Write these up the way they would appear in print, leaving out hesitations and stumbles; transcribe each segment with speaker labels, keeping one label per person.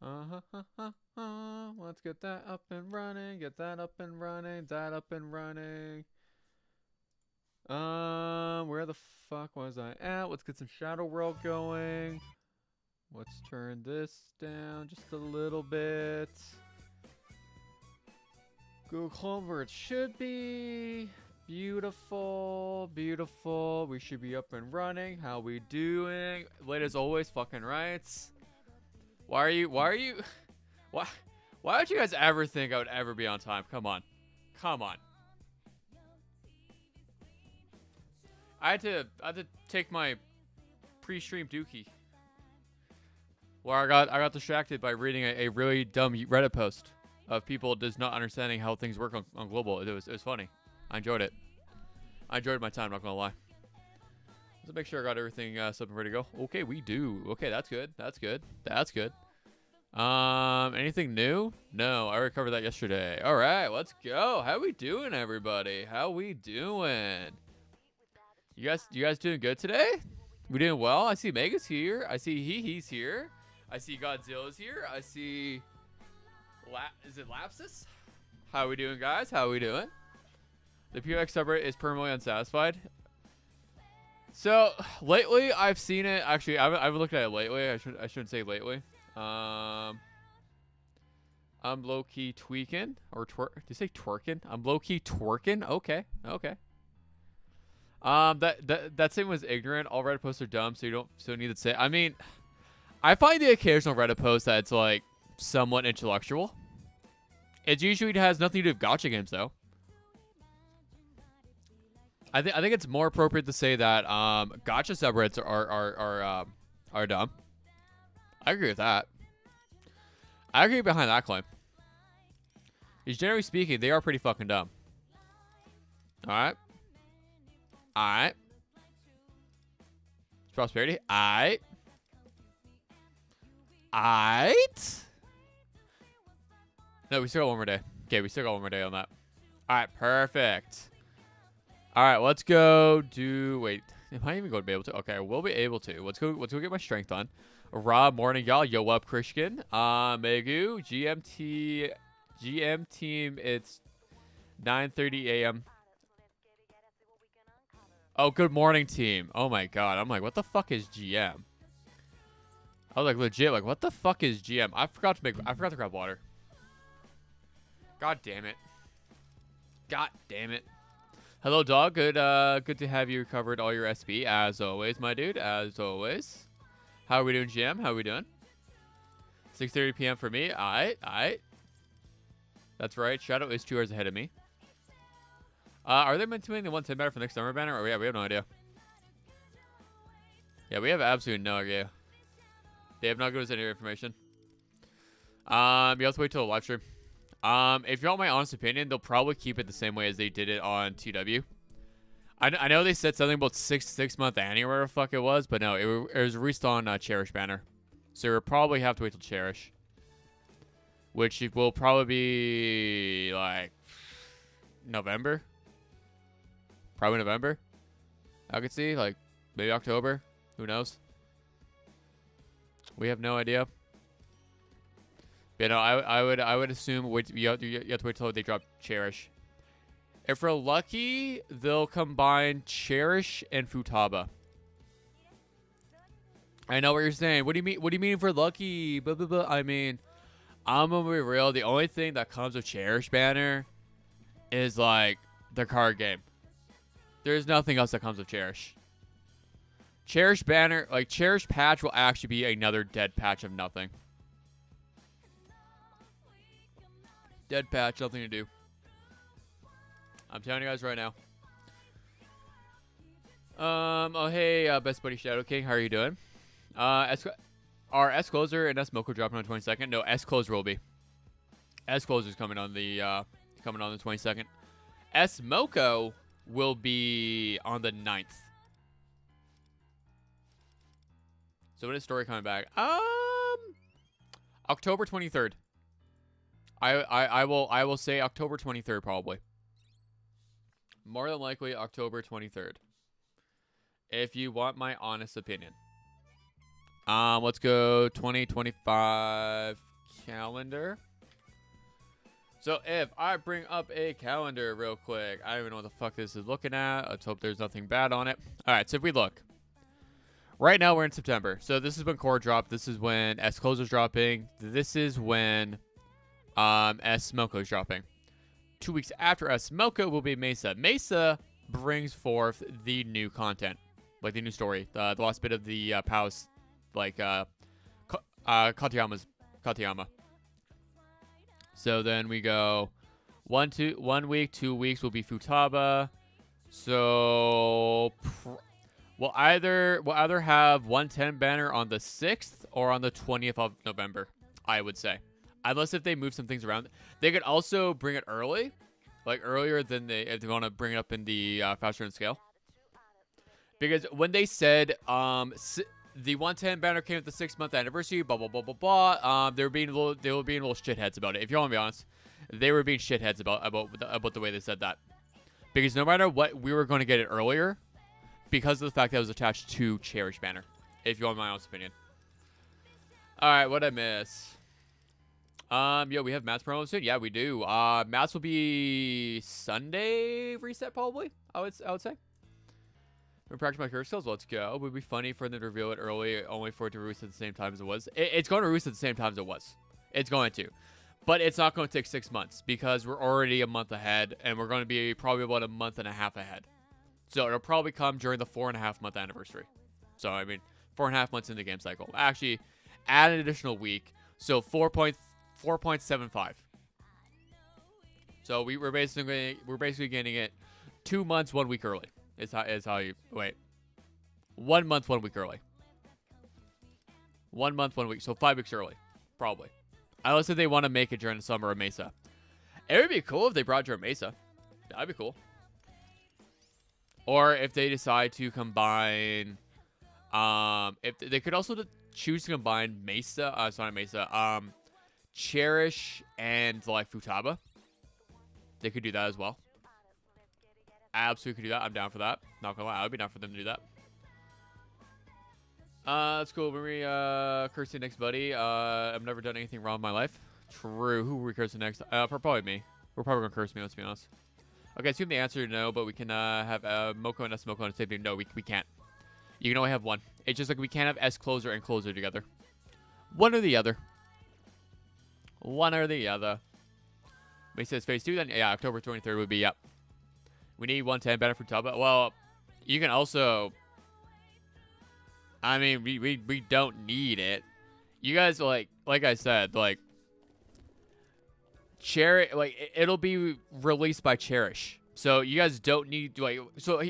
Speaker 1: Let's get that up and running. Get that up and running. That up and running. Where the fuck was I at? Let's get some Shadow World going. Let's turn this down just a little bit. Go home where it should be. Beautiful, beautiful. We should be up and running. How we doing? Late as always, fucking rights. Why why don't you guys ever think I would ever be on time? Come on. Come on. I had to take my pre-stream dookie. Where I got distracted by reading a really dumb Reddit post of people just not understanding how things work on global. It was funny. I enjoyed it. I enjoyed my time, not gonna lie. Let's make sure I got everything set and ready to go. Okay, we do. Okay, that's good. That's good. That's good. Anything new? No, I already covered that yesterday. All right, let's go. How we doing, everybody? How we doing? You guys doing good today? We doing well? I see Mega's here. I see he's here. I see Godzilla's here. I see is it Lapsus? How we doing, guys? How we doing? The PX subreddit is permanently unsatisfied. So lately, I've seen it. Actually, I've looked at it lately. I shouldn't say lately. I'm low key tweaking or twerk. Did you say twerking? I'm low key twerking. Okay, okay. That statement was ignorant. All Reddit posts are dumb, so you don't need to say. I mean, I find the occasional Reddit post that's like somewhat intellectual. It usually has nothing to do with gacha games, though. I think it's more appropriate to say that gacha subreddits are dumb. I agree with that. I agree behind that claim. Because generally speaking, they are pretty fucking dumb. All right. All right. Prosperity. All right. All right. No, we still got one more day. Okay, we still got one more day on that. All right, perfect. All right, let's go do. Wait, am I even going to be able to? Okay, we'll be able to. Let's go get my strength on. Rob, morning, y'all. Yo up, Christian. Megu, GM team. It's 9:30 a.m. Oh, good morning, team. Oh my god, I'm like, what the fuck is GM? I was like, legit, like, what the fuck is GM? I forgot to grab water. God damn it. God damn it. Hello, dog. Good to have you recovered all your SB, as always, my dude. As always. How are we doing, GM? How are we doing? 6:30 p.m. for me. Alright. That's right. Shadow is 2 hours ahead of me. Are they meant to make the 110 banner for next summer banner? Or yeah, we have no idea. Yeah, we have absolutely no idea. They have not given us any information. You have to wait till the live stream. If you want my honest opinion, they'll probably keep it the same way as they did it on TW. I know they said something about 6 month annual or whatever the fuck it was, but no, it was released on Cherish banner. So we'll probably have to wait till Cherish. Which will probably be like November. Probably November. I could see, like maybe October. Who knows? We have no idea. But no, I would assume you have to wait till they drop Cherish. If we're lucky, they'll combine Cherish and Futaba. I know what you're saying. What do you mean? What do you mean if we're lucky? Blah, blah, blah. I mean, I'm gonna be real. The only thing that comes with Cherish banner is like the card game. There's nothing else that comes with Cherish. Cherish banner, like Cherish patch, will actually be another dead patch of nothing. Dead patch, nothing to do. I'm telling you guys right now. Oh hey, best buddy Shadow King, how are you doing? Are S Closer and S Moko dropping on the 22nd? No, S Closer will be. S Closer's coming on the 22nd. S Moko will be on the 9th. So when is story coming back? October 23rd. I will say October 23rd probably. More than likely October 23rd. If you want my honest opinion. Let's go 2025. calendar. So if I bring up a calendar real quick, I don't even know what the fuck this is looking at. Let's hope there's nothing bad on it. All right, so if we look. Right now we're in September. So this is when core dropped. This is when S closer's dropping. This is when S Mocha is dropping. 2 weeks after S Mocha will be Mesa. Mesa brings forth the new content. Like the new story. The last bit of the Palace, like Katayama. So then we go 1 week, 2 weeks will be Futaba. So we'll either have 110 banner on the 6th or on the 20th of November, I would say. Unless if they move some things around. They could also bring it early. Like earlier than if they want to bring it up in the faster in scale. Because when they said the 110 banner came at the 6-month anniversary, blah blah blah blah blah. They were being little shitheads about it. If you want to be honest, they were being shitheads about the way they said that. Because no matter what, we were going to get it earlier, because of the fact that it was attached to Cherish banner. If you want my honest opinion. All right, what'd I miss? Yo, we have Matt's promo soon. Yeah, we do. Matt's will be Sunday reset probably. I would say. We practice my curse skills. Let's go. It would be funny for them to reveal it early, only for it to release at the same time as it was. It's going to release at the same time as it was. It's going to, but it's not going to take 6 months because we're already a month ahead, and we're going to be probably about a month and a half ahead. So it'll probably come during the 4.5 month anniversary. So I mean, 4.5 months in the game cycle. Actually, add an additional week. So 4.75. So we're basically getting it 2 months, 1 week early. Is how you wait. 1 month, 1 week early. 1 month, 1 week. So 5 weeks early, probably. Unless if they want to make it during the summer of Mesa. It would be cool if they brought during Mesa. That'd be cool. Or if they decide to combine, if they could also choose to combine Mesa, Cherish and like Futaba. They could do that as well. Absolutely could do that. I'm down for that. Not gonna lie, I would be down for them to do that. That's cool. When we cursing next, buddy. I've never done anything wrong in my life. True. Who were we cursing next? Probably me. We're probably gonna curse me. Let's be honest. Okay, assume the answer is no, but we can have Moko and S Moko on the same team. No, we can't. You can only have one. It's just like we can't have S closer and closer together. One or the other. One or the other. When he says phase 2, then yeah, October 23rd would be yep. We need 110 better for Tubba. Well, you can also. I mean, we don't need it. You guys like I said, like Cherish, like it'll be released by Cherish. So you guys don't need like. So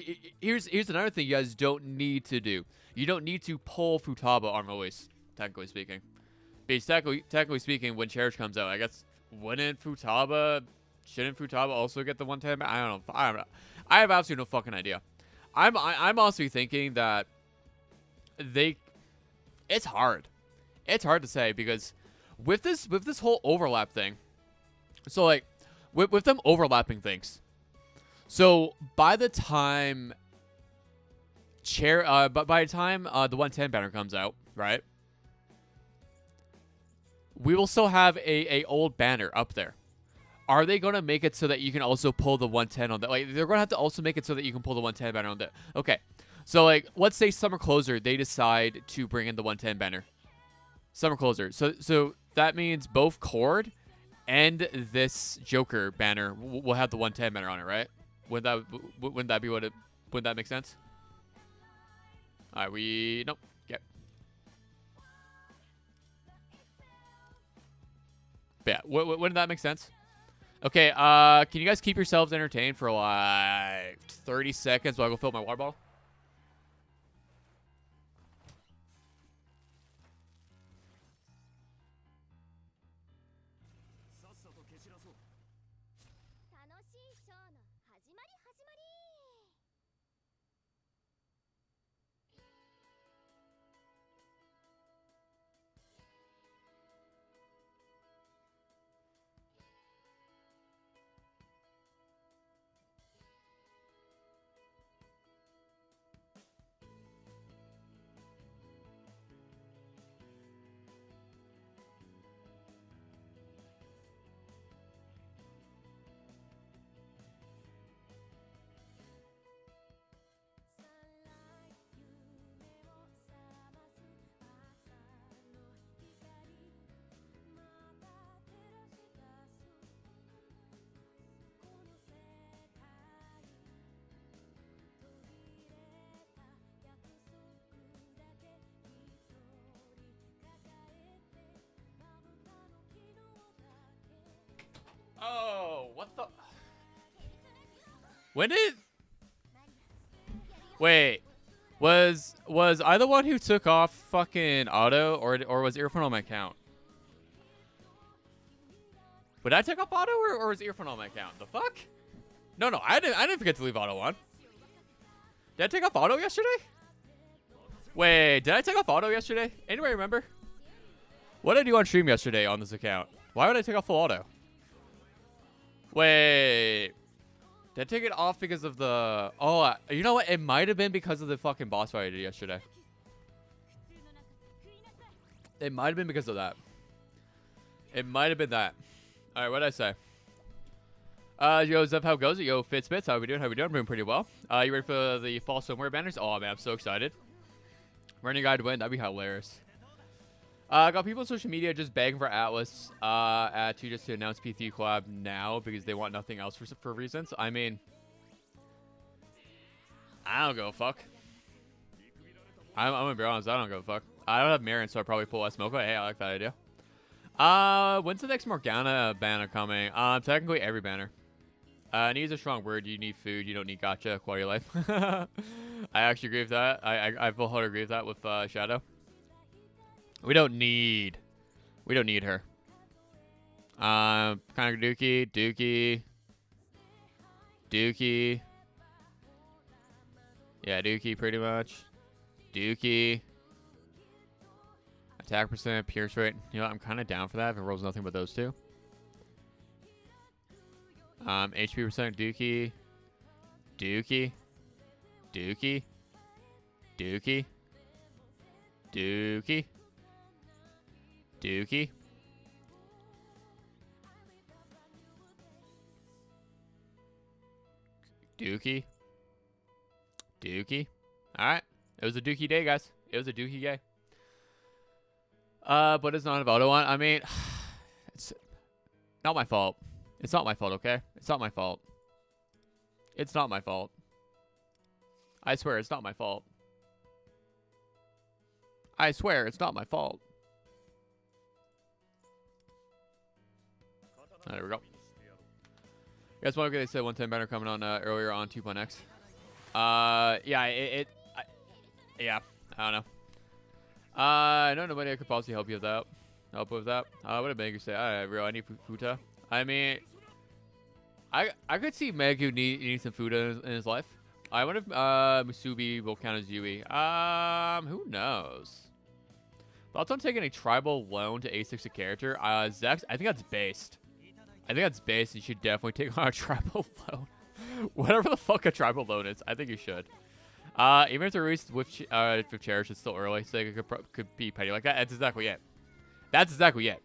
Speaker 1: here's another thing you guys don't need to do. You don't need to pull Futaba on release, technically speaking. Because technically speaking, when Cherish comes out, I guess shouldn't Futaba also get the 110? I don't know. I have absolutely no fucking idea. I'm honestly thinking that it's hard. It's hard to say because with this whole overlap thing. So like with them overlapping things. So by the time the 110 banner comes out, right? We will still have a old banner up there. Are they going to make it so that you can also pull the 110 on that? Like, they're going to have to also make it so that you can pull the 110 banner on that. Okay. So, like, let's say Summer Closer, they decide to bring in the 110 banner. Summer Closer. So that means both Cord and this Joker banner will have the 110 banner on it, right? Wouldn't that be wouldn't that make sense? All right, nope. Yep. But yeah, wouldn't that make sense? Okay, can you guys keep yourselves entertained for like 30 seconds while I go fill up my water bottle? When did... Wait. Was I the one who took off fucking auto, or was earphone on my account? Would I take off auto, or was earphone on my account? The fuck? No, I didn't forget to leave auto on. Did I take off auto yesterday? Wait, did I take off auto yesterday? Anybody remember? What did I do on stream yesterday on this account? Why would I take off full auto? Wait. Did I take it off because of the... Oh, you know what? It might have been because of the fucking boss fight I did yesterday. It might have been because of that. It might have been that. Alright, what did I say? Yo, Zev, how goes it? Yo, Fitspits, how we doing? I'm doing pretty well. You ready for the fall swimwear banners? Oh, man, I'm so excited. Running guy to win, that'd be hilarious. Got people on social media just begging for Atlas just to announce P3 collab now because they want nothing else for reasons. I mean, I don't go fuck. I'm gonna be honest, I don't go fuck. I don't have Marin, so I probably pull West Smoko. Hey, I like that idea. When's the next Morgana banner coming? Technically every banner. Needs a strong word. You need food. You don't need gacha. Quality of life. I actually agree with that. I full heart agree with that with Shadow. We don't need her. Kind of Dookie. Yeah, Dookie pretty much. Dookie. Attack percent, pierce rate. You know what? I'm kind of down for that if it rolls nothing but those two. HP percent, Dookie. Dookie. Alright. It was a Dookie day, guys. It was a Dookie day. But it's not about auto one. I mean, it's not my fault. It's not my fault, okay? It's not my fault. It's not my fault. I swear it's not my fault. I swear it's not my fault. Oh, there we go. You guys want to get they said 110 banner coming on earlier on 2.x. Yeah, yeah, I don't know. I know nobody could possibly help you with that. What did Megu say? I need Futa. I mean, I could see Megu need some food in his life. I wonder if Musubi will count as Yui. Who knows? Thoughts on taking a tribal loan to A6 a character? Zex, I think that's based. You should definitely take on a tribal loan. Whatever the fuck a tribal loan is, I think you should. Even if the release with Cherish is still early, so it could be petty like that. That's exactly it.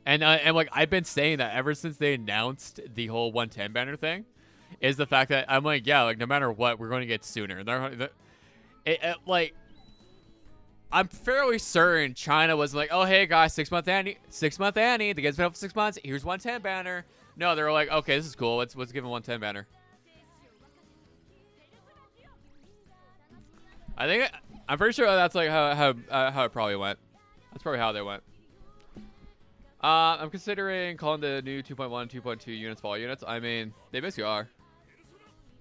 Speaker 1: And like I've been saying that ever since they announced the whole 110 banner thing, is the fact that I'm like, yeah, like no matter what, we're going to get sooner. And like, I'm fairly certain China was like, oh hey guys, 6 month Annie, the game's been up for 6 months. Here's 110 banner. No, they were like, okay, this is cool. Let's give him 110 banner. I'm pretty sure that's like how it probably went. That's probably how they went. I'm considering calling the new 2.1, 2.2 units fall units. I mean, they basically are.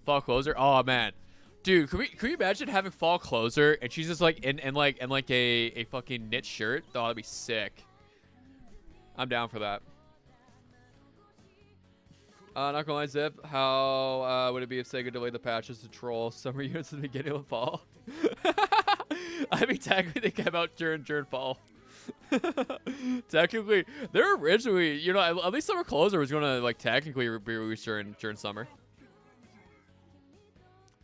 Speaker 1: Fall closer. Oh man, dude, can we imagine having fall closer and she's just like in like a fucking knit shirt? Oh, that'd be sick. I'm down for that. Not gonna lie, Zip. How would it be if Sega delayed the patches to troll summer units at the beginning of fall? I mean, technically they came out during fall. Technically, they're originally, you know, at least Summer Closer was gonna like technically be released during summer.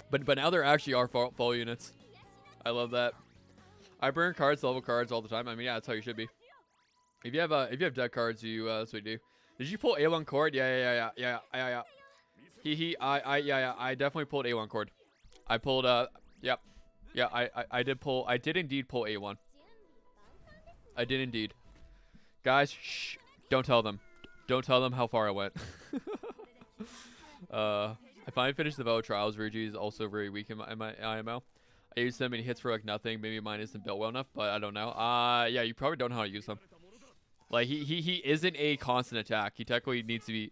Speaker 1: But now there actually are fall units. I love that. I burn cards, level cards all the time. I mean, yeah, that's how you should be. If you have deck cards, that's what you do. Did you pull A1 cord? Yeah. I definitely pulled A1 cord. I pulled yep. Yeah, I did indeed pull A1. I did indeed. Guys, shh, don't tell them. Don't tell them how far I went. I finally finished the Vow Trials. Virgie is also very weak in my IML. I used so many hits for like nothing. Maybe mine isn't built well enough, but I don't know. Yeah, you probably don't know how to use them. Like he isn't a constant attack. He technically needs to be.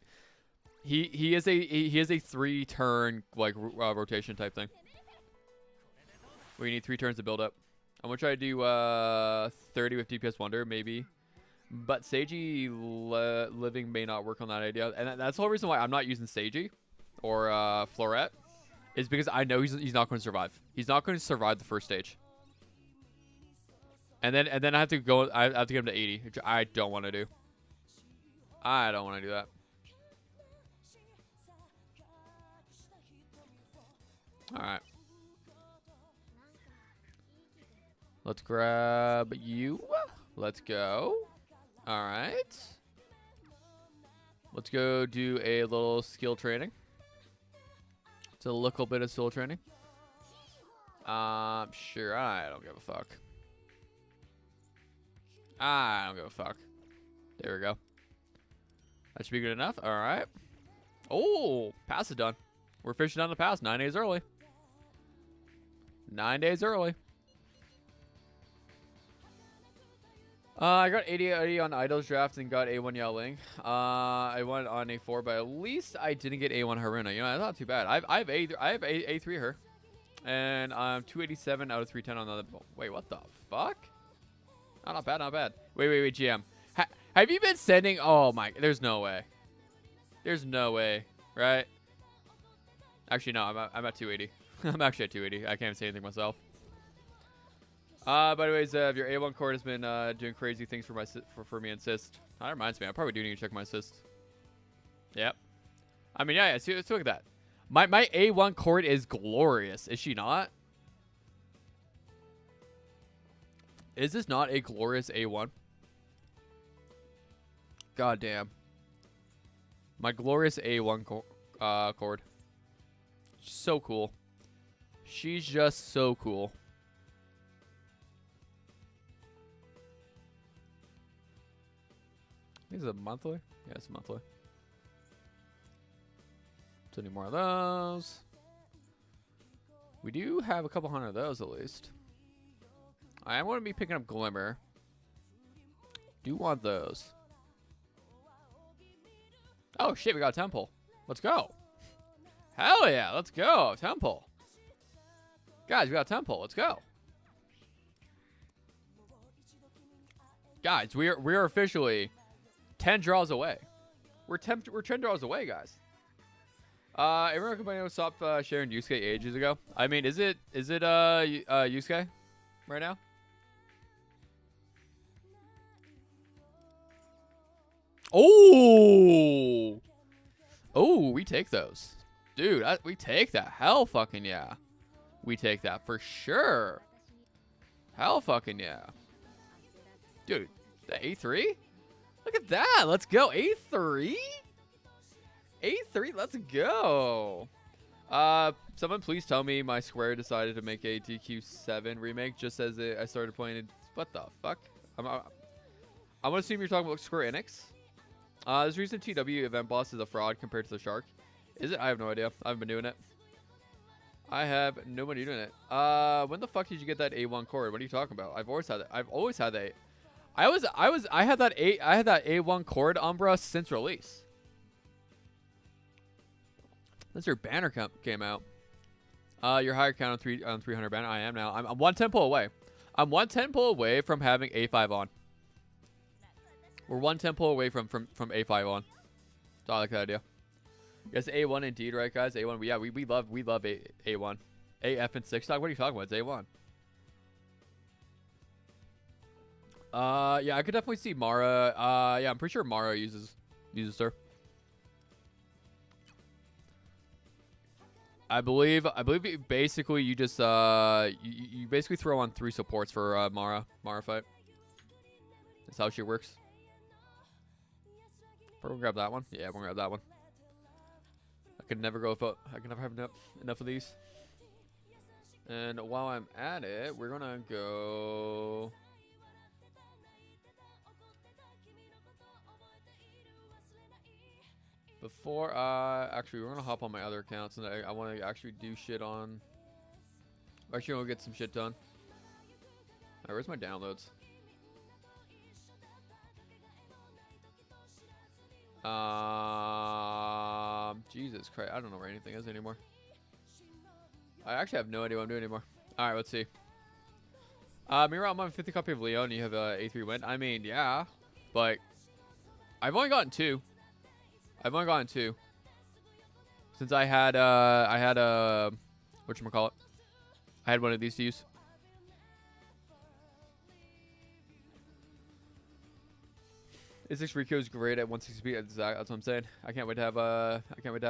Speaker 1: He is a 3-turn like rotation type thing. We need 3 turns to build up. I'm gonna try to do 30 with DPS Wonder maybe, but Seiji living may not work on that idea, and that's the whole reason why I'm not using Seiji or Floret, is because I know he's not going to survive. He's not going to survive the first stage. And then I have to go. I have to get him to 80, which I don't want to do. I don't want to do that. All right. Let's grab you. Let's go. All right. Let's go do a little skill training. It's a little bit of skill training. Sure. I don't give a fuck. I don't give a fuck. There we go. That should be good enough. All right. Oh, pass is done. We're fishing down the pass 9 days early. 9 days early. I got 80 on Idols draft and got A1 Yao Ling. I went on A4, but at least I didn't get A1 Haruna. You know, that's not too bad. I have A3 her, and I'm 287 out of 310 on the. Wait, what the fuck? Oh, not bad, not bad. Wait, GM. Have you been sending? Oh my, there's no way. There's no way, right? Actually, no. I'm at 280. I'm actually at 280. I can't even say anything myself. By the way, Zev, your A1 cord has been doing crazy things for me and Assist. That reminds me, I probably do need to check my Assist. Yep. I mean, yeah. See, let's look at that. My A1 cord is glorious. Is she not? Is this not a glorious A1? God damn. My glorious A1 cord. So cool. She's just so cool. I think it's a monthly. Yeah, it's a monthly. So any more of those. We do have a couple hundred of those at least. I am going to be picking up Glimmer. Do want those. Oh shit, we got a temple. Let's go. Hell yeah, let's go. Temple. Guys, we got a temple. Let's go. Guys, we are officially 10 draws away. We're 10 draws away, guys. Everyone complaining stopped sharing Yusuke ages ago. I mean, is it Yusuke right now? Oh, we take those, dude. We take that. Hell, fucking yeah, we take that for sure. Hell, fucking yeah, dude. The A3. Look at that. Let's go. A3. A3. Let's go. Someone please tell me my Square decided to make a DQ7 remake just as I started playing it. What the fuck? I'm gonna assume you're talking about Square Enix. This recent TW event boss is a fraud compared to the Shark. Is it? I have no idea. I haven't been doing it. I have nobody doing it. When the fuck did you get that A1 cord? What are you talking about? I've always had that. I've always had that. I had that A1 cord Umbra since release. Since your banner came out. Your higher count on 300 banner. I am now. I'm 1 tempo away. I'm 1 tempo away from having A5 on. We're 1 tempo away from A5 on. So I like that idea. Yes, A1 indeed, right, guys? A1. Yeah, we love A1. AF and 6 dog. What are you talking about? It's A1. Yeah, I could definitely see Mara. Yeah, I'm pretty sure Mara uses her. I believe basically you just you basically throw on 3 supports for Mara fight. That's how she works. We're gonna grab that one. Yeah, we're gonna grab that one. I could never go without. I can never have enough of these. And while I'm at it, we're gonna go. Before, actually, we're gonna hop on my other accounts, and I want to actually do shit on. Actually, I'll get some shit done. Alright, where's my downloads? Jesus Christ. I don't know where anything is anymore. I actually have no idea what I'm doing anymore. Alright, let's see. Meanwhile, I'm on 50 copy of Leon. You have A3 win. I mean, yeah. But I've only gotten 2. I've only gotten 2. Since I had whatchamacallit? I had one of these to use. A6 Rico is great at 160 speed. That's what I'm saying. I can't wait to have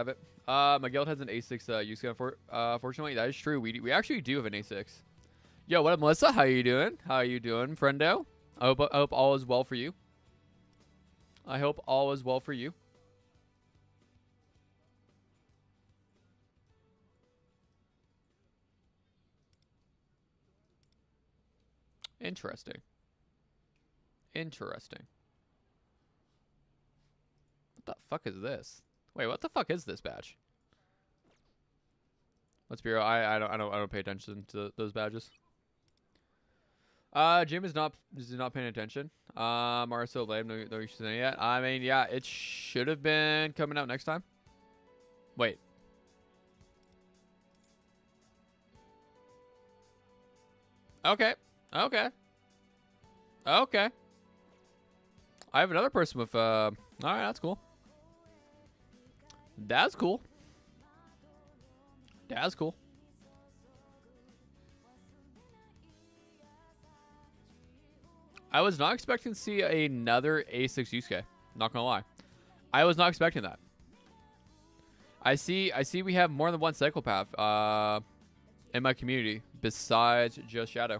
Speaker 1: it. My guild has an A6 use gun fortunately. That is true. We actually do have an A6. Yo, what up, Melissa? How you doing? How you doing, friendo? I hope all is well for you. I hope all is well for you. Interesting. Interesting. What the fuck is this? Wait, what the fuck is this badge? Let's be real. I don't pay attention to those badges. Jim is not paying attention. Are so lame. No use saying it yet. I mean, yeah, it should have been coming out next time. Wait. Okay. Okay. Okay. I have another person with all right, that's cool. That's cool. That's cool. I was not expecting to see another A6 Yusuke. Not gonna lie. I was not expecting that. I see we have more than one psychopath in my community besides just Shadow.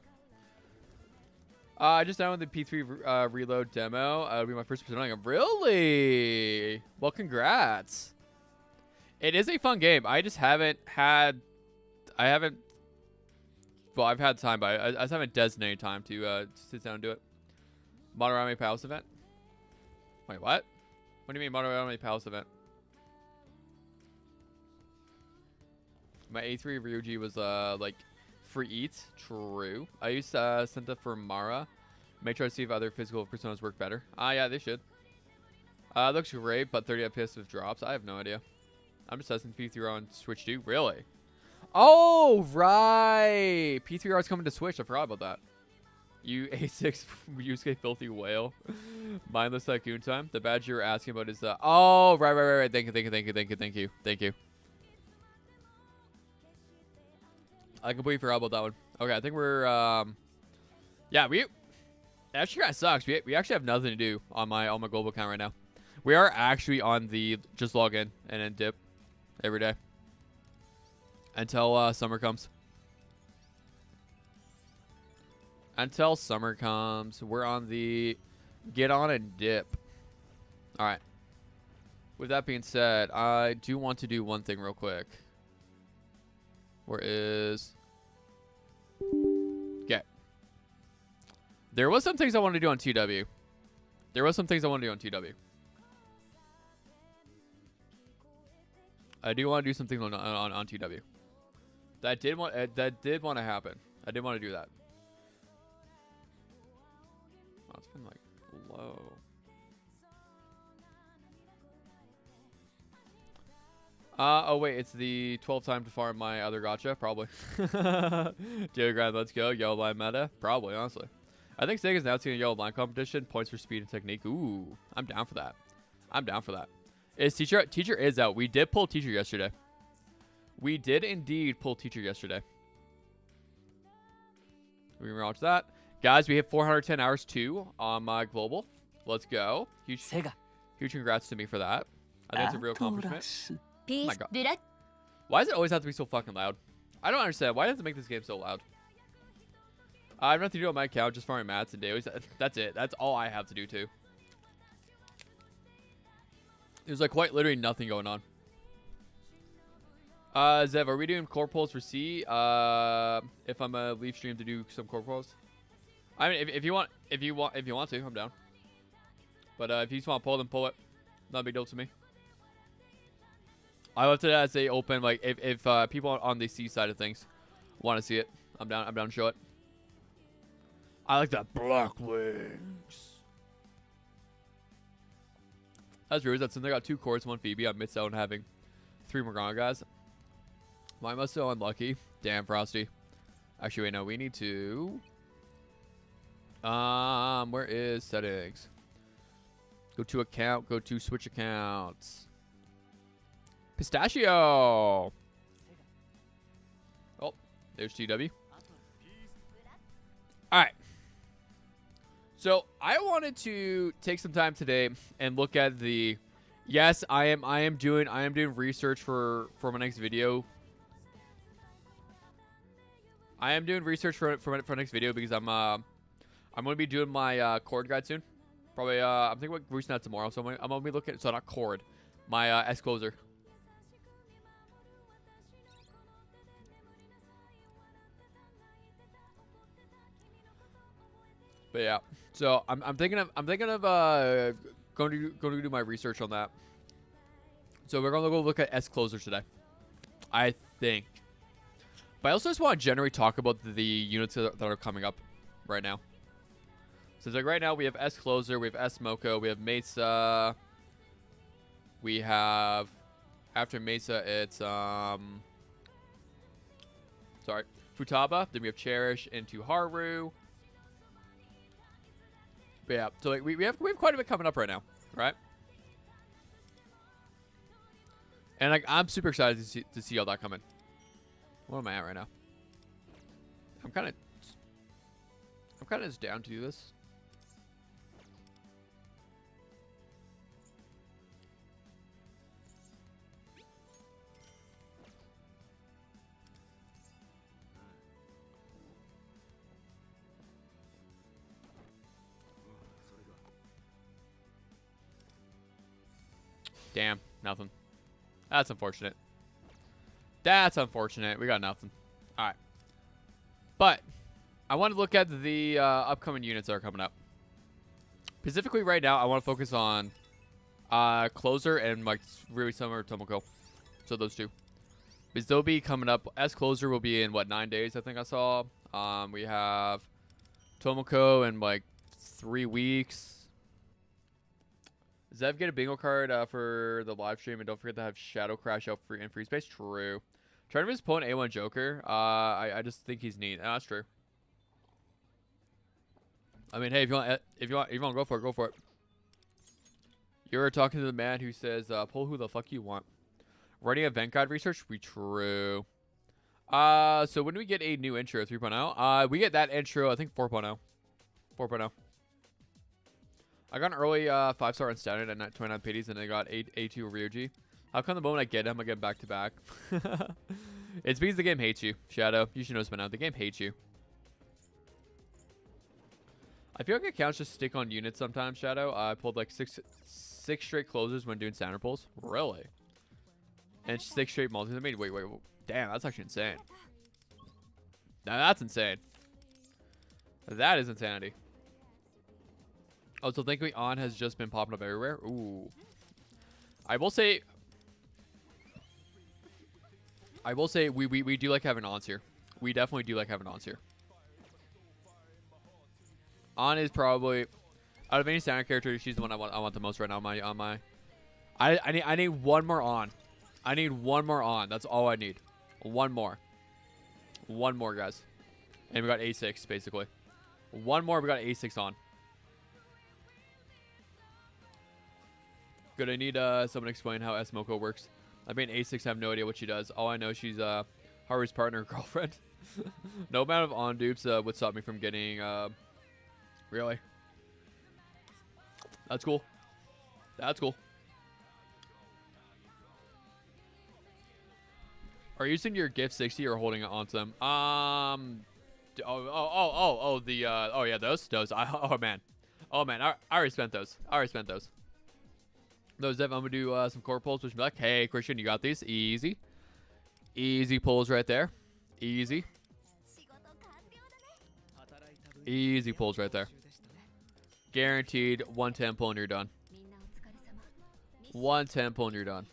Speaker 1: I just downloaded the P3 reload demo. It'll be my first person running it. Really? Well, congrats. It is a fun game. I just haven't had... Well, I've had time, but I just haven't designated time to sit down and do it. Modern Army Palace event? Wait, what? What do you mean Modern Army Palace event? My A3 Ryuji was, like... free eats. True. I used Senta for Mara. May try to see if other physical personas work better. Yeah, they should. Looks great, but 30 FPS with drops. I have no idea. I'm just testing P3R on Switch 2. Really? Oh, right. P3R is coming to Switch. I forgot about that. You A6 Yusuke filthy whale. Mindless tycoon time. The badge you're asking about is oh, right. Thank you. I completely forgot about that one. Okay, I think we're, yeah, it actually kind of sucks. We actually have nothing to do on my global account right now. We are actually on the just log in and then dip every day until summer comes. Until summer comes, we're on the get on and dip. All right. With that being said, I do want to do one thing real quick. Where is... Okay. There was some things I wanted to do on TW. I do want to do something on TW. That did want to happen. I did want to do that. Oh, it's been like low. Oh wait, it's the 12th time to farm my other gacha, probably. Dear God, let's go. Yellow line meta, probably, honestly. I think Sega's now seeing a yellow line competition. Points for speed and technique. Ooh, I'm down for that. Is teacher is out. We did pull teacher yesterday. We did indeed pull teacher yesterday. We can watch that, guys. We hit 410 hours too on my global. Let's go. Huge congrats to me for that. I think it's a real accomplishment. Oh my God. Why does it always have to be so fucking loud? I don't understand. Why does it make this game so loud? I have nothing to do on my account, just farming mats and dailies. That's it. That's all I have to do too. There's like quite literally nothing going on. Zev, are we doing core polls for C? If I'm a leave stream to do some core polls. I mean, if you want to, I'm down. But if you just want to pull, then pull it. Not a big deal to me. I left it as a open, like, if people on the C side of things want to see it, I'm down to show it. I like that black wings. That's weird. That's since I got 2 cores, 1 Phoebe. I missed out on having 3 Morgana guys. Why am I so unlucky? Damn, Frosty. Actually, wait, no. We need to... where is settings? Go to account. Go to switch accounts. Pistachio. Oh, there's TW. All right. So I wanted to take some time today and look at the. Yes, I am doing research for my next video. I am doing research for next video because I'm gonna be doing my chord guide soon. Probably I'm thinking about releasing that tomorrow. So I'm gonna be looking at, so not chord, my S closer. But yeah, so I'm thinking of going to do my research on that. So we're gonna go look at S closer today, I think. But I also just want to generally talk about the units that are coming up right now. So it's like right now we have S closer, we have S Moko, we have Mesa, we have after Mesa it's sorry, Futaba. Then we have Cherish into Haru. But yeah, so like we have quite a bit coming up right now, right? And like I'm super excited to see all that coming. What am I at right now? I'm kind of just down to do this. Damn, nothing. That's unfortunate. That's unfortunate. We got nothing. All right. But I want to look at the upcoming units that are coming up. Specifically right now, I want to focus on Closer and like really summer Tomoko. So those two. Because they'll be coming up. S Closer will be in, what, 9 days, I think I saw. We have Tomoko in like 3 weeks. Zev get a bingo card for the live stream, and don't forget to have Shadow Crash out free in free space. True. Trying to his opponent A1 Joker. I just think he's neat. That's true. I mean, hey, if you want to go for it, go for it. You're talking to the man who says, "Pull who the fuck you want." Writing event guide research. We true. So when do we get a new intro? 3.0. We get that intro. I think 4.0. 4.0. I got an early 5-star on standard at 29 PDs, and I got A2 Ryoji. How come the moment I get him, I get back to back? It's because the game hates you, Shadow. You should know this by now. The game hates you. I feel like accounts just stick on units sometimes, Shadow. I pulled like six straight closers when doing standard pulls. Really? And 6 straight multis. I mean, wait. Damn, that's actually insane. Now that's insane. That is insanity. Oh, so thankfully On has just been popping up everywhere. Ooh. I will say we do like having Ons here. We definitely do like having Ons here. On is probably out of any standard character, she's the one I want the most right now on my I need one more On. I need one more On. That's all I need. One more. One more, guys. And we got A6 basically. One more, we got A6 On. Good. I need someone to explain how S Moko works. I mean, A6 I have no idea what she does. All I know, she's Haru's partner, girlfriend. No amount of on dupes would stop me from getting. Really. That's cool. That's cool. Are you using your gift 60 or holding it onto them? Oh yeah, those. Oh man, I already spent those. Those Dev, I'm gonna do some core pulls, which be like, hey Christian, you got these. Easy pulls right there. Easy pulls right there. Guaranteed 110 pull and you're done. 110 pull and you're done.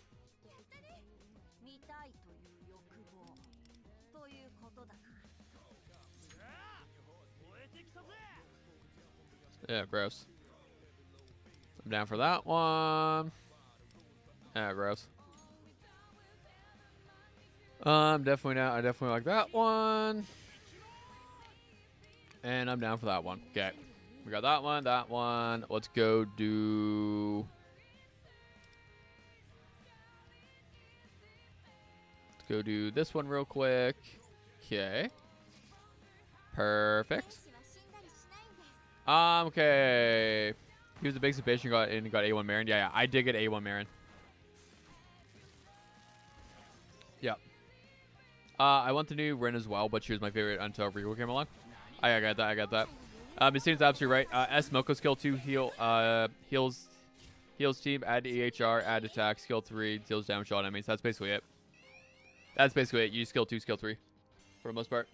Speaker 1: Yeah, gross. I'm down for that one. Yeah, gross. Definitely not. I definitely like that one. And I'm down for that one. Okay. We got that one, that one. Let's go do... Let's go do this one real quick. Okay. Perfect. Okay. He was the big submission and got A1 Marin. Yeah, I did get A1 Marin. Yep. I want the new Rin as well, but she was my favorite until Rico came along. I got that. I got that. Mistaken's absolutely right. S Moko skill 2 heals team, add EHR, add attack, skill 3 deals damage to all enemies. That's basically it. That's basically it. You use skill 2, skill 3 for the most part.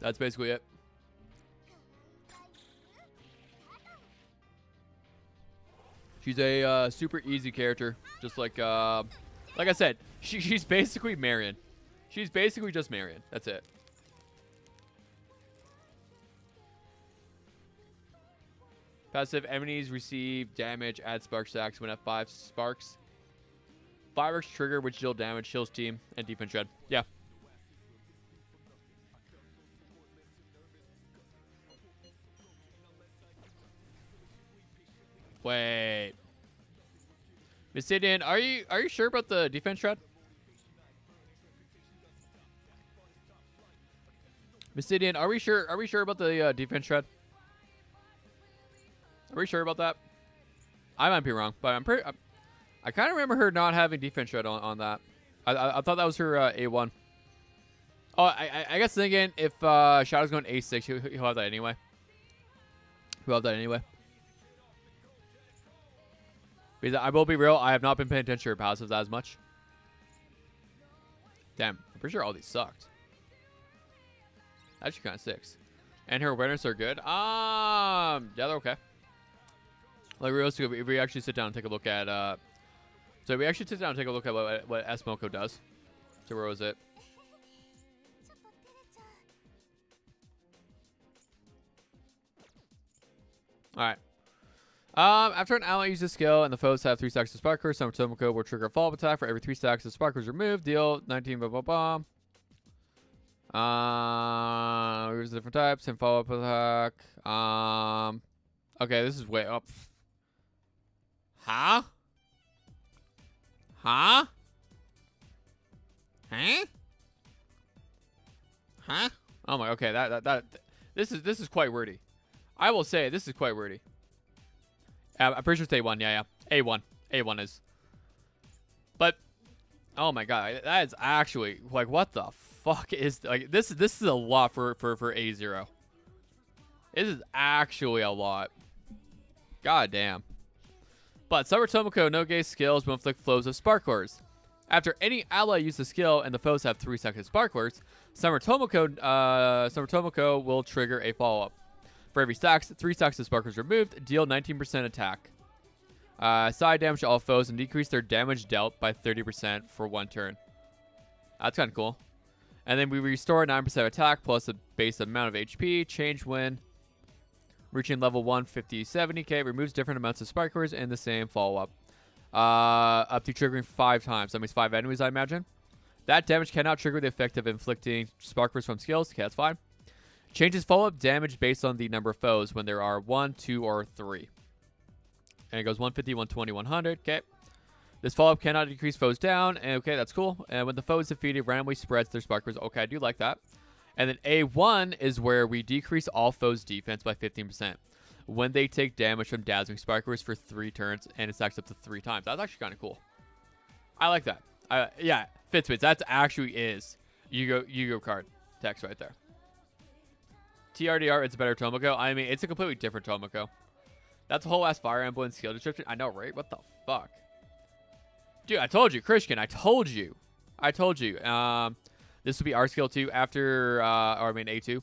Speaker 1: That's basically it. She's a super easy character, just like I said, she's basically Marion. She's basically just Marion. That's it. Passive enemies receive damage, add spark stacks when at 5 sparks. Fireworks trigger, which deal damage, heals team, and defense shred. Yeah. Wait. Mistidian, are you sure about the defense shred? Mistidian, are we sure about the defense shred? Are we sure about that? I might be wrong, but I kind of remember her not having defense shred on that. I thought that was her A1. Oh, I guess thinking if Shadow's going A6, he'll have that anyway. He'll have that anyway. Because I will be real, I have not been paying attention to her passives as much. Damn, I'm pretty sure all these sucked. Actually, kind of 6. And her awareness are good. Yeah, they're okay. Like realistically, if we actually sit down and take a look at so we actually sit down and take a look at what S Moko does. So where was it? Alright. After an ally uses skill and the foes have 3 stacks of sparklers, Summer Tomoko will trigger a follow-up attack for every 3 stacks of sparklers removed. Deal 19 blah blah blah. Here's the different types and follow-up attack. Okay, this is way up. Huh? Huh? Huh? Huh? Oh my. Okay, this is quite wordy. I will say this is quite wordy. I'm pretty sure it's A1. Yeah. A1. A1 is. But, oh my god, that is actually like what the fuck is like this is a lot for A0. This is actually a lot. God damn. But Summer Tomoko no gauge skills will inflict flows of sparklers. After any ally uses a skill and the foes have 3 second sparklers, Summer Tomoko will trigger a follow-up. For every 3 stacks of sparklers removed, deal 19% attack. Side damage to all foes and decrease their damage dealt by 30% for 1 turn. That's kind of cool. And then we restore 9% attack plus the base amount of HP. Change when reaching level 150, 70k. Removes different amounts of sparklers in the same follow-up. Up to triggering 5 times. That means 5 enemies, I imagine. That damage cannot trigger the effect of inflicting sparklers from skills. Okay, that's fine. Changes follow-up damage based on the number of foes when there are 1, 2, or 3. And it goes 150, 120, 100. Okay. This follow-up cannot decrease foes down. And okay, that's cool. And when the foe is defeated, randomly spreads their sparklers. Okay, I do like that. And then A1 is where we decrease all foes' defense by 15% when they take damage from dazzling sparklers for 3 turns, and it stacks up to 3 times. That's actually kind of cool. I like that. Yeah, Fitzbits. That actually is Yu-Gi-Oh card text right there. TRDR, it's a better Tomoko. I mean, it's a completely different Tomoko. That's a whole ass Fire Emblem skill description. I know, right? What the fuck? Dude, I told you, Christian. I told you. This will be our skill 2 after, A2.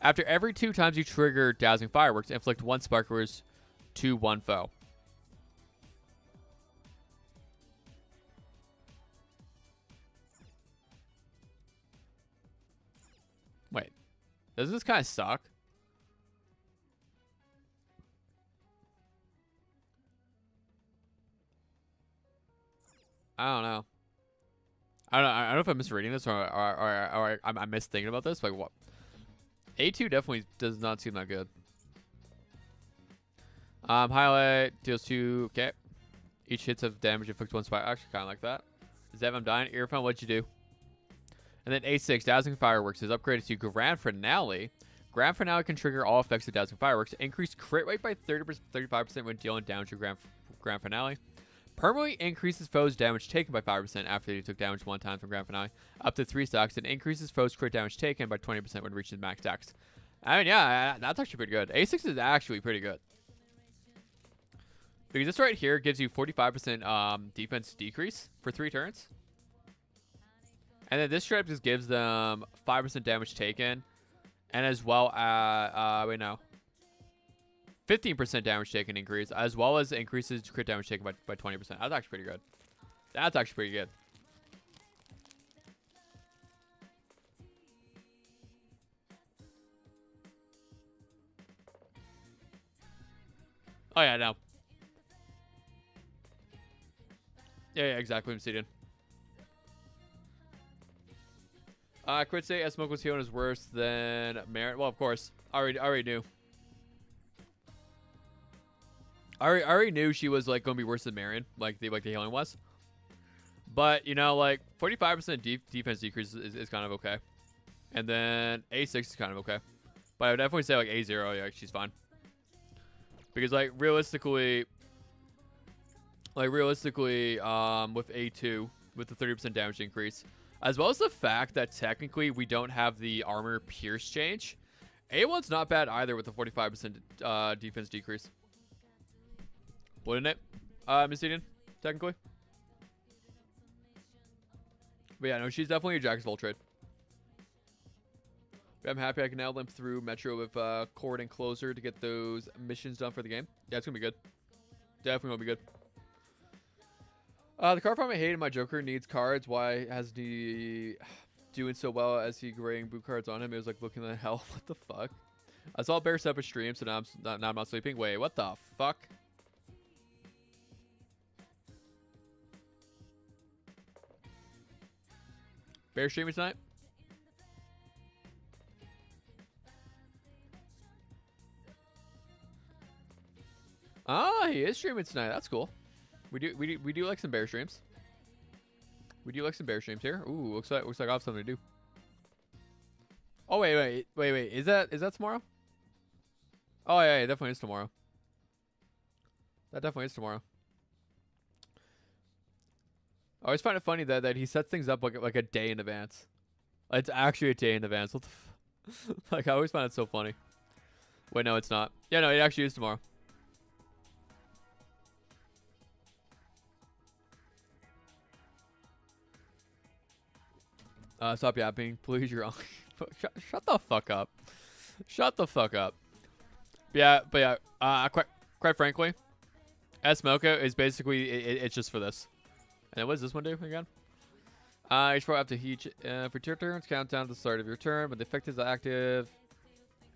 Speaker 1: After every 2 times you trigger Dazzling Fireworks, inflict 1 sparklers to 1 foe. Wait. Does this kind of suck? I don't know. I don't know if I'm misreading this or I'm misthinking about this. Like what? A2 definitely does not seem that good. Highlight deals 2. Okay. Each hits of damage inflicts 1 spike. Actually, kind of like that. Zev, I'm dying. Earphone, what'd you do? And then A6, Dazzling Fireworks is upgraded to Grand Finale. Grand Finale can trigger all effects of Dazzling Fireworks. Increase crit rate by 35% when dealing damage to Grand Finale. Permanently increases foes' damage taken by 5% after they took damage 1 time from Grand Finale. Up to 3 stacks. And increases foes' crit damage taken by 20% when reaching max stacks. I mean, yeah, that's actually pretty good. A6 is actually pretty good. Because this right here gives you 45% defense decrease for 3 turns. And then this strip just gives them 5% damage taken. And as well as, wait, no. 15% damage taken increase, as well as increases crit damage taken by 20%. That's actually pretty good. That's actually pretty good. Oh, yeah, no. Yeah, exactly. I'm seeing. Quit say Smoke was healing is worse than Marin. Well, of course. I already knew. I already knew she was like going to be worse than Marin, like the healing was. But you know, like 45% defense decrease is kind of okay, and then A6 is kind of okay. But I would definitely say like A0, yeah, she's fine. Because like realistically, with A2 with the 30% damage increase, as well as the fact that technically we don't have the armor pierce change, A1's not bad either with the 45% defense decrease. Wouldn't it, Miss Eden, technically? But yeah, no, she's definitely a Jack of all trade. But I'm happy I can now limp through Metro with Cord and Closer to get those missions done for the game. Yeah, it's going to be good. Definitely going to be good. The card farm I hate in my Joker needs cards. Why has he doing so well as he grading boot cards on him? It was like looking at hell. What the fuck? I saw Bear set up a stream, so now I'm not sleeping. Wait, what the fuck? Bear streaming tonight? Ah, he is streaming tonight. That's cool. We do like some bear streams. We do like some bear streams here. Ooh, looks like I have something to do. Oh wait. Is that tomorrow? Oh yeah, it definitely is tomorrow. That definitely is tomorrow. I always find it funny that he sets things up like a day in advance. It's actually a day in advance. What the like, I always find it so funny. Wait, no, it's not. Yeah, no, it actually is tomorrow. Stop yapping, please. You're wrong. Shut the fuck up. Shut the fuck up. But yeah. Quite frankly, S-Mocha is basically it's just for this. And then what does this one do again? Each four up to each for 2 turns. Count down to the start of your turn. When the effect is active,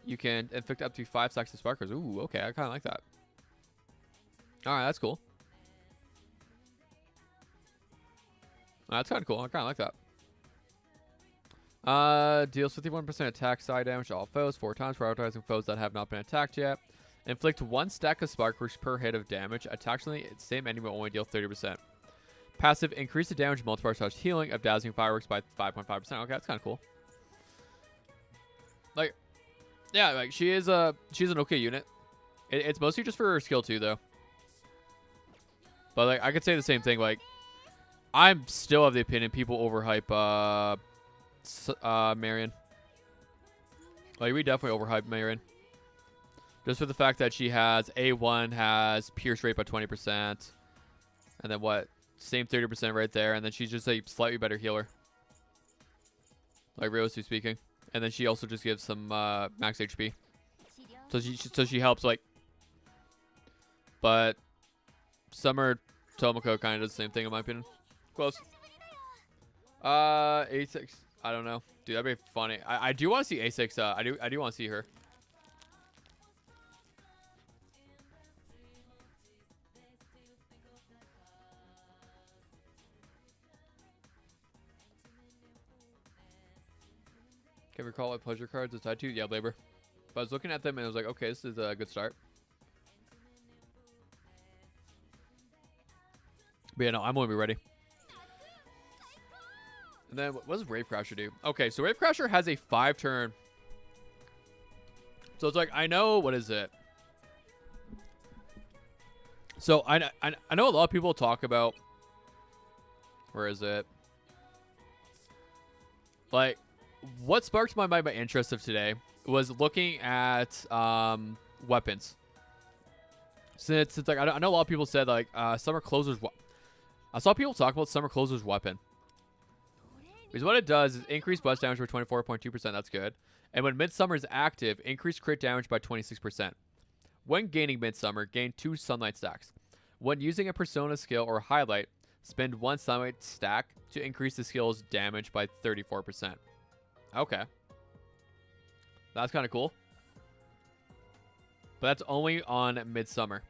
Speaker 1: you can inflict up to 5 stacks of sparkers. Ooh, okay. I kind of like that. All right, that's cool. That's kind of cool. I kind of like that. Deals 51% attack side damage to all foes 4 times, prioritizing foes that have not been attacked yet. Inflict 1 stack of sparkers per hit of damage. Attacks on the same enemy will only deal 30%. Passive, increase the damage multiplier / healing of Dazzling Fireworks by 5.5%. Okay, that's kind of cool. Like, yeah, like she's an okay unit. It's mostly just for her skill 2 though. But like, I could say the same thing. Like, I'm still of the opinion people overhype Marion. Like, we definitely overhype Marion. Just for the fact that she has A1 has pierce rate by 20%. And then what? Same 30% right there. And then she's just a slightly better healer. Like, realistically speaking. And then she also just gives some max HP. So she helps, like. But Summer Tomoko kind of does the same thing in my opinion. Close. 86. I don't know. Dude, that'd be funny. I do want to see A6. I do want to see her. Can you recall what pleasure cards it's tied to? Yeah, labor. But I was looking at them and I was like, okay, this is a good start. But yeah, no, I'm going to be ready. And then what does Rave Crasher do? Okay, so Rave Crasher has a 5-turn. So it's like, I know, what is it? So I know a lot of people talk about, where is it? Like, what sparked my interest of today was looking at weapons. Since it's like, I know a lot of people said like Summer Closer's. I saw people talk about Summer Closer's weapon. Because what it does is increase bust damage by 24.2%. That's good. And when Midsummer is active, increase crit damage by 26%. When gaining Midsummer, gain 2 Sunlight stacks. When using a Persona skill or highlight, spend 1 Sunlight stack to increase the skill's damage by 34%. Okay. That's kind of cool. But that's only on Midsummer.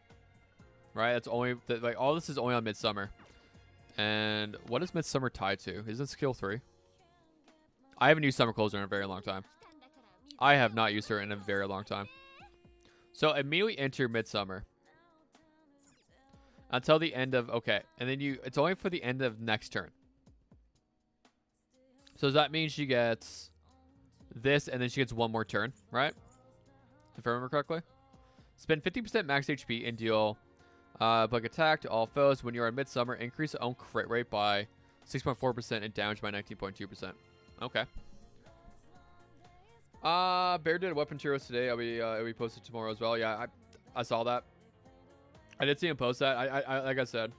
Speaker 1: Right? That's only, like, all this is only on Midsummer. And what is Midsummer tied to? Is it skill 3? I haven't used Summer Closer in a very long time. I have not used her in a very long time. So immediately enter Midsummer. Until the end of, okay. And then it's only for the end of next turn. So does that mean she gets this and then she gets 1 more turn, right? If I remember correctly. Spend 50% max HP and deal bug attack to all foes. When you are in Midsummer, increase own crit rate by 6.4% and damage by 19.2%. Okay. Bear did a weapon tier today. It'll be posted tomorrow as well. Yeah, I saw that. I did see him post that. I like I said,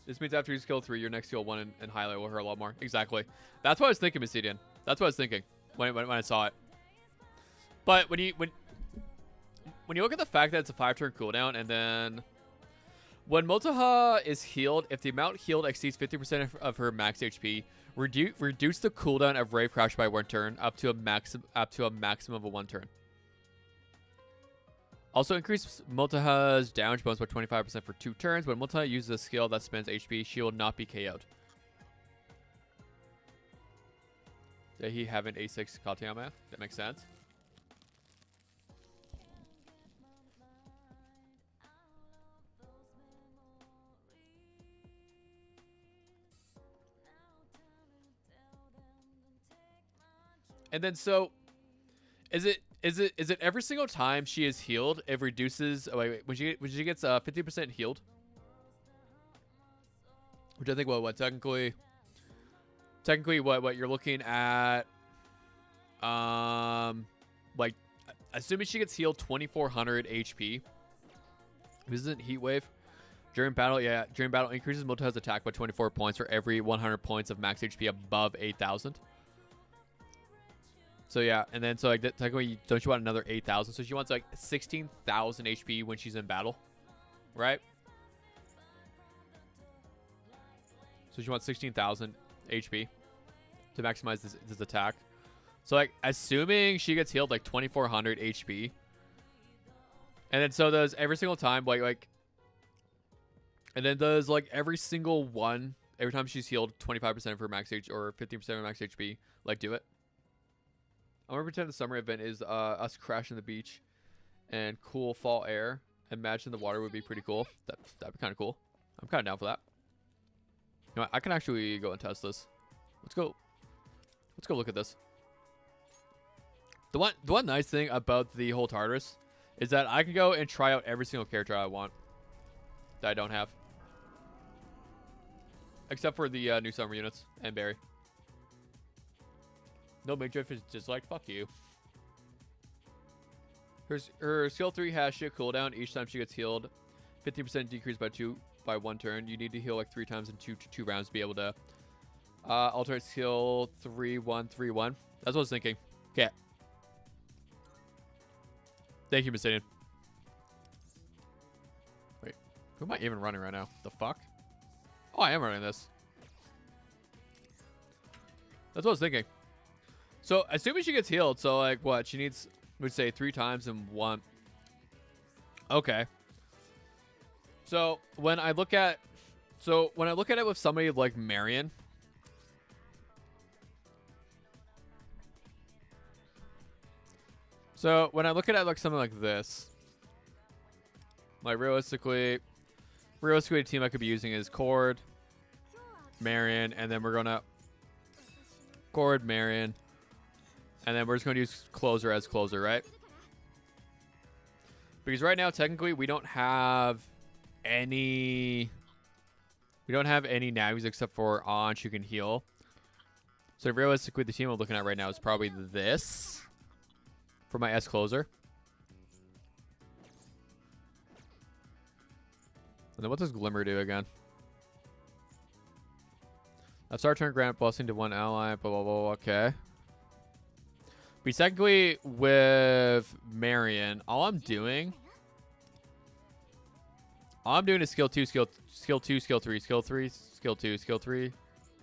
Speaker 1: this means after you skill 3, your next skill 1 and highlight will hurt a lot more. Exactly. That's what I was thinking, Missidian. That's what I was thinking when I saw it. But when you look at the fact that it's a 5-turn cooldown, and then when Motaha is healed, if the amount healed exceeds 50% of her max HP, reduce the cooldown of Rave Crash by 1 turn up to a maximum of a 1 turn. Also increase Motaha's damage bonus by 25% for 2 turns. When Motaha uses a skill that spends HP, she will not be KO'd. Did he have an A6 Katayama? That makes sense. And then so, is it every single time she is healed, it reduces? Oh, wait, when she gets 50% healed, which I think what technically what you're looking at, like assuming she gets healed 2400 HP. This isn't Heat Wave. During battle, yeah, during battle increases Motaha's attack by 24 points for every 100 points of max HP above 8,000. So yeah, and then so like technically, don't you want another 8,000? So she wants like 16,000 HP when she's in battle, right? So she wants 16,000 HP to maximize this attack. So like, assuming she gets healed like 2,400 HP, and then so does every single time, like, and then does like every single one every time she's healed 25% of her max HP or 15% of her max HP, like do it. I'm gonna pretend the summer event is us crashing the beach and cool fall air. Imagine the water would be pretty cool. That'd be kind of cool. I'm kind of down for that. You know what? I can actually go and test this. Let's go look at this. The one nice thing about the whole Tartarus is that I can go and try out every single character I want that I don't have, except for the new summer units and Barry. No big drift is just like, fuck you. Her skill 3 has shit cooldown. Each time she gets healed, 50% decrease by 1 turn. You need to heal like 3 times in two rounds to be able to alternate skill 3-1-3-1. That's what I was thinking. Okay. Thank you, Missidian. Wait, who am I even running right now? The fuck? Oh, I am running this. That's what I was thinking. So, assuming she gets healed, so like what? She needs, we'd say 3 times in 1. Okay. So, when I look at it with somebody like Marion, So when I look at it like something like this, like realistically, the team I could be using is Cord, Marion, and then we're gonna Cord, Marion, and then we're just gonna use closer as closer, right? Because right now, technically, we don't have any nags except for Anch who can heal. So realistically, the team I'm looking at right now is probably this for my S closer. And then what does Glimmer do again? That's our turn. Grant blessing to one ally. Blah blah blah. Okay. But technically, with Marion, all I'm doing is skill 2, skill 2, skill 3, skill 3, skill 2, skill 3,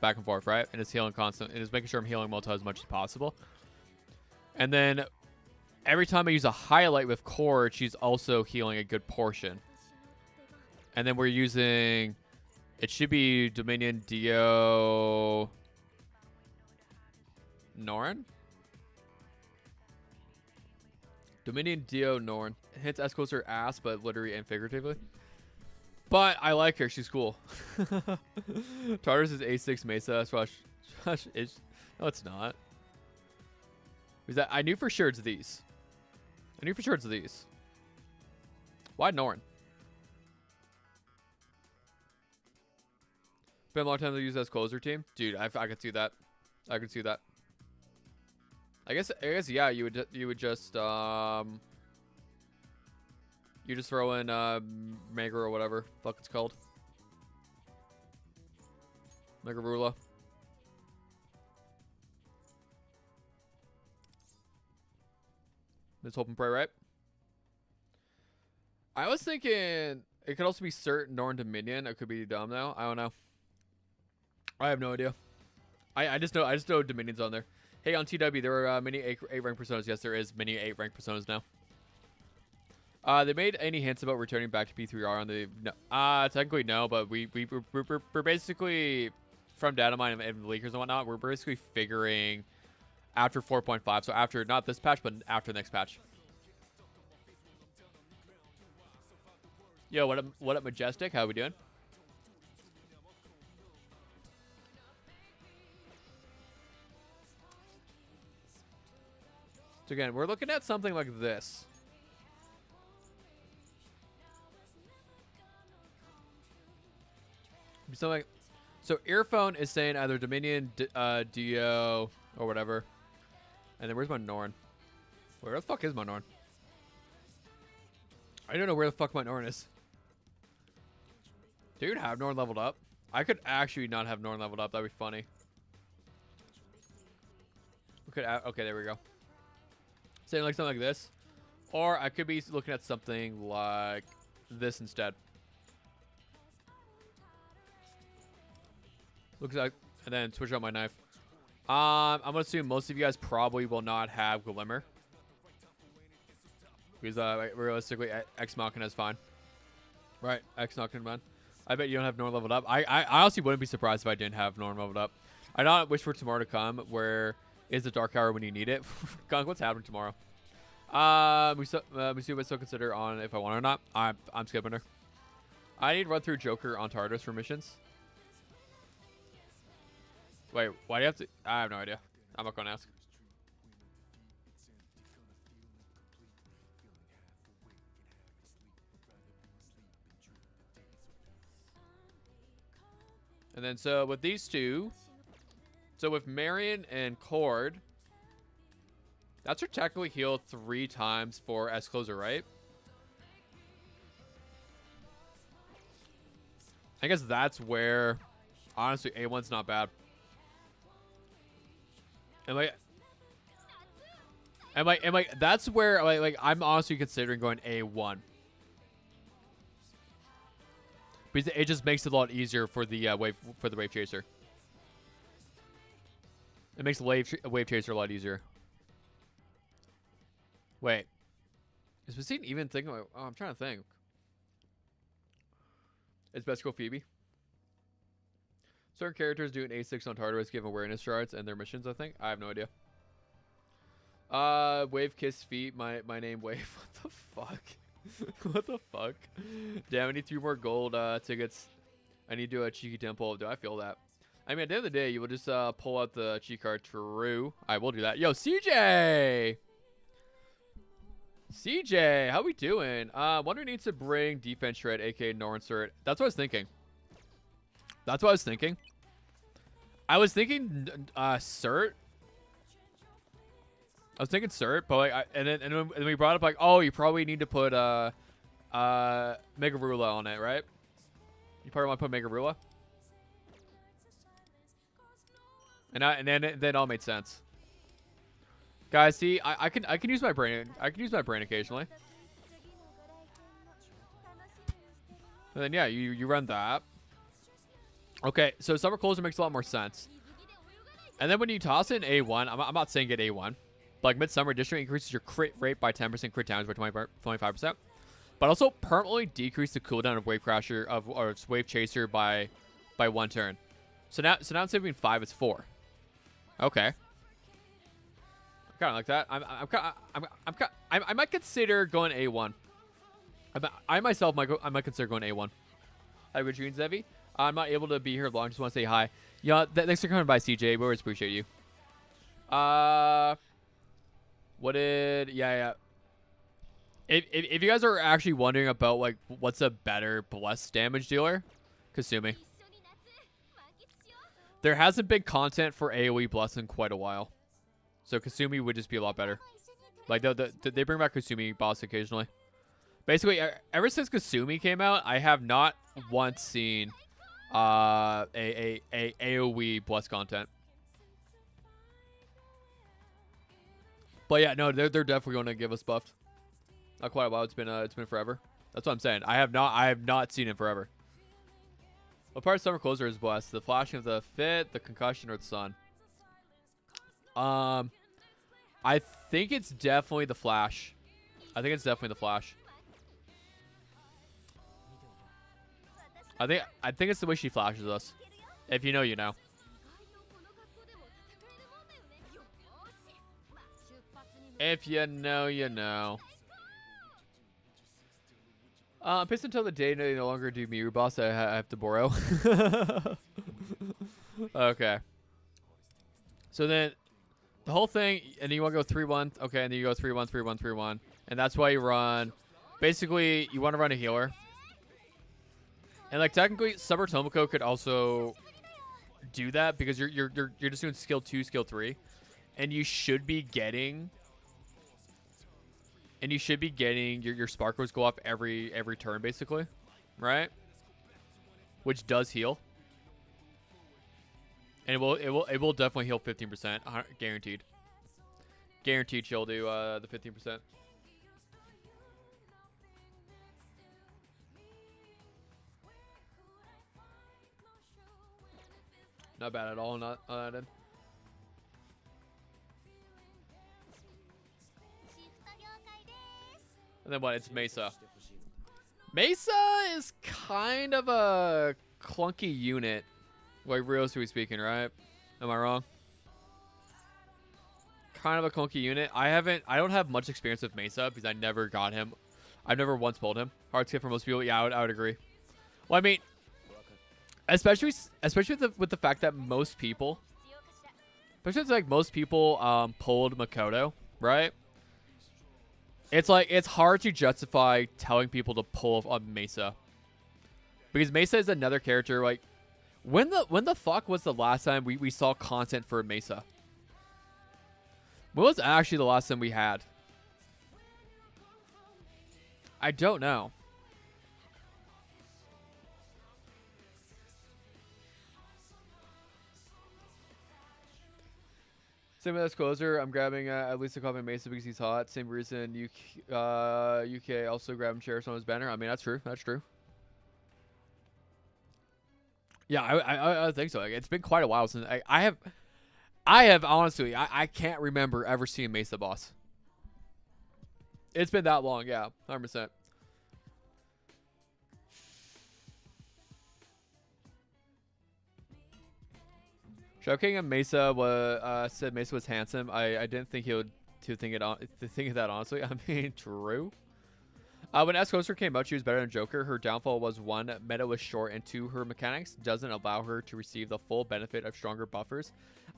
Speaker 1: back and forth, right? And it's healing constant. And it's making sure I'm healing multi as much as possible. And then every time I use a highlight with Cord, she's also healing a good portion. And then we're using, it should be Dominion, Dio, Norn? Dominion, Dio, Norn. Hits S closer ass, but literally and figuratively. But I like her. She's cool. Tartarus is A6 Mesa. No, it's not. Is that? I knew for sure it's these. Why Norn? Been a long time to use as closer team, dude. I could see that. I could see that. I guess yeah. You would just you just throw in Mega or whatever fuck it's called. Mega Rula. Let's hope and pray, right? I was thinking it could also be Cert Norn Dominion. It could be dumb though. I don't know. I have no idea. I just know Dominion's on there. Hey, on TW, there are many 8 rank personas. Yes, there is many 8 rank personas now. They made any hints about returning back to P3R on the... No, technically no, but we're basically, from data mine and leakers and whatnot, we're basically figuring after 4.5. So after, not this patch, but after the next patch. Yo, what up, Majestic? How we doing? So again, we're looking at something like this. So Earphone is saying either Dominion, Dio, or whatever. And then where's my Norn? Where the fuck is my Norn? I don't know where the fuck my Norn is. Dude, have Norn leveled up? I could actually not have Norn leveled up. That'd be funny. Okay, there we go. Saying like something like this. Or I could be looking at something like this instead. Looks like, and then switch out my knife. I'm gonna assume most of you guys probably will not have Glimmer. Because realistically, Ex Machina is fine. Right, Ex Machina, man. I bet you don't have Norn leveled up. I honestly wouldn't be surprised if I didn't have Norn leveled up. I don't wish for tomorrow to come, where is the dark hour when you need it. Gunk, what's happening tomorrow? We still consider on if I want or not. I'm skipping her. I need to run through Joker on Tartarus for missions. Wait, why do you have to? I have no idea. I'm not gonna ask. And then so with these two, so with Marion and Cord, that's her technically heal 3 times for S closer, right? I guess that's where, honestly, A1's not bad. And like that's where like I'm honestly considering going A1. Because it just makes it a lot easier for the wave chaser. It makes the wave chaser a lot easier. Wait, is Basine even thinking? Oh, I'm trying to think. Is best go Phoebe? Certain characters do an A6 on Tartarus, give awareness shards and their missions. I think I have no idea. Wave kiss feet. My name Wave. What the fuck? What the fuck? Damn, I need 3 more gold tickets. I need to do a cheeky temple. Do I feel that? I mean, at the end of the day, you will just pull out the cheat card. True. I will do that. Yo, CJ. CJ, how we doing? Wonder needs to bring defense shred, aka Norn Cert. That's what I was thinking. That's what I was thinking. I was thinking Cert. I was thinking Cert, but like, and then we brought up like, oh, you probably need to put Mega Rula on it, right? You probably want to put Mega Rula. And then it all made sense. Guys, see, I can use my brain. I can use my brain occasionally. And then yeah, you run that. Okay, so Summer Closer makes a lot more sense. And then when you toss in A1, I'm not saying get A1. Like Midsummer Edition increases your crit rate by 10%, crit damage by 25%. But also permanently decrease the cooldown of Wave Crasher or Wave Chaser by 1 turn. So now instead of being 5, it's 4. Okay. Kind of like that. I might consider going A1. I myself might consider going A1. Hi, Richard Zevi. I'm not able to be here long. Just want to say hi. Yeah, thanks for coming by, CJ. We always appreciate you. What did? Yeah. If you guys are actually wondering about like what's a better bless damage dealer, Kasumi. There hasn't been content for AoE bless in quite a while. So Kasumi would just be a lot better. Like they bring back Kasumi boss occasionally. Basically, ever since Kasumi came out, I have not once seen a AoE bless content. But yeah, no, they're definitely going to give us buffed. Not quite a while. It's been forever. That's what I'm saying. I have not seen it forever. What part of Summer Closer is blessed? The flashing of the fit, the concussion, or the sun? I think it's definitely the flash. I think it's the way she flashes us. If you know, you know. If you know, you know. Pissed until the day they no longer do Miru boss. I have to borrow. Okay. So then the whole thing, and then you want to go 3-1. Okay, and then you go 3-1, 3-1, 3-1. And that's why you run. Basically, you want to run a healer. And like technically, Summer Tomoko could also do that because you're just doing skill 2, skill 3, and you should be getting your sparkles go up every turn basically, right? Which does heal, and it will definitely heal 15%, guaranteed. Guaranteed, she'll do the 15%. Not bad at all. Not added. And then what? It's Mesa. Mesa is kind of a clunky unit. Like realistically speaking, right? Am I wrong? Kind of a clunky unit. I don't have much experience with Mesa because I never got him. I've never once pulled him. Hard to get for most people. Yeah, I would agree. Well, I mean, especially with the fact that most people, pulled Makoto, right? It's hard to justify telling people to pull on Mesa, because Mesa is another character. Like, when the fuck was the last time we saw content for Mesa? When was actually the last time we had? I don't know. Same with Closer. I'm grabbing at least a copy of Mesa because he's hot. Same reason UK also grabbing Cherish on his banner. I mean, that's true. That's true. Yeah, I think so. Like, it's been quite a while since I have honestly, I can't remember ever seeing Mesa boss. It's been that long. Yeah, 100%. Showking of Mesa said Mesa was handsome. I didn't think he would to think of that honestly. I mean, true. When S Closer came out, she was better than Joker. Her downfall was one, meta was short, and two, her mechanics doesn't allow her to receive the full benefit of stronger buffers,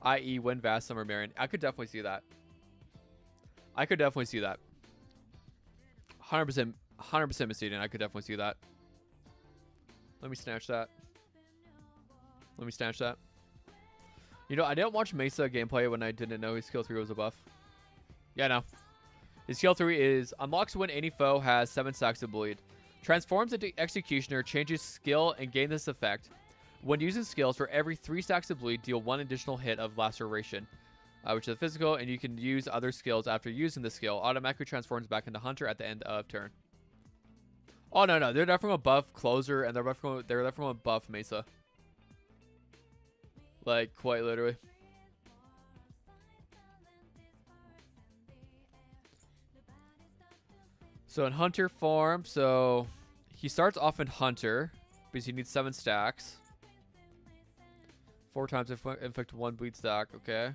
Speaker 1: i.e. when Vast Summer Marion. I could definitely see that. I could definitely see that. 100% Miss Eden. I could definitely see that. Let me snatch that. Let me snatch that. You know, I didn't watch Mesa gameplay when I didn't know his skill 3 was a buff. Yeah, no. His skill 3 is unlocks when any foe has 7 stacks of bleed. Transforms into Executioner, changes skill, and gain this effect. When using skills, for every 3 stacks of bleed, deal 1 additional hit of laceration, which is physical, and you can use other skills after using the skill. Automatically transforms back into Hunter at the end of turn. Oh, no, no. They're definitely going to buff Closer, and they're definitely going to buff Mesa. Like, quite literally. So in Hunter form, so he starts off in Hunter because he needs 7 stacks. 4 times inflict 1 bleed stack. Okay.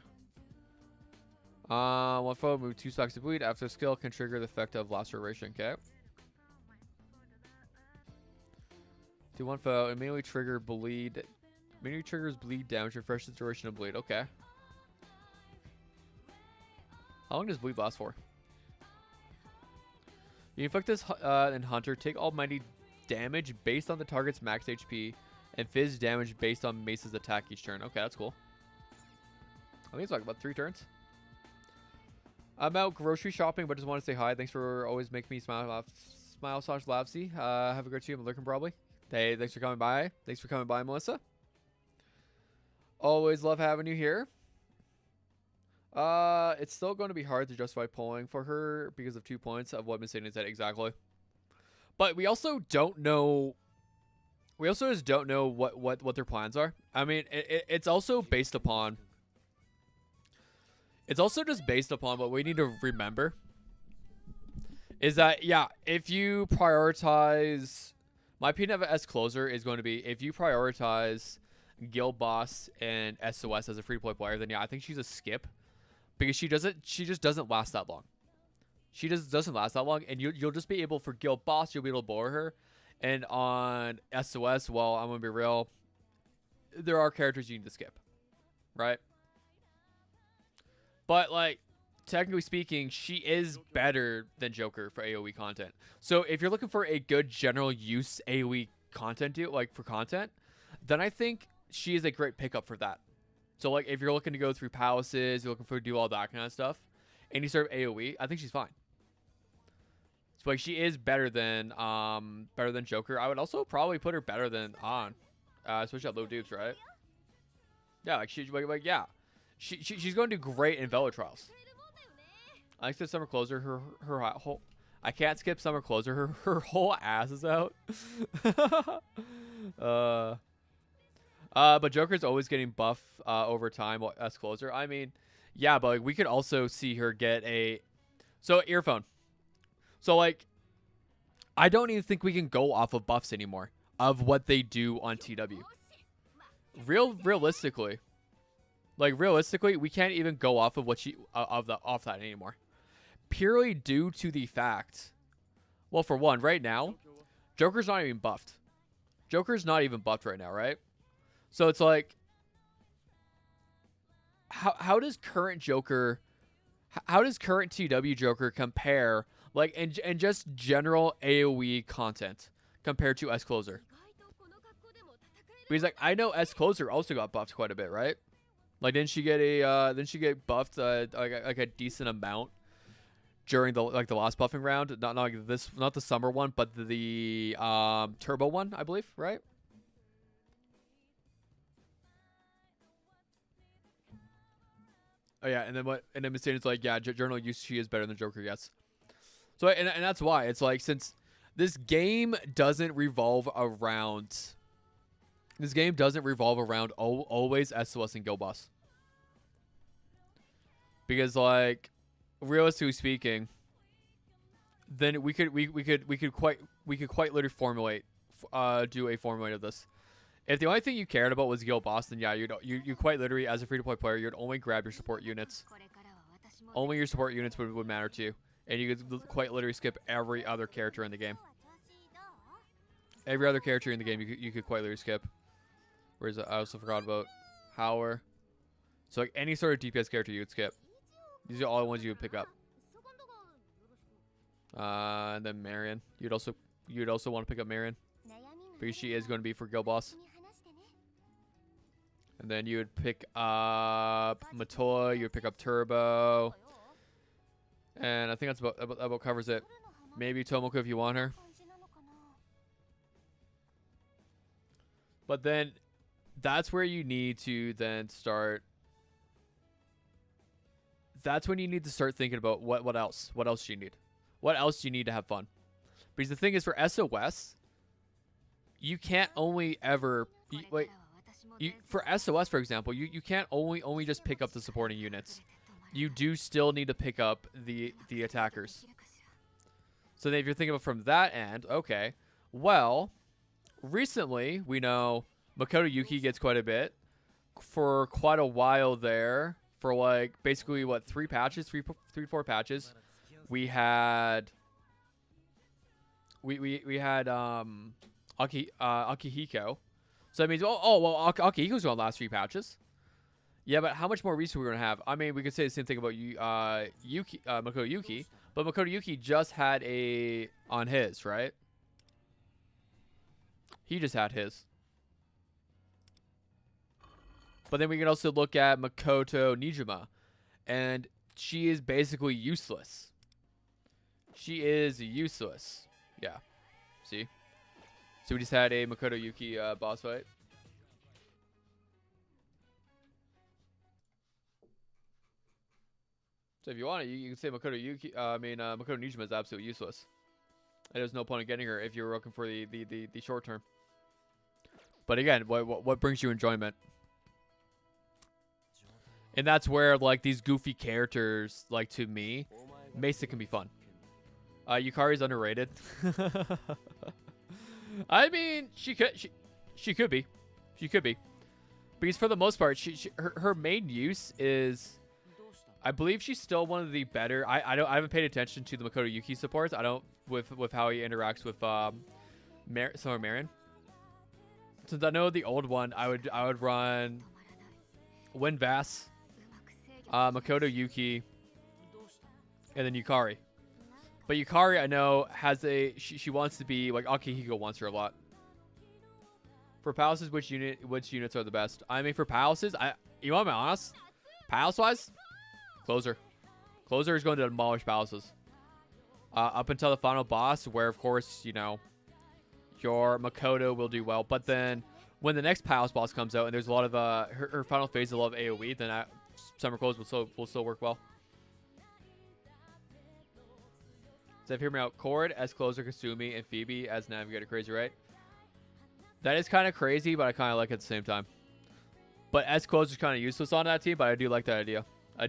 Speaker 1: One foe move 2 stacks of bleed. After skill can trigger the effect of laceration. Okay. Do 1 foe immediately trigger bleed. Immediately triggers bleed damage. Refreshes the duration of bleed. Okay. How long does bleed last for? You inflict this in Hunter. Take almighty damage based on the target's max HP, and fizz damage based on Mace's attack each turn. Okay, that's cool. I think it's like about 3 turns. I'm out grocery shopping, but just want to say hi. Thanks for always making me smile. Smile/Lapsy. Have a great stream. I'm looking probably. Hey, thanks for coming by. Thanks for coming by, Melissa. Always love having you here. It's still going to be hard to justify pulling for her because of 2 points of what Miss Eden said exactly. But we also don't know. We also just don't know what their plans are. I mean, it's also based upon. It's also just based upon what we need to remember. Is that, yeah, if you prioritize, my opinion of S Closer is going to be, if you prioritize Guild Boss and SOS as a free-to-play player, then yeah, I think she's a skip. Because she just doesn't last that long. She just doesn't last that long, and you'll just be able, for Guild Boss, you'll be able to bore her. And on SOS, well, I'm gonna be real, there are characters you need to skip. Right? But like, technically speaking, she is better than Joker for AoE content. So if you're looking for a good general use AoE content for content, then I think she is a great pickup for that. So like, if you're looking to go through palaces, you're looking for do all that kind of stuff, and you serve AoE, I think she's fine. So like, she is better than Joker. I would also probably put her better than On, especially at low dupes, right? Yeah, like yeah, she's going to do great in Velo Trials. I skip Summer Closer. Her whole, I can't skip Summer Closer. Her whole ass is out. But Joker's always getting buff over time as Closer. I mean, yeah, but like, we could also see her get a earphone. So like, I don't even think we can go off of buffs anymore of what they do on TW. Realistically, we can't even go off of what off that anymore. Purely due to the fact, well, for one, right now, Joker's not even buffed. Joker's not even buffed right now, right? So it's like, how does current Joker, how does current TW Joker compare, like, in just general AoE content compared to S Closer? Because like, I know S Closer also got buffed quite a bit, right? Like, didn't she get buffed like a decent amount during the last buffing round? Not like this, not the summer one, but the turbo one, I believe, right? Oh yeah, and then Miss Satan's like, yeah, general use, she is better than Joker, yes. So and that's why it's like, since this game doesn't revolve around always SOS and Guild Boss. Because like, realistically speaking, then we could quite literally formulate do a formulate of this. If the only thing you cared about was Guild Boss, then yeah, you quite literally, as a free-to-play player, you'd only grab your support units. Only your support units would matter to you. And you could quite literally skip every other character in the game. Every other character in the game you could quite literally skip. Whereas I also forgot about Howler. So like any sort of DPS character you would skip. These are all the ones you would pick up. And then Marion. You'd also want to pick up Marion. Because she is going to be for Guild Boss. And then you would pick up Matoy. You would pick up Turbo. And I think that's about covers it. Maybe Tomoko if you want her. But then that's where you need to then start. That's when you need to start thinking about what else. What else do you need? What else do you need to have fun? Because the thing is, for SOS, you can't only ever for SOS, for example, you can't only just pick up the supporting units. You do still need to pick up the attackers. So then if you're thinking about from that end, okay, well, recently we know Makoto Yuki gets quite a bit for quite a while there. For like basically what, 4 patches. We had Akihiko. So that means well Akihiko's gonna last 3 patches. Yeah, but how much more recent we're gonna have? I mean, we could say the same thing about Makoto Yuki, but Makoto Yuki just had a on his, right? He just had his. But then we can also look at Makoto Nijima, and she is basically useless. She is useless. Yeah. See? So we just had a Makoto Yuki boss fight. So if you want it, you can say Makoto Yuki. Makoto Nijima is absolutely useless. And there's no point in getting her if you're looking for the short term. But again, what brings you enjoyment? And that's where like these goofy characters, like to me, Mesa can be fun. Yukari's underrated. I mean, she could be. Because for the most part, her main use is, I believe she's still one of the better. I haven't paid attention to the Makoto Yuki supports. I don't with how he interacts with Summer Marion. Since I know the old one, I would run Win Vass, Makoto Yuki, and then Yukari. But Yukari, I know, has she wants to be like Akihiko wants her a lot. For palaces, which units are the best? I mean, for palaces, you want to be honest, palace wise, Closer. Closer is going to demolish palaces. Up until the final boss, where of course, you know, your Makoto will do well. But then when the next palace boss comes out and there's a lot of her final phase, a lot of AoE, then Summer Close will still work well. So if you hear me out, Cord as Closer, Kasumi, and Phoebe as Navigator. Crazy, right? That is kind of crazy, but I kind of like it at the same time. But as Closer is kind of useless on that team, but I do like that idea. I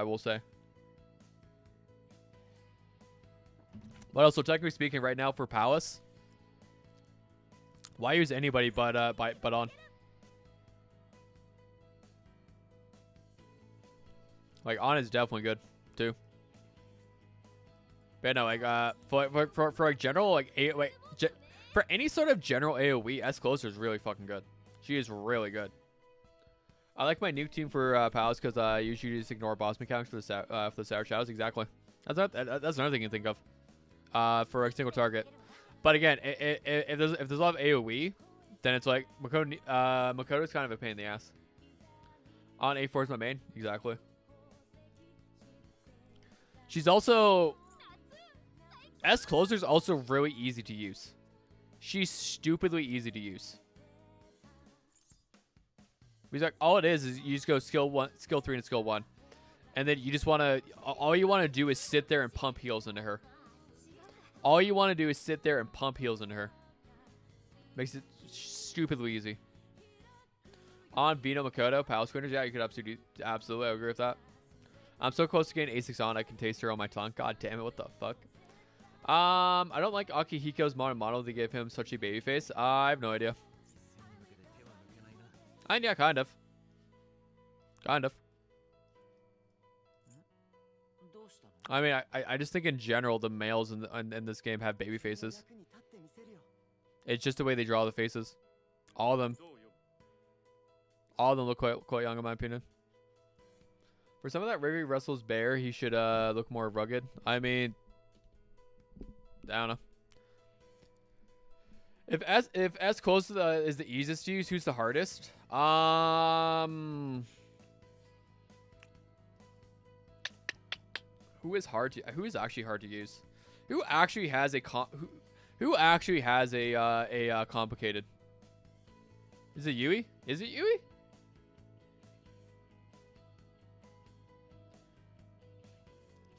Speaker 1: will say. But also, technically speaking, right now for Palace, why use anybody but on? Like, on is definitely good too. But no, like for like general like for any sort of general AoE, S Closer is really fucking good. She is really good. I like my nuke team for Palace because I usually just ignore boss mechanics for the Sour Shadows. Exactly. That's another thing you can think of for a single target. But again, if there's a lot of AoE, then it's like Makoto's kind of a pain in the ass. On A4 is my main. Exactly. She's also... S Closer's also really easy to use. She's stupidly easy to use. Because like all it is you just go skill 3 and skill 1. And then you just want to... All you want to do is sit there and pump heals into her. All you want to do is sit there and pump heals into her. Makes it stupidly easy. On Vino Makoto, Palace Quinners, yeah, you could absolutely agree with that. I'm so close to getting A6 on, I can taste her on my tongue. God damn it, what the fuck? I don't like Akihiko's mono they give him such a baby face. I have no idea. And yeah, kind of. I mean, I just think in general the males in this game have baby faces. It's just the way they draw the faces. All of them. All of them look quite young in my opinion. For some of that Riri Russell's bear, he should look more rugged. I mean, I don't know. If S close to is the easiest to use, who's the hardest? Who is actually hard to use? Who actually has a complicated? Is it Yui? Is it Yui?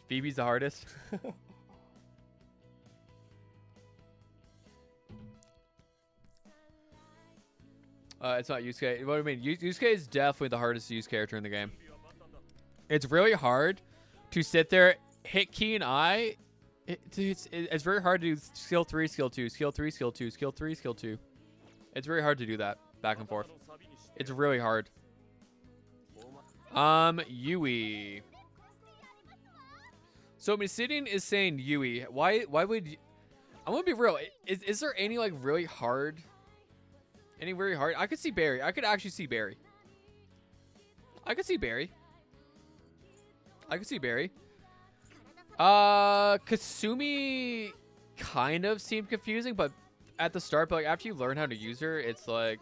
Speaker 1: Phoebe's the hardest. It's not Yusuke. What do I mean? Yusuke is definitely the hardest to use character in the game. It's really hard to sit there, hit key and I. It's very hard to do skill 3, skill 2, skill 3, skill 2, skill 3, skill 2. It's very hard to do that back and forth. It's really hard. Yui. So Misidin is saying Yui. Why would you, I'm gonna be real. Is there any like really hard? Any really hard? I could see Barry. I could actually see Barry. I could see Barry. Kasumi kind of seemed confusing, but at the start, but like after you learn how to use her, it's like,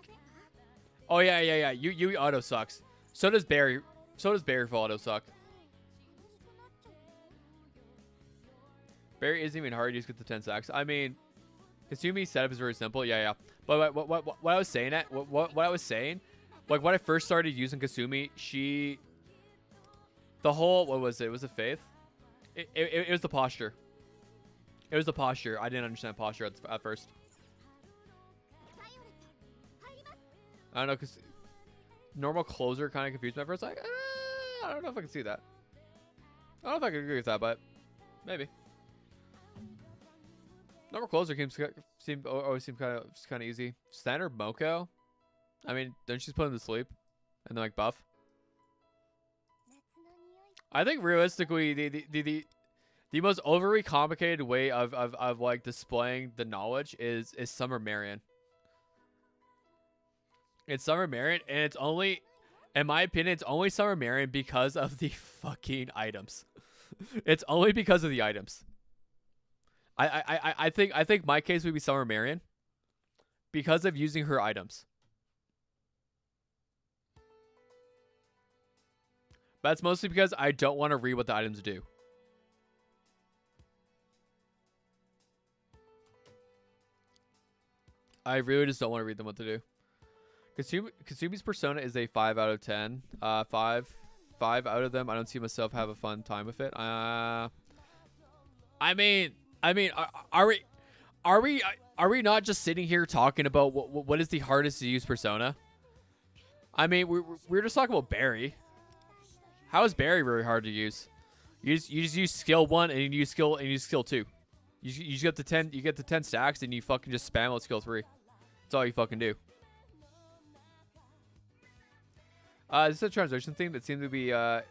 Speaker 1: oh yeah. Yui auto sucks. So does Barry. So does Barry for auto suck. Barry isn't even hard to use with the 10 stacks. I mean, Kasumi's setup is very simple. Yeah. But what I was saying what I was saying, like when I first started using Kasumi, the whole, what was it? Was it Faith? It was the posture. It was the posture. I didn't understand posture at first. I don't know, because normal closer kind of confused me at first. Like, I don't know if I can see that. I don't know if I can agree with that, but maybe. Normal closer always seem kind of easy. Standard Moko. I mean, don't you just put him to sleep and then like buff? I think realistically, the most overly complicated way of like displaying the knowledge is Summer Marion. It's Summer Marion, and it's only, in my opinion, it's only Summer Marion because of the fucking items. It's only because of the items. I think my case would be Summer Marion because of using her items. That's mostly because I don't want to read what the items do. I really just don't want to read them what to do. Kasumi's persona is a 5 out of 10. 5 out of them. I don't see myself have a fun time with it. I mean, are we not just sitting here talking about what is the hardest to use persona? I mean, we're just talking about Barry. How is Barry really hard to use? You just use skill 1 and you use skill 2. You get the 10. You get the 10 stacks and you fucking just spam with skill 3. That's all you fucking do. This is a transition thing that seemed to be. I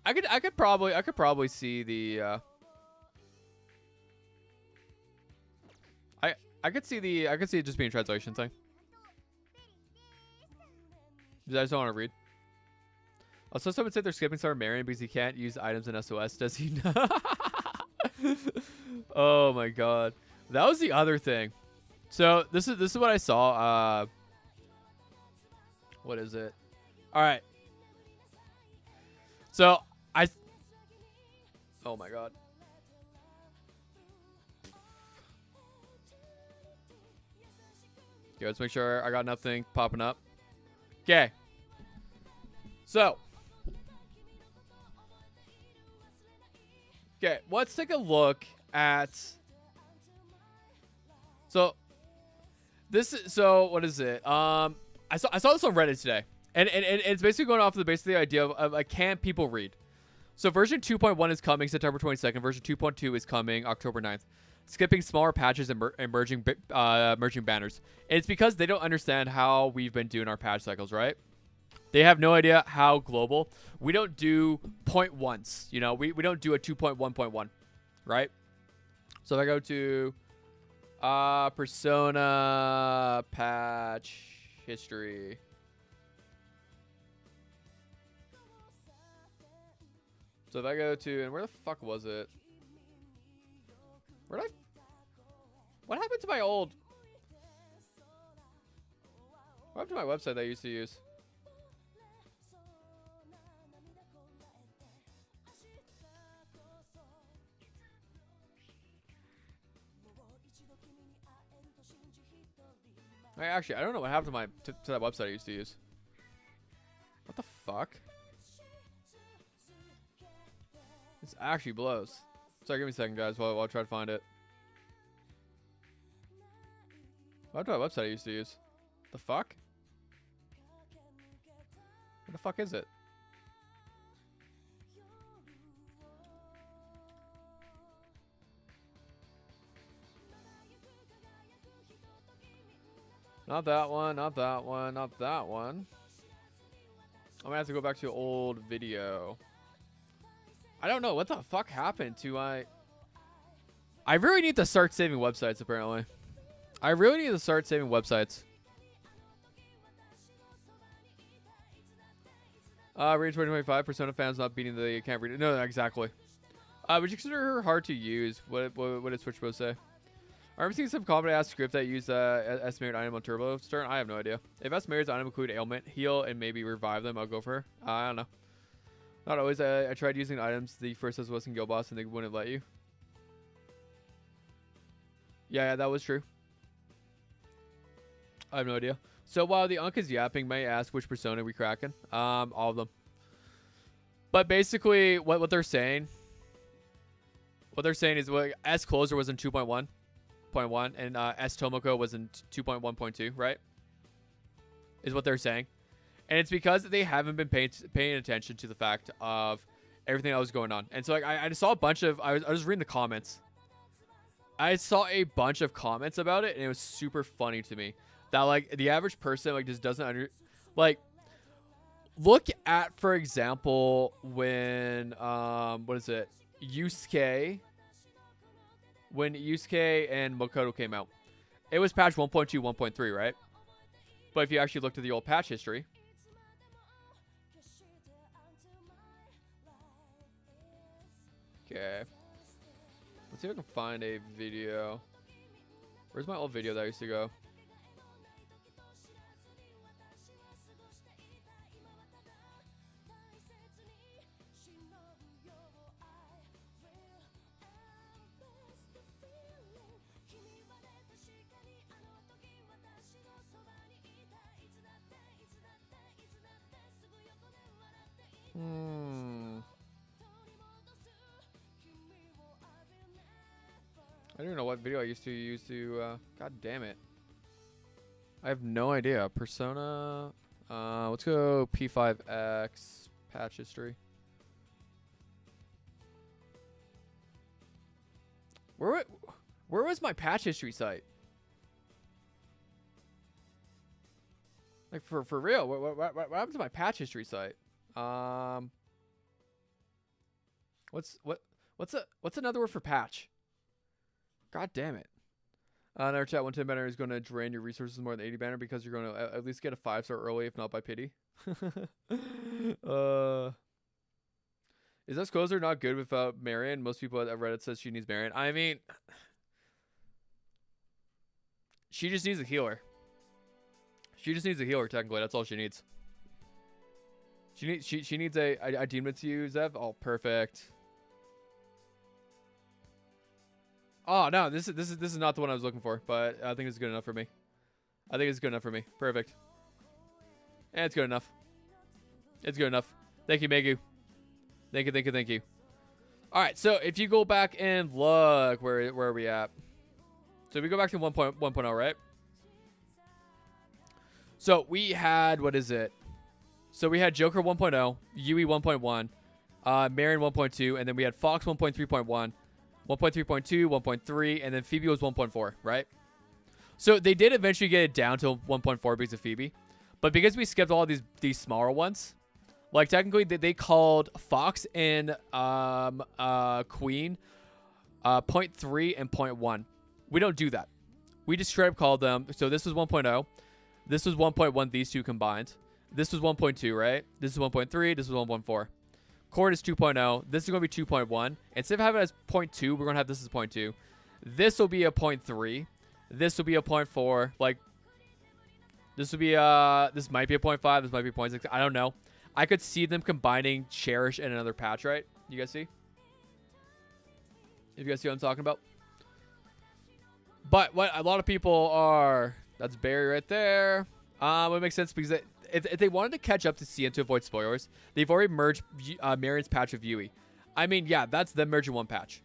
Speaker 1: could probably see the. I could see it just being a translation thing. I just don't want to read. Also, someone said they're skipping Summer Marion because he can't use items in SOS. Does he? Oh my god, that was the other thing. So this is what I saw. What is it? All right. So oh my god. Okay, let's make sure I got nothing popping up. Okay. So. Okay, let's take a look at. So what is it? I saw this on Reddit today, and it's basically going off of the idea of like, can people read? So version 2.1 is coming September 22nd. Version 2.2 is coming October 9th. Skipping smaller patches and merging banners. And it's because they don't understand how we've been doing our patch cycles, right? They have no idea how global. We don't do point ones. You know, we don't do a 2.1.1, right? So if I go to persona patch history. So if I go to, and where the fuck was it? Where did what happened to my old? What happened to my website that I used to use? Actually, I don't know what happened to my to that website I used to use. What the fuck? This actually blows. Sorry, give me a second, guys, while I try to find it. What happened to my website I used to use? The fuck? What the fuck is it? Not that one, not that one, not that one. I'm gonna have to go back to an old video. I don't know what the fuck happened to my... I really need to start saving websites, apparently. I really need to start saving websites. Read 2025, Persona fans not beating the can't read it. No, exactly. Would you consider her hard to use? What did Switch Bro say? I'm seeing some common ass script that use estimated item on Turbo Stern. I have no idea. If estimated item include ailment, heal, and maybe revive them, I'll go for her. I don't know. Not always. I tried using items. The first was in Guild Boss, and they wouldn't let you. Yeah, that was true. I have no idea. So while the Unk is yapping, may I ask which persona we cracking? All of them. But basically, what they're saying is what S Closer was in 2.1.1 and S Tomoko was in 2.1.2, right? Is what they're saying. And it's because they haven't been paying attention to the fact of everything that was going on. And so like I just saw a bunch of I was reading the comments. I saw a bunch of comments about it, and it was super funny to me that like the average person like just doesn't look at, for example, when what is it? Yusuke and Makoto came out. It was patch 1.2, 1.3, right? But if you actually looked at the old patch history, okay. Let's see if I can find a video. Where's my old video that I used to go? I don't even know what video I used to use to, god damn it. I have no idea. Persona, let's go P5X, patch history. Where was my patch history site? Like, for real, what happened to my patch history site? What's another word for patch? God damn it. Another chat, 110 banner is going to drain your resources more than 80 banner because you're going to at least get a 5-star early, if not by pity. Is this closer not good without Marion? Most people at Reddit says she needs Marion. I mean, she just needs a healer. She just needs a healer, technically. That's all she needs. She needs a demon to use, Zev. Oh, perfect. Oh no, this is not the one I was looking for, but I think it's good enough for me. I think it's good enough for me. Perfect. And it's good enough. It's good enough. Thank you, Megu. Thank you. All right, so if you go back and look, where are we at? So we go back to 1.1.0, right? So we had, what is it? So we had Joker 1.0, Yui 1.1, Marion 1.2, and then we had Fox 1.3.1. 1.3.2, 1.3, and then Phoebe was 1.4, right? So they did eventually get it down to 1.4 because of Phoebe. But because we skipped all of these smaller ones, like technically they called Fox and Queen 0.3 and 0.1. We don't do that. We just straight up called them. So this was 1.0. This was 1.1, these two combined. This was 1.2, right? This is 1.3. This is 1.4. Chord is 2.0. This is going to be 2.1. Instead of having it as 0.2, we're going to have this as 0.2. This will be a 0.3. This will be a 0.4. Like, this will be this might be a 0.5. This might be 0.6. I don't know. I could see them combining Cherish and another patch, right? You guys see? If you guys see what I'm talking about. But what a lot of people are... That's Barry right there. It makes sense because if they wanted to catch up to CN to avoid spoilers, they've already merged Marion's patch with Yui. I mean, yeah, that's them merging one patch.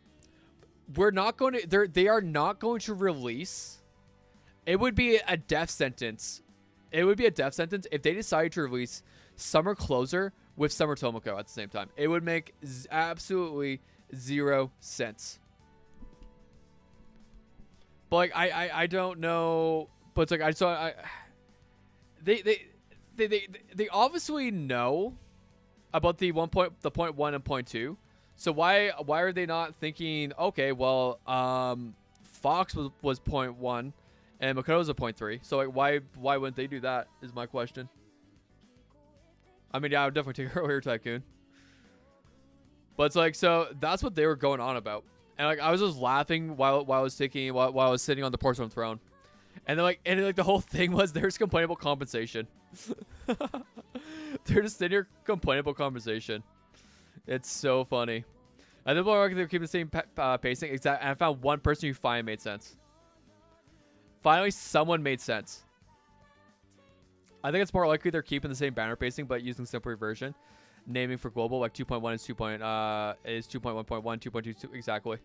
Speaker 1: We're not going to... They are not going to release... It would be a death sentence. It would be a death sentence if they decided to release Summer Closer with Summer Tomoko at the same time. It would make absolutely 0 sense. But like I don't know, but it's like they obviously know about the 0.1 and 0.2. So why are they not thinking, okay, well Fox was 0.1 and Makoto's a 0.3. So like why wouldn't they do that is my question. I mean, yeah, I would definitely take Earlier Tycoon. But it's like, so that's what they were going on about. And like I was just laughing while I was sitting on the porcelain throne. And then like the whole thing was they're just complaining about compensation. They're just sitting here complaining about compensation. It's so funny. And then they're keeping the same pacing. Exactly. And I found one person who finally made sense. Finally, someone made sense. I think it's more likely they're keeping the same banner pacing, but using simpler version. Naming for global, like 2.1 is 2.1.1, 2.2 exactly.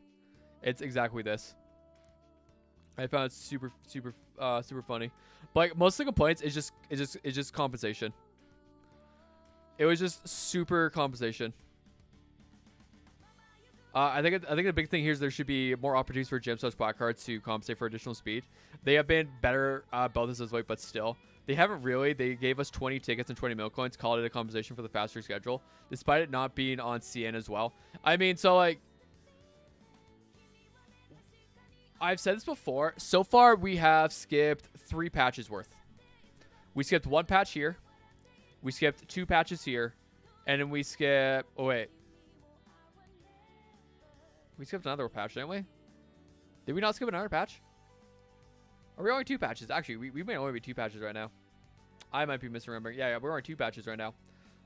Speaker 1: It's exactly this. I found it super funny. But like, most of the complaints is just compensation. It was just super compensation. I think the big thing here is there should be more opportunities for gym black cards to compensate for additional speed. They have been better about this as late, but still. They haven't really. They gave us 20 tickets and 20 mil coins, called it a compensation for the faster schedule, despite it not being on CN as well. I mean, so like, I've said this before. So far, we have skipped 3 patches worth. We skipped 1 patch here. We skipped 2 patches here. And then we skip... Oh, wait. We skipped another patch, didn't we? Did we not skip another patch? Are we only 2 patches? Actually, we may only be 2 patches right now. I might be misremembering. Yeah, we're only 2 patches right now.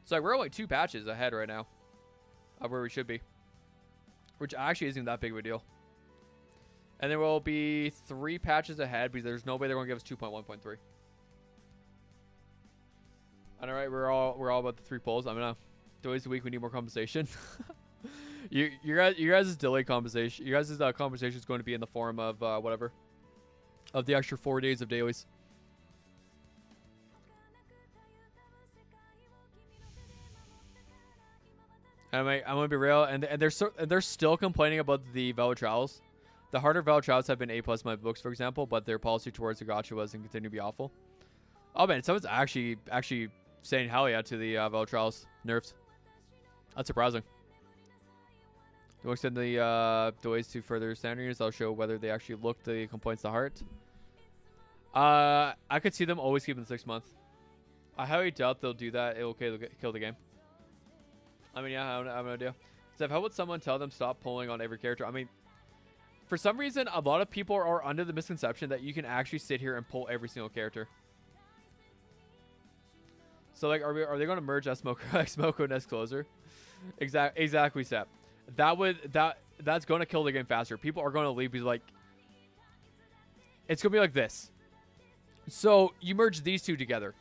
Speaker 1: So like, we're only 2 patches ahead right now of where we should be. Which actually isn't that big of a deal. And there will be 3 patches ahead because there's no way they're going to give us 2.1.3. I know, right? We're all about the 3 polls. I mean, twice a week we need more compensation. you guys' delay compensation. You guys' compensation is going to be in the form of whatever. Of the extra 4 days of dailies. I'm gonna be real, and they're still complaining about the Velvet Trials. The harder Velvet Trials have been A+ in my books, for example, but their policy towards the gacha was and continue to be awful. Oh man, someone's actually saying hell yeah to the Velvet Trials nerfs. That's surprising. To extend the ways to further standards, I'll show whether they actually look the complaints to heart. I could see them always keeping the 6 month. I highly doubt they'll do that. It'll kill the game. I mean, yeah, I have no idea. So how would someone tell them stop pulling on every character? I mean, for some reason, a lot of people are under the misconception that you can actually sit here and pull every single character. So like, are they going to merge Smoko and S Closer? Exactly, Sep. That's going to kill the game faster. People are going to leave because like, it's going to be like this. So you merge these 2 together.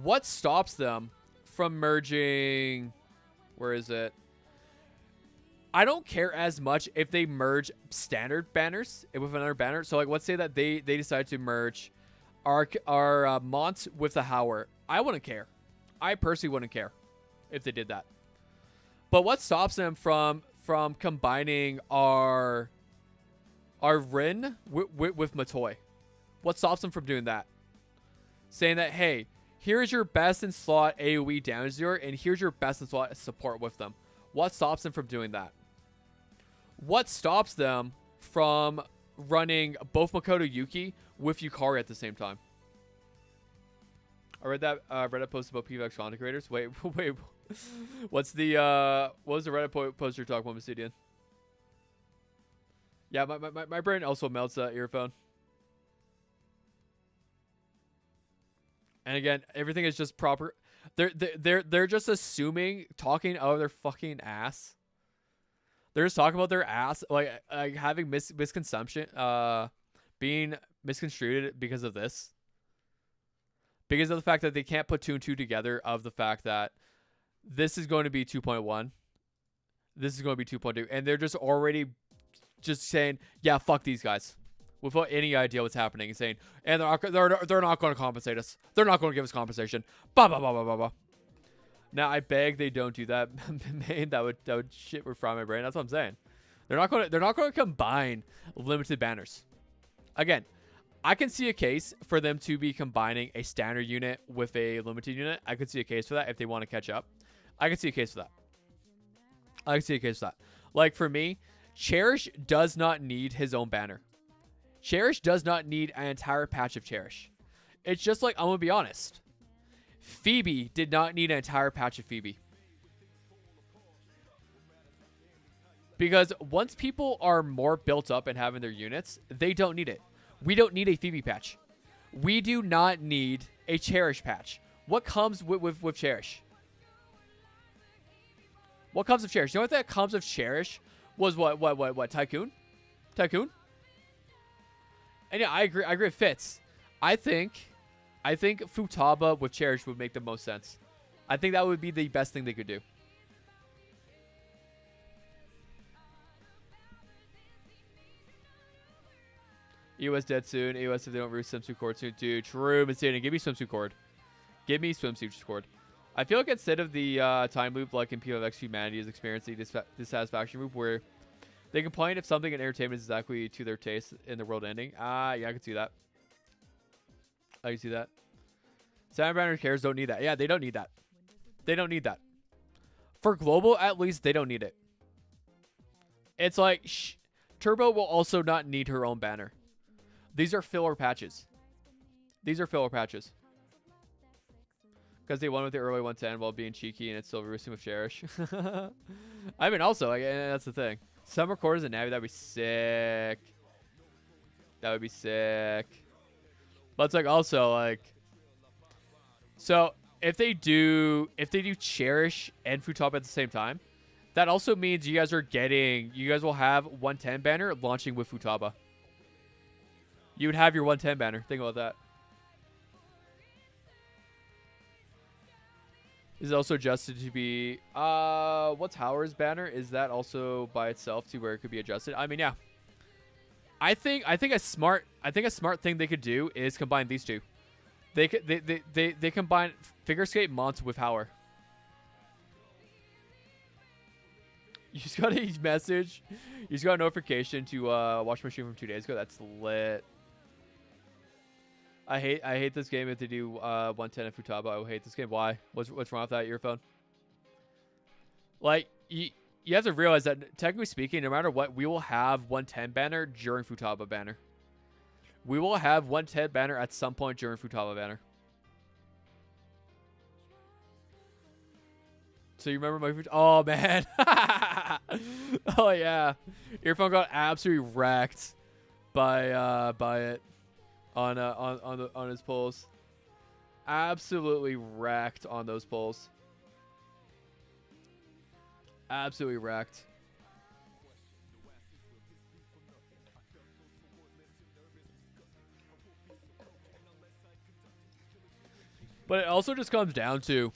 Speaker 1: What stops them from merging? Where is it? I don't care as much if they merge standard banners with another banner. So like, let's say that they decide to merge our Mont with the Howler. I wouldn't care. I personally wouldn't care if they did that. But what stops them from combining our Rin with Matoi? What stops them from doing that? Saying that, hey, Here's your best in slot AoE damage dealer, and here's your best in slot support with them. What stops them from doing that? What stops them from running both Makoto Yuki with Yukari at the same time? I read that Reddit post about PvX content creators. Wait. What's the what was the Reddit post you're talking about, Masidian? Yeah, my brain also melts that earphone. And again, everything is just proper. They're just assuming, talking out of their fucking ass. They're just talking about their ass, like having misconception, being misconstrued because of this. Because of the fact that they can't put 2 and 2 together, of the fact that this is going to be 2.1, this is going to be 2.2, and they're just already just saying, yeah, fuck these guys, without any idea what's happening, and saying, and they're not going to compensate us. They're not going to give us compensation. Blah blah blah blah blah blah. Now I beg they don't do that. Man, that would shit would fry my brain. That's what I'm saying. They're not going to combine limited banners. Again, I can see a case for them to be combining a standard unit with a limited unit. I could see a case for that if they want to catch up. I could see a case for that. Like for me, Cherish does not need his own banner. Cherish does not need an entire patch of Cherish. It's just like, I'm going to be honest. Phoebe did not need an entire patch of Phoebe. Because once people are more built up and having their units, they don't need it. We don't need a Phoebe patch. We do not need a Cherish patch. What comes with Cherish? What comes with Cherish? You know what that comes with Cherish was what? Tycoon? And yeah, I agree with Fitz. I think Futaba with Cherish would make the most sense. I think that would be the best thing they could do. EOS dead soon. EOS if they don't release swimsuit cord soon. Dude, true. Mistake. Give me swimsuit cord. Give me swimsuit cord. I feel like instead of the time loop like in POX, humanity is experiencing this dissatisfaction loop where they complain if something in entertainment is exactly to their taste in the world ending. Yeah, I can see that. I can see that. Salmon Banner cares don't need that. Yeah, they don't need that. They don't need that. For global, at least, they don't need it. It's like, Turbo will also not need her own banner. These are filler patches. These are filler patches. Because they won with the early 110 while being cheeky, and it's still roosting with Cherish. I mean, also, like, that's the thing. Some recorders in Navi, that'd be sick. That would be sick. But it's like also like, so if they do Cherish and Futaba at the same time, that also means you guys will have 110 banner launching with Futaba. You would have your 110 banner. Think about that. Is it also adjusted to be what's Howard's banner? Is that also by itself to where it could be adjusted? I mean, yeah. I think a smart thing they could do is combine these two. They combine Figure Skate Mont with Howard. You just got a message. You just got a notification to watch my stream from 2 days ago. That's lit. I hate this game if they do 110 and Futaba. I will hate this game. Why? What's wrong with that earphone? Like you have to realize that technically speaking, no matter what, we will have 110 banner during Futaba banner. We will have 110 banner at some point during Futaba banner. So you remember my oh man. Oh yeah. Earphone got absolutely wrecked by it. On his pulls. Absolutely wrecked on those pulls. Absolutely wrecked. But it also just comes down to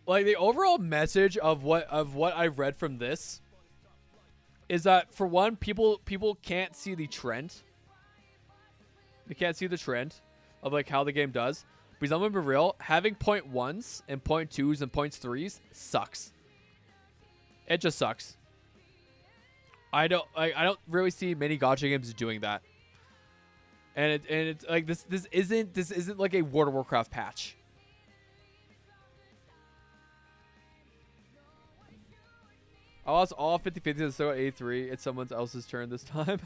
Speaker 1: like the overall message of what I've read from this is that, for one, people can't see the trend. They can't see the trend of like how the game does. Because I'm gonna be real, having 0.1s and 0.2s and 0.3s sucks. It just sucks. I don't really see many gacha games doing that. And it's like this isn't like a World of Warcraft patch. I lost all 50-50s, so A3. It's someone else's turn this time.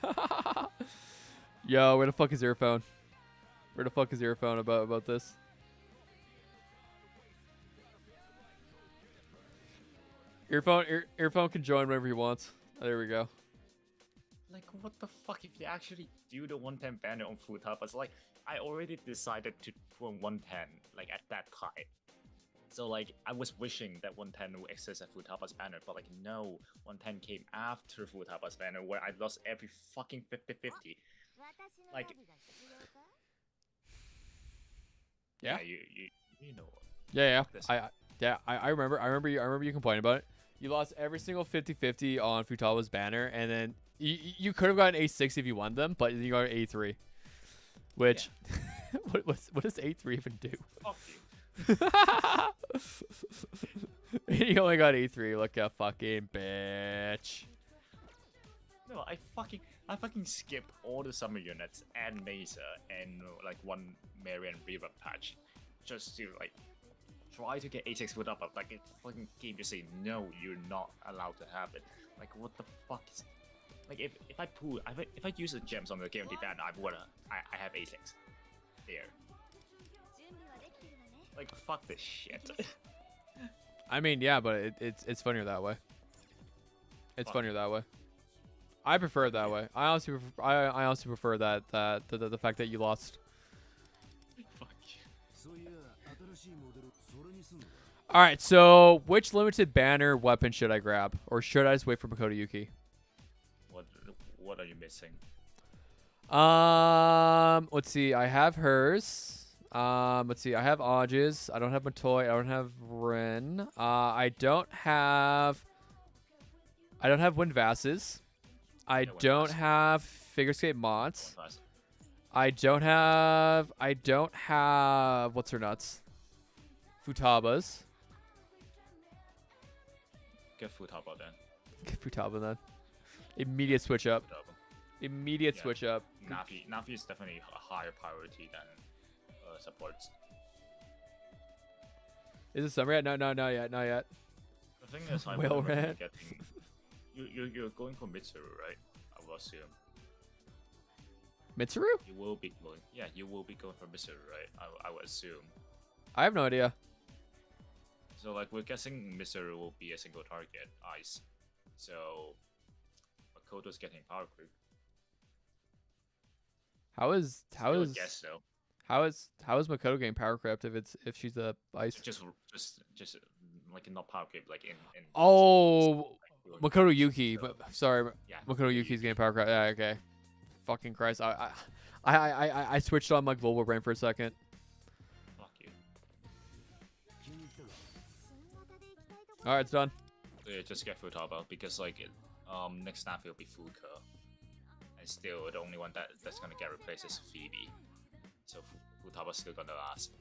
Speaker 1: Yo, where the fuck is Earphone? Where the fuck is Earphone about this? Earphone can join whenever he wants. There we go.
Speaker 2: Like, what the fuck if they actually do the 110 banner on Futaba's? Like, I already decided to put 110, like, at that time. So, like, I was wishing that 110 would exist at Futaba's banner, but, like, no. 110 came after Futaba's banner, where I lost every fucking 50-50. Like...
Speaker 1: Yeah?
Speaker 2: You know what.
Speaker 1: Yeah. I remember you complaining about it. You lost every single 50-50 on Futaba's banner, and then you could have gotten A6 if you won them, but you got an A3. Which, yeah. what does A3 even do?
Speaker 2: Fuck you.
Speaker 1: You only got A3. Look a fucking bitch.
Speaker 2: No, I fucking skipped all the summer units and Mesa and like one Marian River patch, just to like try to get A6 foot up. Like a fucking game just say no, you're not allowed to have it. Like what the fuck is? Like if I use the gems on the guarantee ban, I have A6 there. Like fuck this shit.
Speaker 1: I mean, yeah, but it's funnier that way. It's funnier that way. I prefer it that way. I honestly prefer that the fact that you lost.
Speaker 2: Fuck you.
Speaker 1: All right, so which limited banner weapon should I grab, or should I just wait for Makoto Yuki?
Speaker 2: What are you missing?
Speaker 1: Let's see. I have hers. Let's see. I have Auj's. I don't have Matoy. I don't have Rin. I don't have Windvass's. I don't have Figurescape Mods. I don't have what's her nuts? Futaba's.
Speaker 2: Get Futaba then.
Speaker 1: Get Futaba then. Immediate switch up. Immediate switch up.
Speaker 2: Nafi is definitely a higher priority than supports.
Speaker 1: Is it summer yet? No, not yet.
Speaker 2: The thing is, I'm
Speaker 1: well,
Speaker 2: getting. You're going for Mitsuru, right? I will assume.
Speaker 1: Mitsuru?
Speaker 2: You will be going. Yeah, you will be going for Mitsuru, right? I would assume.
Speaker 1: I have no idea.
Speaker 2: So like we're guessing Mitsuru will be a single target ice. So Makoto's getting power creep.
Speaker 1: How is
Speaker 2: guess though.
Speaker 1: How is Makoto getting power crept if she's a ice?
Speaker 2: Just like not power creep like in
Speaker 1: oh
Speaker 2: like,
Speaker 1: Makoto Yuki,
Speaker 2: so,
Speaker 1: but sorry,
Speaker 2: yeah,
Speaker 1: Makoto Yuki's getting power crept. Yeah, okay. Fucking Christ, I switched on my global brain for a second.
Speaker 2: Fuck you.
Speaker 1: All right, it's done.
Speaker 2: So yeah, just get Futaba because like next snap will be Fuka, and still the only one that's gonna get replaced is Phoebe. So Futaba's still gonna last.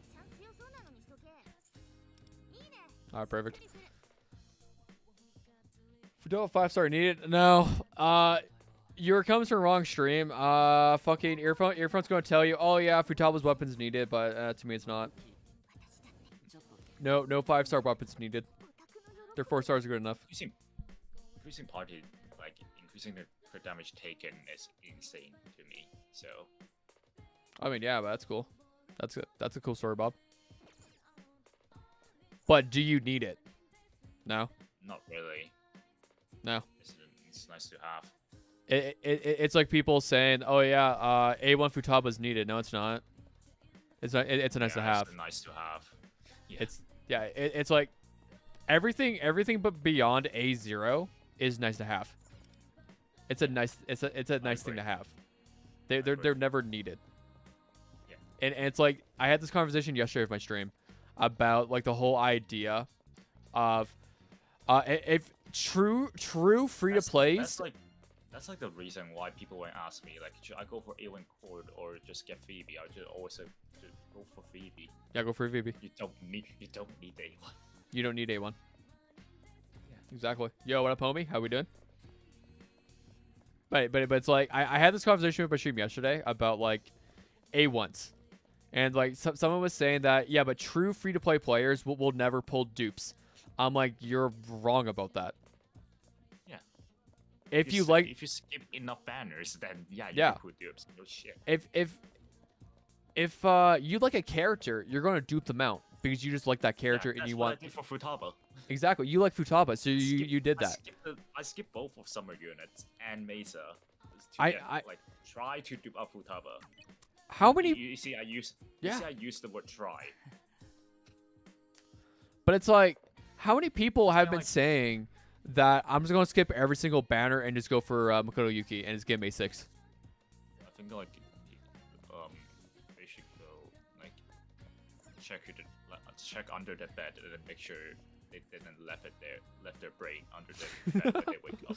Speaker 1: Alright, perfect. Futaba 5-star needed? No. You're coming from the wrong stream. Fucking earphone's gonna tell you, oh yeah, Futaba's weapons needed, but to me it's not. No 5-star weapons needed. Their 4 stars are good enough.
Speaker 2: Increasing party, like increasing the crit damage taken is insane to me. So.
Speaker 1: I mean, yeah, but that's cool. That's a cool story, Bob. But do you need it? No.
Speaker 2: Not really.
Speaker 1: No.
Speaker 2: It's nice to have.
Speaker 1: It's like people saying, "Oh yeah, A1 Futaba is needed." No, it's not. It's not. It's a nice to have.
Speaker 2: It's nice to have.
Speaker 1: Yeah. It's like everything but beyond A0 is nice to have. It's a nice thing to have. They're never needed. And it's like I had this conversation yesterday with my stream about like the whole idea of if true free to plays.
Speaker 2: That's like the reason why people would ask me like, should I go for A1 Cord or just get Phoebe? I just always say go for Phoebe.
Speaker 1: Yeah, go for Phoebe.
Speaker 2: You don't need A1.
Speaker 1: You don't need A1.
Speaker 2: Yeah.
Speaker 1: Exactly. Yo, what up, homie? How we doing? But it's like I had this conversation with my stream yesterday about like A1s. And like someone was saying that, yeah, but true free-to-play players will never pull dupes. I'm like, you're wrong about that.
Speaker 2: Yeah.
Speaker 1: If you like,
Speaker 2: if you skip enough banners, then yeah, you
Speaker 1: Yeah.
Speaker 2: can put dupes. No shit.
Speaker 1: if you like a character, you're gonna dupe them out because you just like that character and
Speaker 2: That's
Speaker 1: you
Speaker 2: what
Speaker 1: want
Speaker 2: I did for Futaba.
Speaker 1: exactly. You like Futaba, so you did that.
Speaker 2: I skipped both of summer units and Mesa.
Speaker 1: I
Speaker 2: like try to dupe up Futaba.
Speaker 1: how many?
Speaker 2: You see, I use the word try.
Speaker 1: But it's like, how many people have been
Speaker 2: like-
Speaker 1: saying that I'm just gonna skip every single banner and just go for Makoto Yuki and just get May 6?
Speaker 2: I think like they should go like check under the bed and then make sure they didn't left their brain under the bed when they wake up.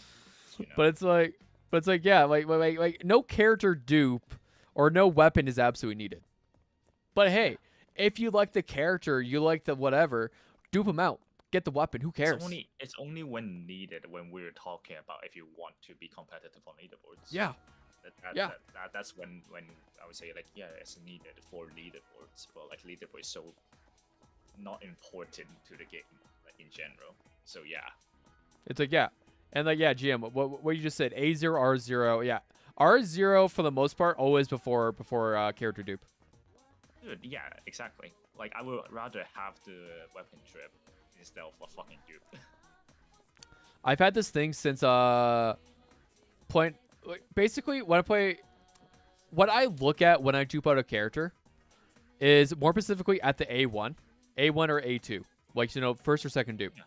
Speaker 2: You know?
Speaker 1: But it's like yeah, like no character dupe or no weapon is absolutely needed. But hey, if you like the character, you like the whatever, dupe them out. Get the weapon. Who cares?
Speaker 2: It's only when needed when we're talking about if you want to be competitive on leaderboards.
Speaker 1: Yeah.
Speaker 2: That's when I would say like yeah, it's needed for leaderboards, but like leaderboard is so not important to the game like, in general. So yeah.
Speaker 1: It's like yeah, and like yeah, GM. What you just said, A0 R0. Yeah, R0 for the most part always before character dupe.
Speaker 2: Dude, yeah, exactly. Like I would rather have the weapon trip instead of a fucking dupe.
Speaker 1: I've had this thing since point. Basically, when I play, what I look at when I dupe out a character is more specifically at the A1 or A2, like first or second dupe.
Speaker 2: Yeah.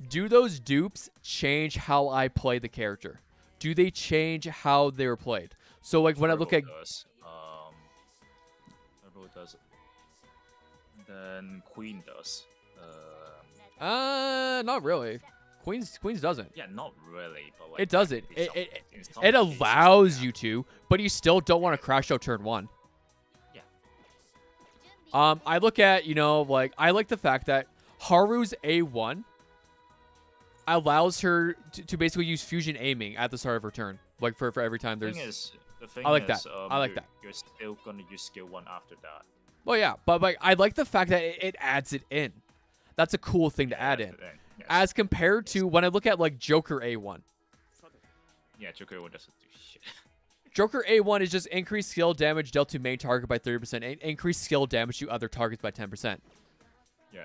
Speaker 1: Do those dupes change how I play the character? Do they change how they were played? So like when I look at
Speaker 2: Turbo does, then Queen does.
Speaker 1: not really. Queens doesn't.
Speaker 2: Yeah, not really, but like
Speaker 1: It doesn't.
Speaker 2: in some
Speaker 1: It
Speaker 2: cases,
Speaker 1: allows
Speaker 2: yeah.
Speaker 1: you to, but you still don't want to crash out turn 1.
Speaker 2: Yeah.
Speaker 1: I look at, like I like the fact that Haru's A1 allows her to basically use fusion aiming at the start of her turn. Like for every time there's
Speaker 2: The thing
Speaker 1: I like
Speaker 2: is,
Speaker 1: that. I like that.
Speaker 2: You're still gonna use skill 1 after that.
Speaker 1: Well, yeah, but like I like the fact that it adds it in. That's a cool thing to add in.
Speaker 2: That's the thing, yes.
Speaker 1: As compared to when I look at like Joker A1.
Speaker 2: Yeah, Joker doesn't do shit.
Speaker 1: Joker A1 is just increased skill damage dealt to main target by 30% and increased skill damage to other targets by 10%.
Speaker 2: Yeah.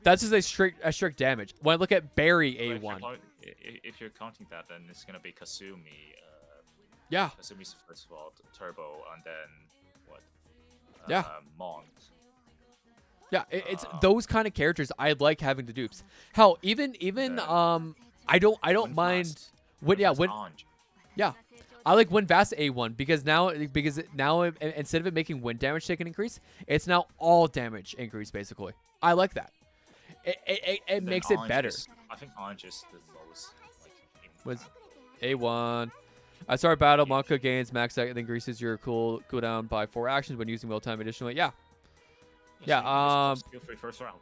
Speaker 1: That's just a strict damage. When I look at Barry
Speaker 2: Well,
Speaker 1: A1.
Speaker 2: if you're counting that, then it's gonna be Kasumi.
Speaker 1: Yeah.
Speaker 2: Kasumi's first of all Turbo, and then what?
Speaker 1: Yeah.
Speaker 2: Mont.
Speaker 1: Yeah, it's those kind of characters I like having the dupes. Hell, even I don't mind
Speaker 2: Fast.
Speaker 1: when
Speaker 2: Anj.
Speaker 1: yeah. I like when Vast A1 because now instead of it making wind damage take an increase, it's now all damage increase basically. I like that. It makes it
Speaker 2: Anj
Speaker 1: better.
Speaker 2: I think Anj is the most like.
Speaker 1: Was A1. I start battle, Monka gains max that and increases your cooldown by 4 actions when using will time additionally. Yeah. Yeah,
Speaker 2: So you just skill free first round.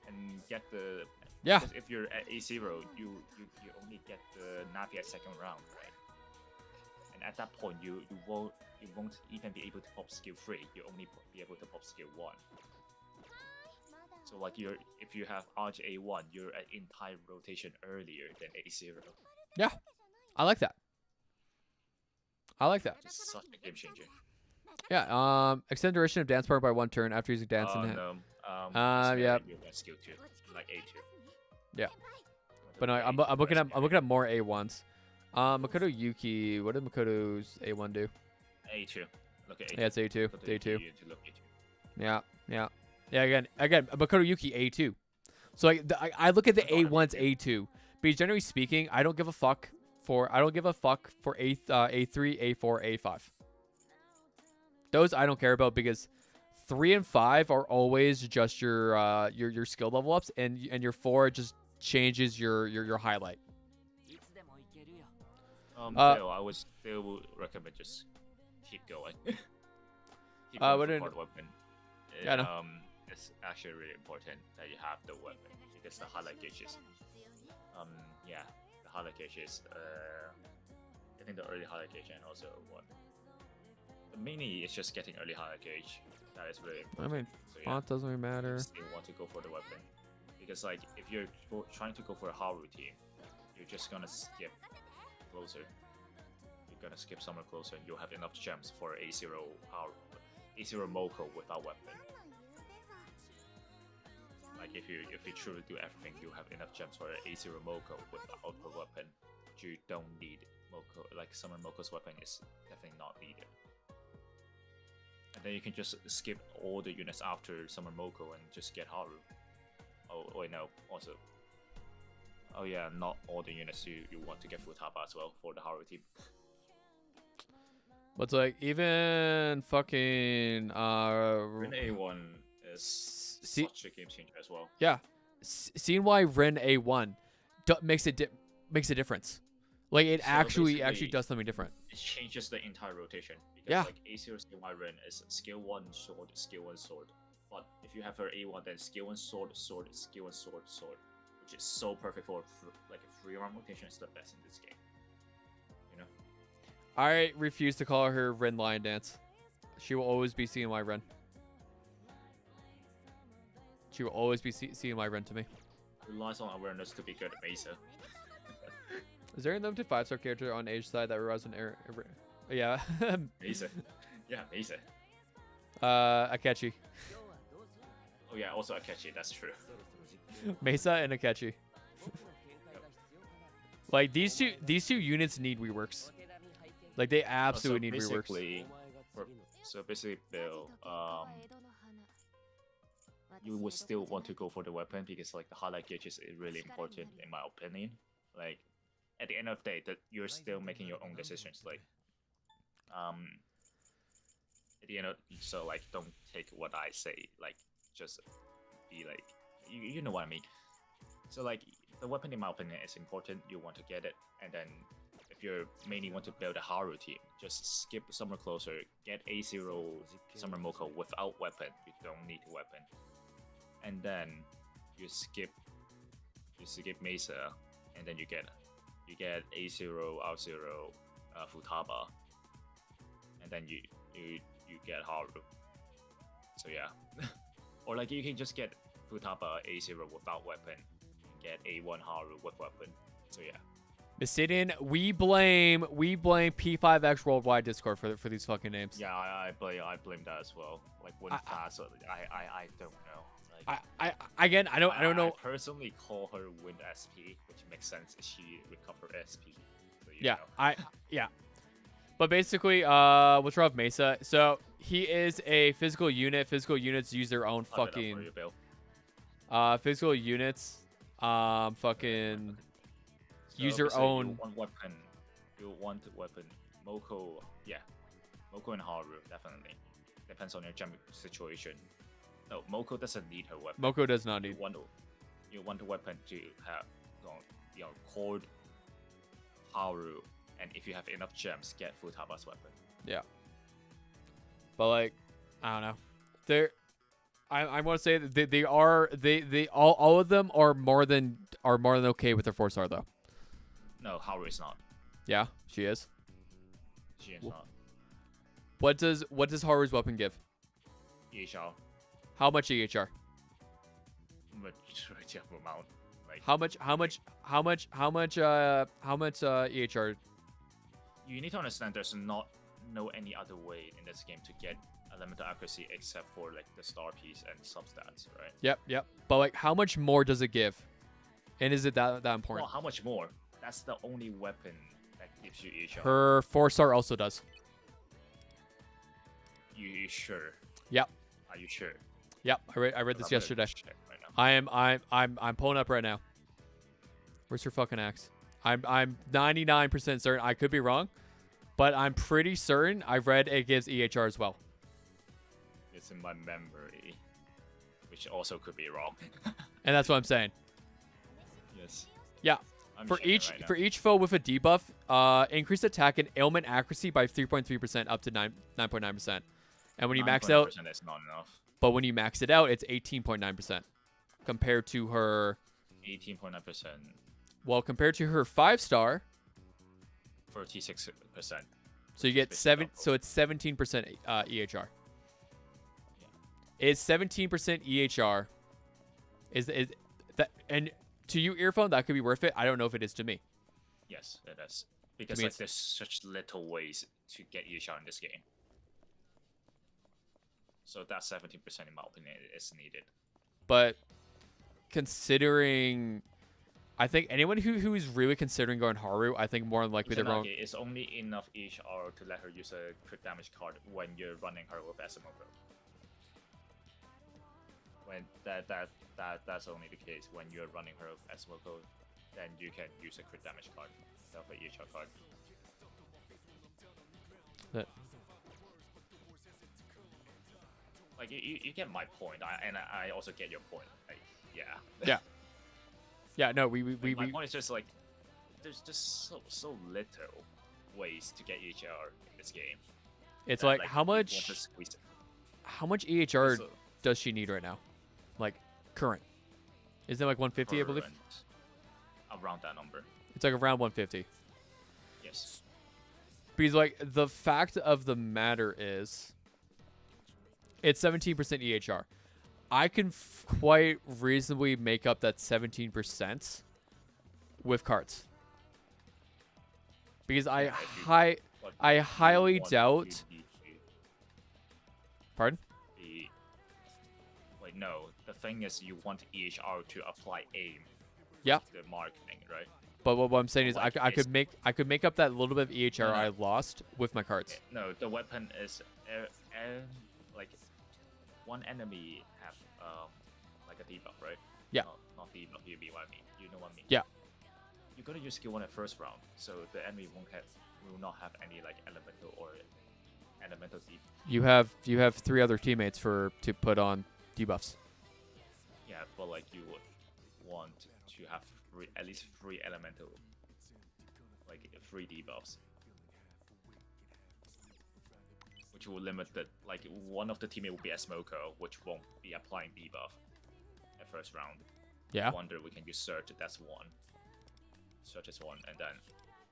Speaker 2: And get the
Speaker 1: Yeah.
Speaker 2: because if you're at A0, you only get the Navi at second round, right? And at that point, you won't even be able to pop skill 3. You only be able to pop skill 1. So like if you have Arch A1, you're at entire rotation earlier than A0.
Speaker 1: Yeah. I like that.
Speaker 2: It's such a game changer.
Speaker 1: Yeah. Extend duration of dance part by 1 turn after using dance in hand.
Speaker 2: No.
Speaker 1: Yeah.
Speaker 2: You want skill 2, like A2.
Speaker 1: Yeah. But no, I'm looking at more A1s. Makoto Yuki. What did Makoto's A1 do?
Speaker 2: A2. Look at A2.
Speaker 1: Yeah, it's A2.
Speaker 2: Go to
Speaker 1: It's A2.
Speaker 2: you to look A2.
Speaker 1: Yeah. Again, Makoto Yuki A2. So I look at the A1's A2. Because generally speaking, I don't give a fuck for A3, A4, A5. Those I don't care about because 3 and 5 are always just your skill level ups, and your 4 just changes your highlight.
Speaker 2: Bill, I would still recommend just keep going. Keep going for hard weapon.
Speaker 1: Yeah, I know.
Speaker 2: It's actually really important that you have the weapon because the highlight gauges. The highlight gauges. I think the early highlight gauge and also The mini is just getting early higher gauge. That is really
Speaker 1: I
Speaker 2: important.
Speaker 1: mean,
Speaker 2: So, yeah,
Speaker 1: font doesn't really matter.
Speaker 2: you still want to go for the weapon. Because like if you're trying to go for a Haru team, you're just gonna skip closer. You're gonna skip somewhere closer and you'll have enough gems for A0 Haru, A0 Moko without weapon. Like if you truly do everything, you have enough gems for A0 Moko without a weapon. You don't need Moko. Like Summer Moko's weapon is definitely not needed. And then you can just skip all the units after Summer Moko and just get Haru. Oh wait, no. Also, oh yeah, not all the units you want to get Futaba as well for the Haru team.
Speaker 1: But like even fucking
Speaker 2: Rin A1 is such a game changer as well.
Speaker 1: yeah, seeing why Rin A1 makes a difference. Like it
Speaker 2: So
Speaker 1: actually
Speaker 2: basically,
Speaker 1: does something different.
Speaker 2: It changes the entire rotation because
Speaker 1: Yeah.
Speaker 2: like A0 skill 1 Rin is skill 1 sword, skill 1 sword. But if you have her A1, then skill 1 sword, sword, skill 1 sword, sword, which is so perfect for like a free round rotation. Is the best in this game. You know.
Speaker 1: I refuse to call her Rin Lion Dance. She will always be CNY Ren. She will always be CNY Ren to me.
Speaker 2: Relies on awareness to be good at Mesa.
Speaker 1: Is there a limited 5-star character on Age side that relies on air? Yeah.
Speaker 2: Mesa. Yeah, Mesa.
Speaker 1: Akechi.
Speaker 2: Oh yeah, also Akechi, that's true.
Speaker 1: Mesa and Akechi. Like these two units need reworks. Like they absolutely need reworks.
Speaker 2: So basically, Bill, you would still want to go for the weapon because like the highlight gauge is really important in my opinion. Like at the end of the day, that you're still making your own decisions. Like at the end of, so like don't take what I say. Like just be like you know what I mean. So like the weapon in my opinion is important. You want to get it, and then if you mainly want to build a Haru team, just skip Summer Closer, get A0 Summer Moko without weapon. You don't need a weapon. And then you skip Mesa, and then you get A0 R0 Futaba, and then you get Haru. So yeah. Or like you can just get Futaba A0 without weapon, and get A1 Haru with weapon. So yeah.
Speaker 1: Mistidian, we blame P5X Worldwide Discord for these fucking names.
Speaker 2: Yeah, I blame that as well. Like when fast, I don't know. Like,
Speaker 1: I don't know.
Speaker 2: I personally call her Wind SP, which makes sense. She recovered SP. So,
Speaker 1: Yeah,
Speaker 2: know.
Speaker 1: yeah. But basically, what's wrong with Mesa? So he is a physical unit. Physical units use their own fucking. Physical units, fucking.
Speaker 2: So
Speaker 1: use your own.
Speaker 2: You want weapon. You want weapon. Moko, yeah. Moko and Haru, definitely. Depends on your gem situation. No, Moko doesn't need her weapon.
Speaker 1: Moko does not need.
Speaker 2: You want a weapon to have, Cord, Haru, and if you have enough gems, get Futaba's weapon.
Speaker 1: Yeah. But like, I don't know. They're. I want to say that they all of them are more than okay with their 4-star though.
Speaker 2: No, Haru is not.
Speaker 1: Yeah, she is.
Speaker 2: She is not.
Speaker 1: What does Haru's weapon give?
Speaker 2: EHR.
Speaker 1: How much EHR?
Speaker 2: Majority of amount. Like
Speaker 1: how much EHR?
Speaker 2: You need to understand there's no any other way in this game to get a limited accuracy except for like the star piece and substats, right?
Speaker 1: Yep. But like how much more does it give? And is it that important?
Speaker 2: Well, how much more? That's the only weapon that gives you EHR.
Speaker 1: Her 4-star also does.
Speaker 2: You sure?
Speaker 1: Yep.
Speaker 2: Are you sure?
Speaker 1: Yep. I read this yesterday.
Speaker 2: Right now.
Speaker 1: I'm pulling up right now. Where's her fucking axe? I'm 99% certain. I could be wrong, but I'm pretty certain I've read it gives EHR as well.
Speaker 2: It's in my memory, which also could be wrong.
Speaker 1: And that's what I'm saying.
Speaker 2: Yes.
Speaker 1: Yeah. For each foe with a debuff, increase attack and ailment accuracy by 3.3% up to 9.9%. And when you max out,
Speaker 2: that's not enough.
Speaker 1: But when you max it out, it's 18.9% compared to her
Speaker 2: 18.9%.
Speaker 1: Well, compared to her 5-star,
Speaker 2: 36%.
Speaker 1: So you get
Speaker 2: Basically
Speaker 1: seven.
Speaker 2: double.
Speaker 1: So it's 17% EHR.
Speaker 2: Yeah.
Speaker 1: Is 17% EHR? Is that, and to you, earphone, that could be worth it. I don't know if it is to me.
Speaker 2: Yes, it is. Because
Speaker 1: me,
Speaker 2: like
Speaker 1: it's-
Speaker 2: there's such little ways to get EHR in this game. So that 17%, in my opinion, is needed.
Speaker 1: But considering, I think anyone who is really considering going Haru, I think more than likely they're going.
Speaker 2: Izanagi is only enough EHR to let her use a crit damage card when you're running her with Esamoko. When that's only the case when you're running her with Esamoko, then you can use a crit damage card instead of a EHR card.
Speaker 1: That-
Speaker 2: Like you get my point, and I also get your point. Like, yeah.
Speaker 1: Yeah. No,
Speaker 2: My point is just like there's just so little ways to get EHR in this game.
Speaker 1: It's
Speaker 2: that,
Speaker 1: like
Speaker 2: you
Speaker 1: how
Speaker 2: want to
Speaker 1: much
Speaker 2: squeeze it.
Speaker 1: EHR
Speaker 2: So,
Speaker 1: does she need right now? Like current. Isn't it like 150? I believe
Speaker 2: current, around that number.
Speaker 1: it's like around 150.
Speaker 2: Yes.
Speaker 1: Because like the fact of the matter is, it's 17% EHR. I can quite reasonably make up that 17% with cards. Because
Speaker 2: Yeah, if you- but
Speaker 1: I
Speaker 2: you
Speaker 1: highly
Speaker 2: want
Speaker 1: doubt.
Speaker 2: to be-
Speaker 1: Pardon?
Speaker 2: be- Wait, no. The thing is, you want EHR to apply aim.
Speaker 1: Yeah.
Speaker 2: The marketing, right?
Speaker 1: But what I'm saying is,
Speaker 2: Like
Speaker 1: I could make up that little bit of EHR
Speaker 2: No, no.
Speaker 1: I lost with my cards.
Speaker 2: No, the weapon is like one enemy have like a debuff, right?
Speaker 1: Yeah.
Speaker 2: No, not debuff. You mean what I mean? You know what I mean?
Speaker 1: Yeah.
Speaker 2: You're gonna use skill 1 at first round, so the enemy will not have any like elemental or elemental debuff.
Speaker 1: You have 3 other teammates to put on debuffs.
Speaker 2: Yeah, but like you would want to have at least 3 elemental, like 3 debuffs, which will limit the like one of the teammate will be a smoker, which won't be applying debuff at first round.
Speaker 1: Yeah.
Speaker 2: Wonder we can use search. That's one. Search is one, and then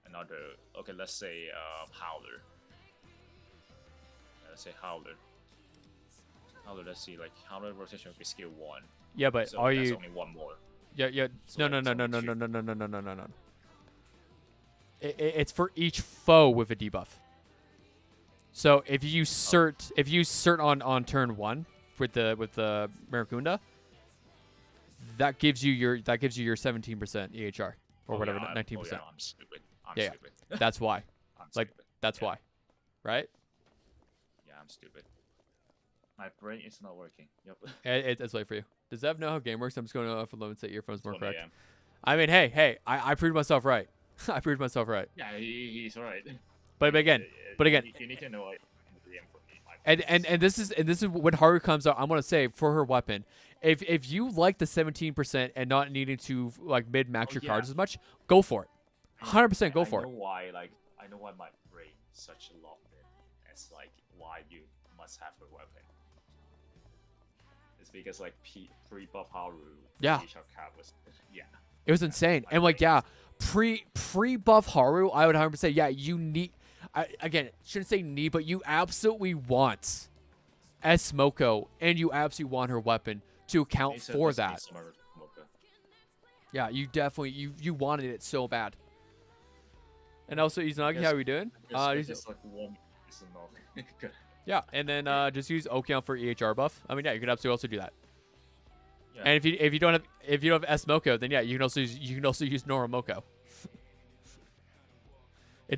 Speaker 2: another. Okay, let's say howler. Let's say howler. Howler. Let's see, like howler rotation would be skill 1.
Speaker 1: Yeah, but
Speaker 2: So
Speaker 1: are
Speaker 2: that's
Speaker 1: you?
Speaker 2: only one more.
Speaker 1: Yeah.
Speaker 2: So
Speaker 1: No.
Speaker 2: it's only two.
Speaker 1: No. It's for each foe with a debuff. So if you cert on turn 1 with the Maracunda, that gives you your 17% EHR or whatever, 19%.
Speaker 2: Yeah, I'm stupid. I'm
Speaker 1: Yeah.
Speaker 2: stupid.
Speaker 1: That's why.
Speaker 2: I'm
Speaker 1: Like
Speaker 2: stupid.
Speaker 1: that's
Speaker 2: Yeah.
Speaker 1: why, right?
Speaker 2: Yeah, I'm stupid. My brain is not working. Yep.
Speaker 1: It's late for you. Does Zev know how game works? I'm just going off alone and say earphones more
Speaker 2: 1
Speaker 1: correct.
Speaker 2: a.m.
Speaker 1: I mean, hey, I proved myself right. I proved myself right.
Speaker 2: Yeah, he's right.
Speaker 1: But again,
Speaker 2: you need to know like the DM for me.
Speaker 1: and this is when Haru comes out. I'm gonna say for her weapon, if you like the 17% and not needing to like mid max
Speaker 2: Oh,
Speaker 1: your
Speaker 2: yeah.
Speaker 1: cards as much, go for it. 100% go for
Speaker 2: I
Speaker 1: it.
Speaker 2: know why. Like I know why my brain is such locked in. It's like why you must have a weapon. It's because like pre-buff Haru.
Speaker 1: Yeah.
Speaker 2: H.R. Cap was yeah.
Speaker 1: It was insane. And like, yeah, pre buff Haru, I would 100% say, yeah, you need. Again, shouldn't say need, but you absolutely want Smoko, and you absolutely want her weapon to account
Speaker 2: Mesa
Speaker 1: for
Speaker 2: does need
Speaker 1: that.
Speaker 2: some other Mocha.
Speaker 1: Yeah, you definitely you wanted it so bad. And also, Izanagi,
Speaker 2: Yes,
Speaker 1: how are we doing?
Speaker 2: Just like one is enough. Good.
Speaker 1: Yeah, and then just use Okeon for EHR buff. I mean, yeah, you can absolutely also do that.
Speaker 2: Yeah.
Speaker 1: And if you don't have Smoko, then yeah, you can also use Noramoko. It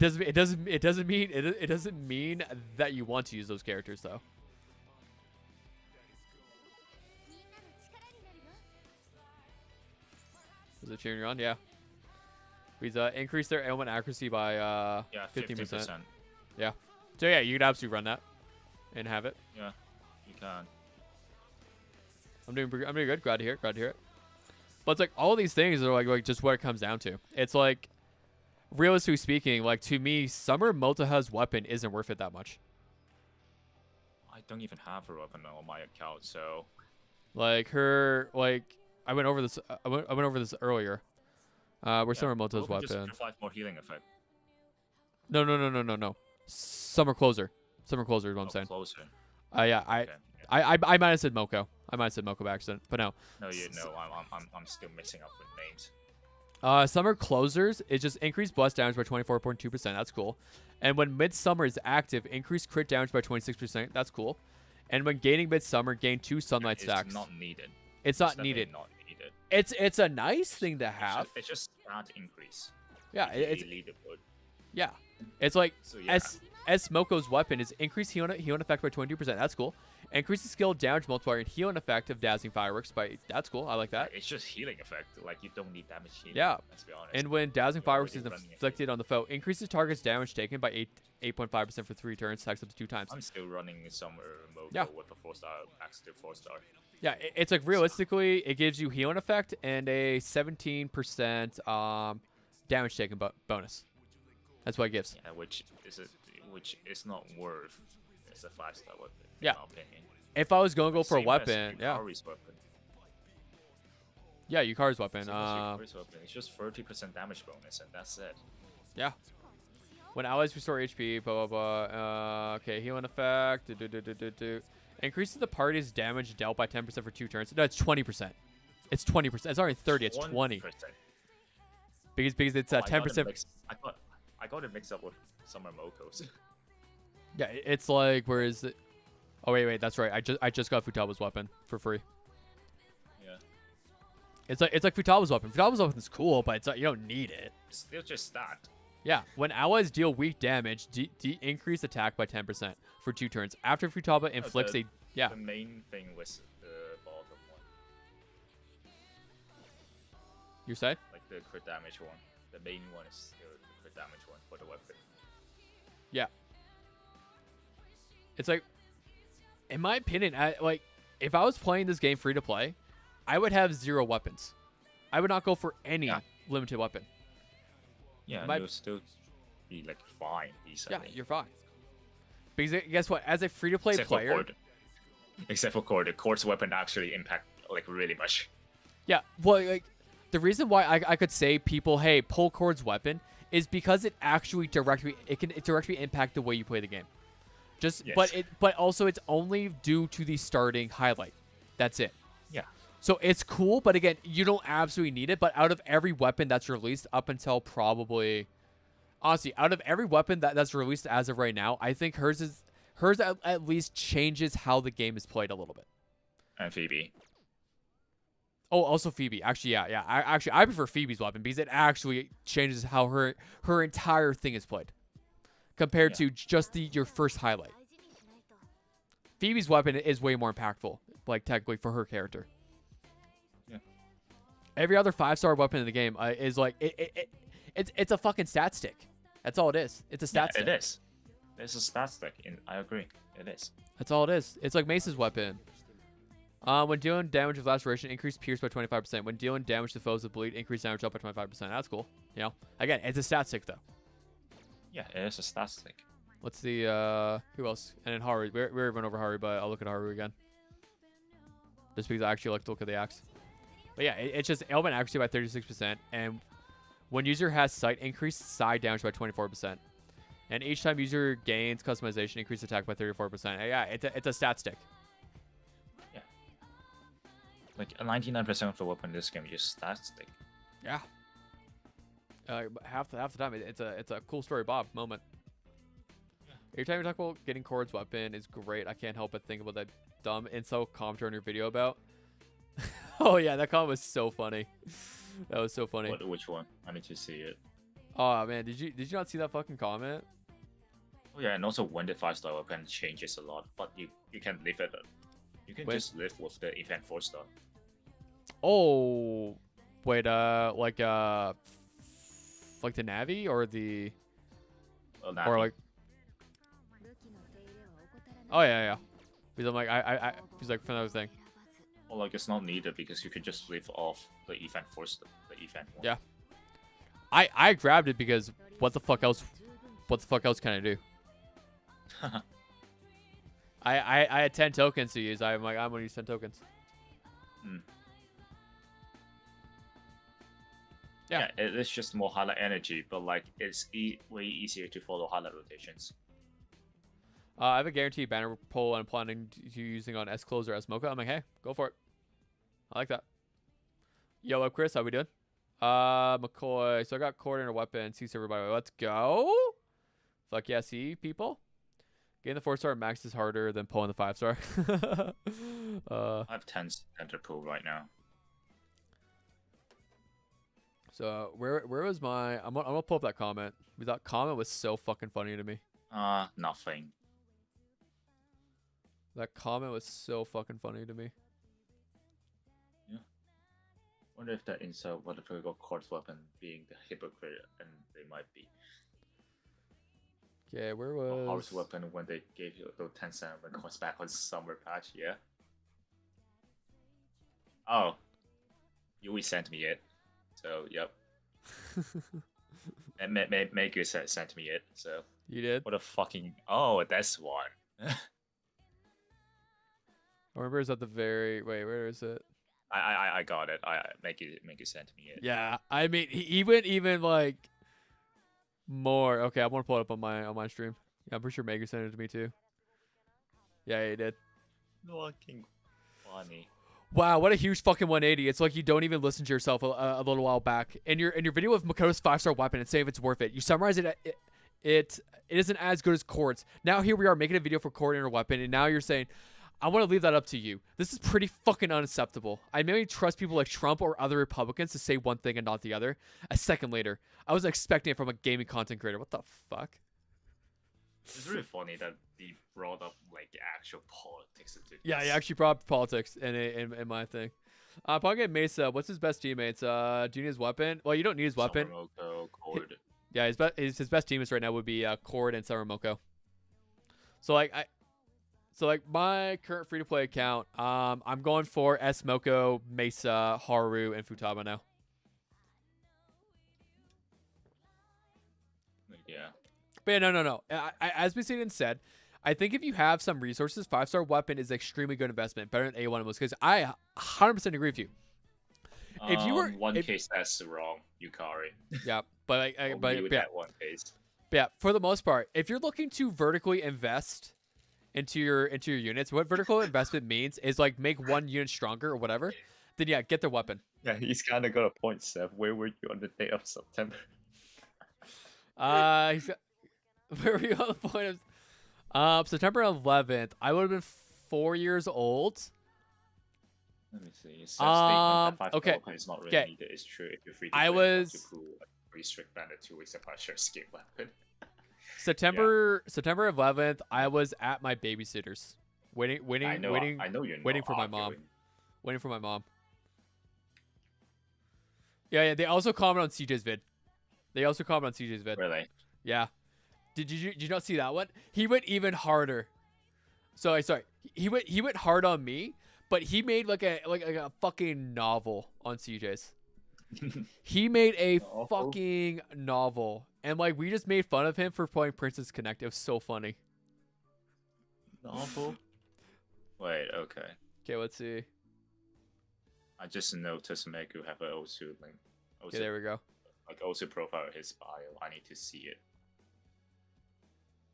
Speaker 1: doesn't mean that you want to use those characters though. Is it cheering you on? Yeah. We've increased their element accuracy by
Speaker 2: Yeah,
Speaker 1: 15%. Yeah. So yeah, you could absolutely run that and have it.
Speaker 2: Yeah, you can.
Speaker 1: I'm doing good. Glad to hear it. But it's like all these things are like just what it comes down to. It's like, realistically speaking, like to me, Summer Motoha's weapon isn't worth it that much.
Speaker 2: I don't even have her weapon on my account, so
Speaker 1: Like her, like I went over this. I went over this earlier. Where's Summer Motoha's
Speaker 2: Mocha just
Speaker 1: weapon?
Speaker 2: provides more healing effect.
Speaker 1: No. Summer Closer. Summer Closer is what I'm
Speaker 2: Oh,
Speaker 1: saying.
Speaker 2: closer.
Speaker 1: Yeah,
Speaker 2: Okay. Yeah.
Speaker 1: I might have said Moko. I might have said Moko by accident, but no.
Speaker 2: No, you know, I'm still mixing up with names.
Speaker 1: Summer Closers is just increased blast damage by 24.2%. That's cool. And when Midsummer is active, increased crit damage by 26%. That's cool. And when gaining Midsummer, gain 2 Sunlight stacks.
Speaker 2: It's not needed.
Speaker 1: It's not needed.
Speaker 2: Not needed.
Speaker 1: It's a nice thing to have.
Speaker 2: It's just stat increase.
Speaker 1: Yeah, it's
Speaker 2: leaderboard.
Speaker 1: yeah. It's like
Speaker 2: So, yeah.
Speaker 1: S Moko's weapon is increased healing effect by 22%. That's cool. Increases skill damage multiplier and healing effect of dazzling fireworks by. That's cool. I like that.
Speaker 2: It's just healing effect. Like you don't need damage healing.
Speaker 1: Yeah.
Speaker 2: Let's be honest.
Speaker 1: And when dazzling
Speaker 2: You're
Speaker 1: fireworks is
Speaker 2: already running
Speaker 1: inflicted on the foe, increases target's damage taken by 8.5% for 3 turns, stacks up to 2 times.
Speaker 2: I'm still running Summer Moko
Speaker 1: Yeah.
Speaker 2: with a 4-star, active 4-star.
Speaker 1: Yeah, it's like realistically, it gives you healing effect and a 17% damage taken bonus. That's what it gives.
Speaker 2: Yeah, which is not worth. It's a 5-star weapon.
Speaker 1: Yeah.
Speaker 2: In my opinion.
Speaker 1: If I was gonna go for a
Speaker 2: Same as
Speaker 1: weapon, yeah,
Speaker 2: Yukari's weapon.
Speaker 1: yeah, Yukari's weapon.
Speaker 2: Same as Yukari's weapon. It's just 30% damage bonus, and that's it.
Speaker 1: Yeah. When allies restore HP, blah blah blah. Okay, healing effect. Increases the party's damage dealt by 10% for 2 turns. No, it's 20%. It's 20%. It's already 30. It's 20. Because it's 10%.
Speaker 2: I got it mixed up with Summer Moko's.
Speaker 1: Yeah, it's like where is it? Oh wait, that's right. I just got Futaba's weapon for free.
Speaker 2: Yeah.
Speaker 1: It's like Futaba's weapon. Futaba's weapon is cool, but it's like, you don't need it.
Speaker 2: It's still just that.
Speaker 1: Yeah, when allies deal weak damage, increase attack by 10% for 2 turns. After Futaba inflicts
Speaker 2: the
Speaker 1: yeah.
Speaker 2: The main thing was the bottom one.
Speaker 1: You say?
Speaker 2: Like the crit damage one. The main one is still the crit damage one for the weapon.
Speaker 1: Yeah. It's like, in my opinion, like if I was playing this game free to play, I would have 0 weapons. I would not go for any limited weapon.
Speaker 2: Yeah, you'll still be like fine easily.
Speaker 1: Yeah, you're fine. Because guess what? As a free to play player,
Speaker 2: except for Cord, the Cord's weapon actually impact like really much.
Speaker 1: Yeah, well, like the reason why I could say people, hey, pull Cord's weapon is because it actually directly impact the way you play the game. Just
Speaker 2: Yes.
Speaker 1: but also it's only due to the starting highlight. That's it.
Speaker 2: Yeah.
Speaker 1: So it's cool, but again, you don't absolutely need it. But out of every weapon that's released up until probably, honestly, out of every weapon that's released as of right now, I think hers at least changes how the game is played a little bit.
Speaker 2: And Phoebe.
Speaker 1: Oh, also Phoebe. Actually, yeah. I prefer Phoebe's weapon because it actually changes how her entire thing is played compared to just your first highlight. Phoebe's weapon is way more impactful, like technically for her character.
Speaker 2: Yeah.
Speaker 1: Every other 5-star weapon in the game is like it's a fucking stat stick. That's all it is. It's a stat stick.
Speaker 2: It is. It's a stat stick. I agree. It is.
Speaker 1: That's all it is. It's like Mace's weapon. When dealing damage with laceration, increase pierce by 25%. When dealing damage to foes with bleed, increase damage up by 25%. That's cool. You know, again, it's a stat stick though.
Speaker 2: Yeah, it is a stat stick.
Speaker 1: Let's see, who else? And then Haru. We already went over Haru, but I'll look at Haru again. Just because I actually like to look at the axe. But yeah, it's just element accuracy by 36%. And when user has sight, increase side damage by 24%. And each time user gains customization, increase attack by 34%. And yeah, it's a stat stick.
Speaker 2: Yeah. Like 99% of the weapon in this game is stat stick.
Speaker 1: Yeah. Half the time, it's a cool story, Bob moment. Every time you talk about getting Cord's weapon is great. I can't help but think about that dumb insult commenter on your video about. Oh yeah, that comment was so funny. That was so funny.
Speaker 2: Which one? I need to see it.
Speaker 1: Oh man, did you not see that fucking comment?
Speaker 2: Oh yeah, and also when the 5-star weapon changes a lot, but you can live it. You can just live with the event 4-star.
Speaker 1: Oh, wait, like the Navi or the
Speaker 2: Navi.
Speaker 1: or like. Oh yeah. Because I'm like he's like for another thing.
Speaker 2: Or like it's not needed because you can just live off the event 4-star, the event one.
Speaker 1: Yeah. I grabbed it because what the fuck else can I do? I had 10 tokens to use. I'm gonna use 10 tokens.
Speaker 2: Yeah, it is just more highlight energy, but like it's way easier to follow highlight rotations.
Speaker 1: I have a guaranteed banner pull I'm planning to using on S Close or S Mocha. I'm like, hey, go for it. I like that. Yo, up, Chris? How we doing? McCoy. So I got coordinator weapon. See server by the way. Let's go. Fuck yeah, see people. Getting the 4-star max is harder than pulling the 5-star.
Speaker 2: I have 10 center pool right now.
Speaker 1: So where was my? I'm gonna pull up that comment. That comment was so fucking funny to me.
Speaker 2: Nothing.
Speaker 1: That comment was so fucking funny to me.
Speaker 2: Yeah. Wonder if that insult what if we got quartz weapon being the hypocrite, and they might be.
Speaker 1: Okay, where was
Speaker 2: Quartz weapon when they gave you those 10 cent when comes back on summer patch? Yeah. Oh, you resent me it. So yep. And make you sent me it. So
Speaker 1: you did?
Speaker 2: what a fucking that's one.
Speaker 1: I remember it's at the very where is it?
Speaker 2: I got it. I make you send me it.
Speaker 1: Yeah, I mean he went even like more. Okay, I want to pull it up on my stream. Yeah, I'm pretty sure Megan sent it to me too. Yeah, he did.
Speaker 2: Fucking funny.
Speaker 1: Wow, what a huge fucking 180. It's like you don't even listen to yourself a little while back. In your video of Makoto's 5-star weapon and say if it's worth it. You summarize it, it isn't as good as Quartz. Now here we are making a video for coordinator weapon, and now you're saying, I want to leave that up to you. This is pretty fucking unacceptable. I mainly trust people like Trump or other Republicans to say one thing and not the other. A second later, I was expecting it from a gaming content creator. What the fuck?
Speaker 2: It's really funny that he brought up like actual politics into this.
Speaker 1: Yeah, he actually brought up politics in my thing. Pocket Mesa, what's his best teammates? Do you need his weapon? Well, you don't need his weapon.
Speaker 2: Summermoko, Cord.
Speaker 1: Yeah, his best teammates right now would be Cord and Summermoko. So like my current free to play account, I'm going for S Moko, Mesa, Haru, and Futaba now.
Speaker 2: Yeah.
Speaker 1: But yeah, no. As we seen and said, I think if you have some resources, 5-star weapon is extremely good investment, better than A1 was. Because I 100% agree with you. If you were
Speaker 2: one case that's wrong, Yukari.
Speaker 1: Yeah, but
Speaker 2: that one case.
Speaker 1: Yeah, for the most part, if you're looking to vertically invest into your units, what vertical investment means is like make one unit stronger or whatever. Then yeah, get their weapon.
Speaker 2: Yeah, he's kind of got a point, Seth. Where were you on the day of September?
Speaker 1: Where were you on the point of September 11th? I would have been 4 years old.
Speaker 2: Let me see.
Speaker 1: Okay.
Speaker 2: It's not really needed. It's true. If you're free to
Speaker 1: I
Speaker 2: play,
Speaker 1: was
Speaker 2: pretty strict ban at 2 weeks apart. Share skip weapon.
Speaker 1: September 11th. I was at my babysitter's, waiting for my mom. Waiting for my mom. Yeah. They also comment on CJ's vid.
Speaker 2: Really?
Speaker 1: Yeah. Did you not see that one? He went even harder. Sorry. He went hard on me, but he made like a fucking novel on CJ's. He made a fucking novel, and like we just made fun of him for playing Princess Connect. It was so funny.
Speaker 2: Novel. Wait. Okay.
Speaker 1: Okay. Let's see.
Speaker 2: I just noticed Meku have an Osu link.
Speaker 1: Okay, there we go.
Speaker 2: Like Osu profile his bio. I need to see it.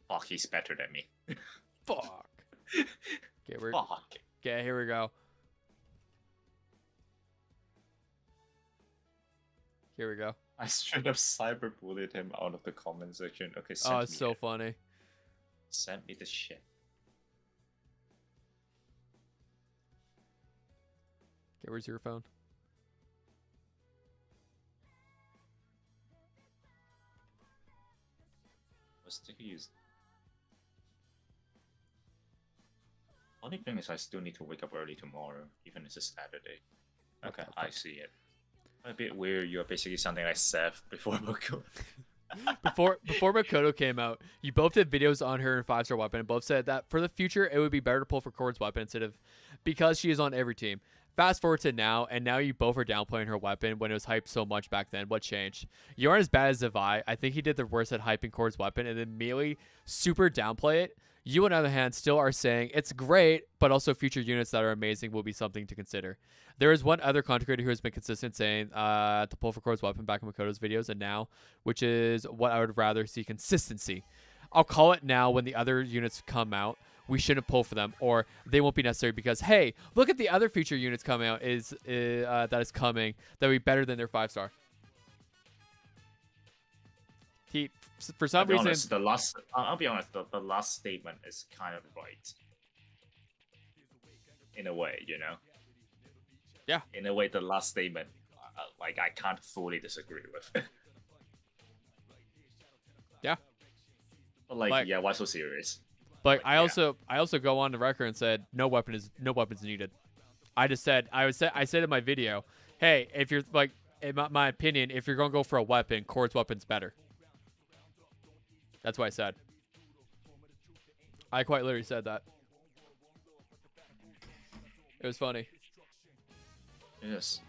Speaker 2: Fuck, he's better than me.
Speaker 1: Fuck. Okay,
Speaker 2: Fuck.
Speaker 1: Okay, here we go. Here we go.
Speaker 2: I straight up cyberbullied him out of the comment section. Okay,
Speaker 1: it's so funny.
Speaker 2: Send me the shit.
Speaker 1: Okay, where's your phone?
Speaker 2: What's the use? Only thing is I still need to wake up early tomorrow, even if it's a Saturday. Okay, I see it. A bit weird. You're basically something like Seth before Makoto.
Speaker 1: before Makoto came out, you both did videos on her and 5-star weapon, and both said that for the future it would be better to pull for Cord's weapon instead of because she is on every team. Fast forward to now, and now you both are downplaying her weapon when it was hyped so much back then. What changed? You aren't as bad as Zavai. I think he did the worst at hyping Cord's weapon and then immediately super downplay it. You, on the other hand, still are saying it's great, but also future units that are amazing will be something to consider. There is one other content creator who has been consistent saying to pull for Cord's weapon back in Makoto's videos and now, which is what I would rather see consistency. I'll call it now when the other units come out. We shouldn't pull for them, or they won't be necessary because, hey, look at the other future units coming out that is coming that will be better than their 5-star. For some reason,
Speaker 2: honest, I'll be honest, the last statement is kind of right. In a way, you know?
Speaker 1: Yeah.
Speaker 2: In a way, the last statement, like, I can't fully disagree with.
Speaker 1: Yeah.
Speaker 2: But, like, yeah, why so serious?
Speaker 1: But I also go on the record and said no weapons needed. I said in my video, hey, if you're like, in my opinion, if you're gonna go for a weapon, Cord's weapon's better. That's what I said. I quite literally said that. It was funny.
Speaker 2: Yes.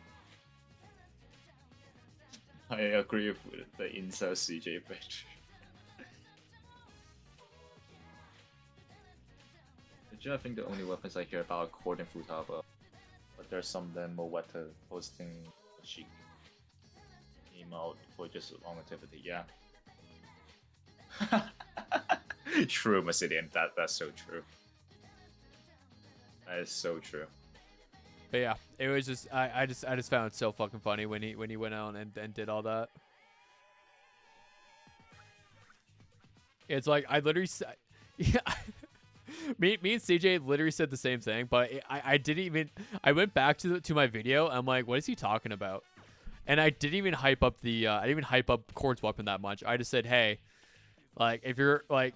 Speaker 2: I agree with the incel CJ page. I think the only weapons I hear about are Cord and Futaba, but there's some demo weapon posting a chic emote for just longevity. Yeah. True, Massidian. That's so true. That is so true.
Speaker 1: But yeah, it was just I just found it so fucking funny when he went out and did all that. It's like I literally said, yeah. Me and CJ literally said the same thing, but I didn't even. I went back to my video. I'm like, what is he talking about? And I didn't even hype up I didn't even hype up Cord's weapon that much. I just said, hey, like if you're like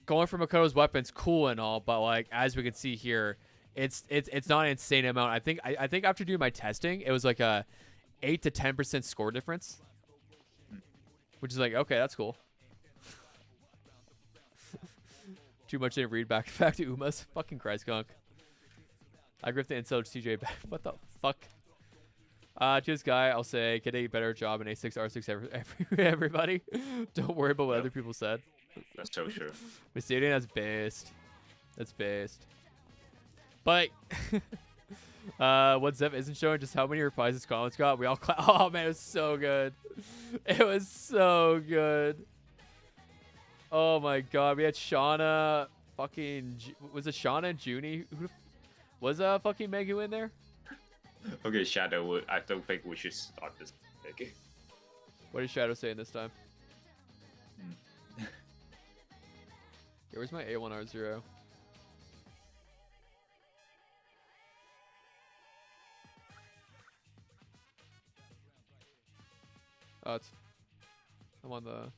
Speaker 1: going for Makoto's weapon's cool and all, but like as we can see here, it's not an insane amount. I think after doing my testing, it was like a 8 to 10% score difference, which is like okay, that's cool. Too much didn't read back to Uma's. Fucking Christ, Gunk. I gripped the insult CJ back. What the fuck? To this guy, I'll say, get a better job in A6, R6, everybody. Don't worry about what other people said.
Speaker 2: That's so true.
Speaker 1: Mistaken, that's based. That's based. But, what Zev isn't showing just how many replies his comments got. We all oh man, it was so good. It was so good. Oh my god, we had Shauna, fucking, was it Shauna and Junie? Was fucking Megu in there?
Speaker 2: Okay, Shadow, I don't think we should start this. Okay.
Speaker 1: What is Shadow saying this time? Yeah, where's my A1R0? Oh, I'm on the...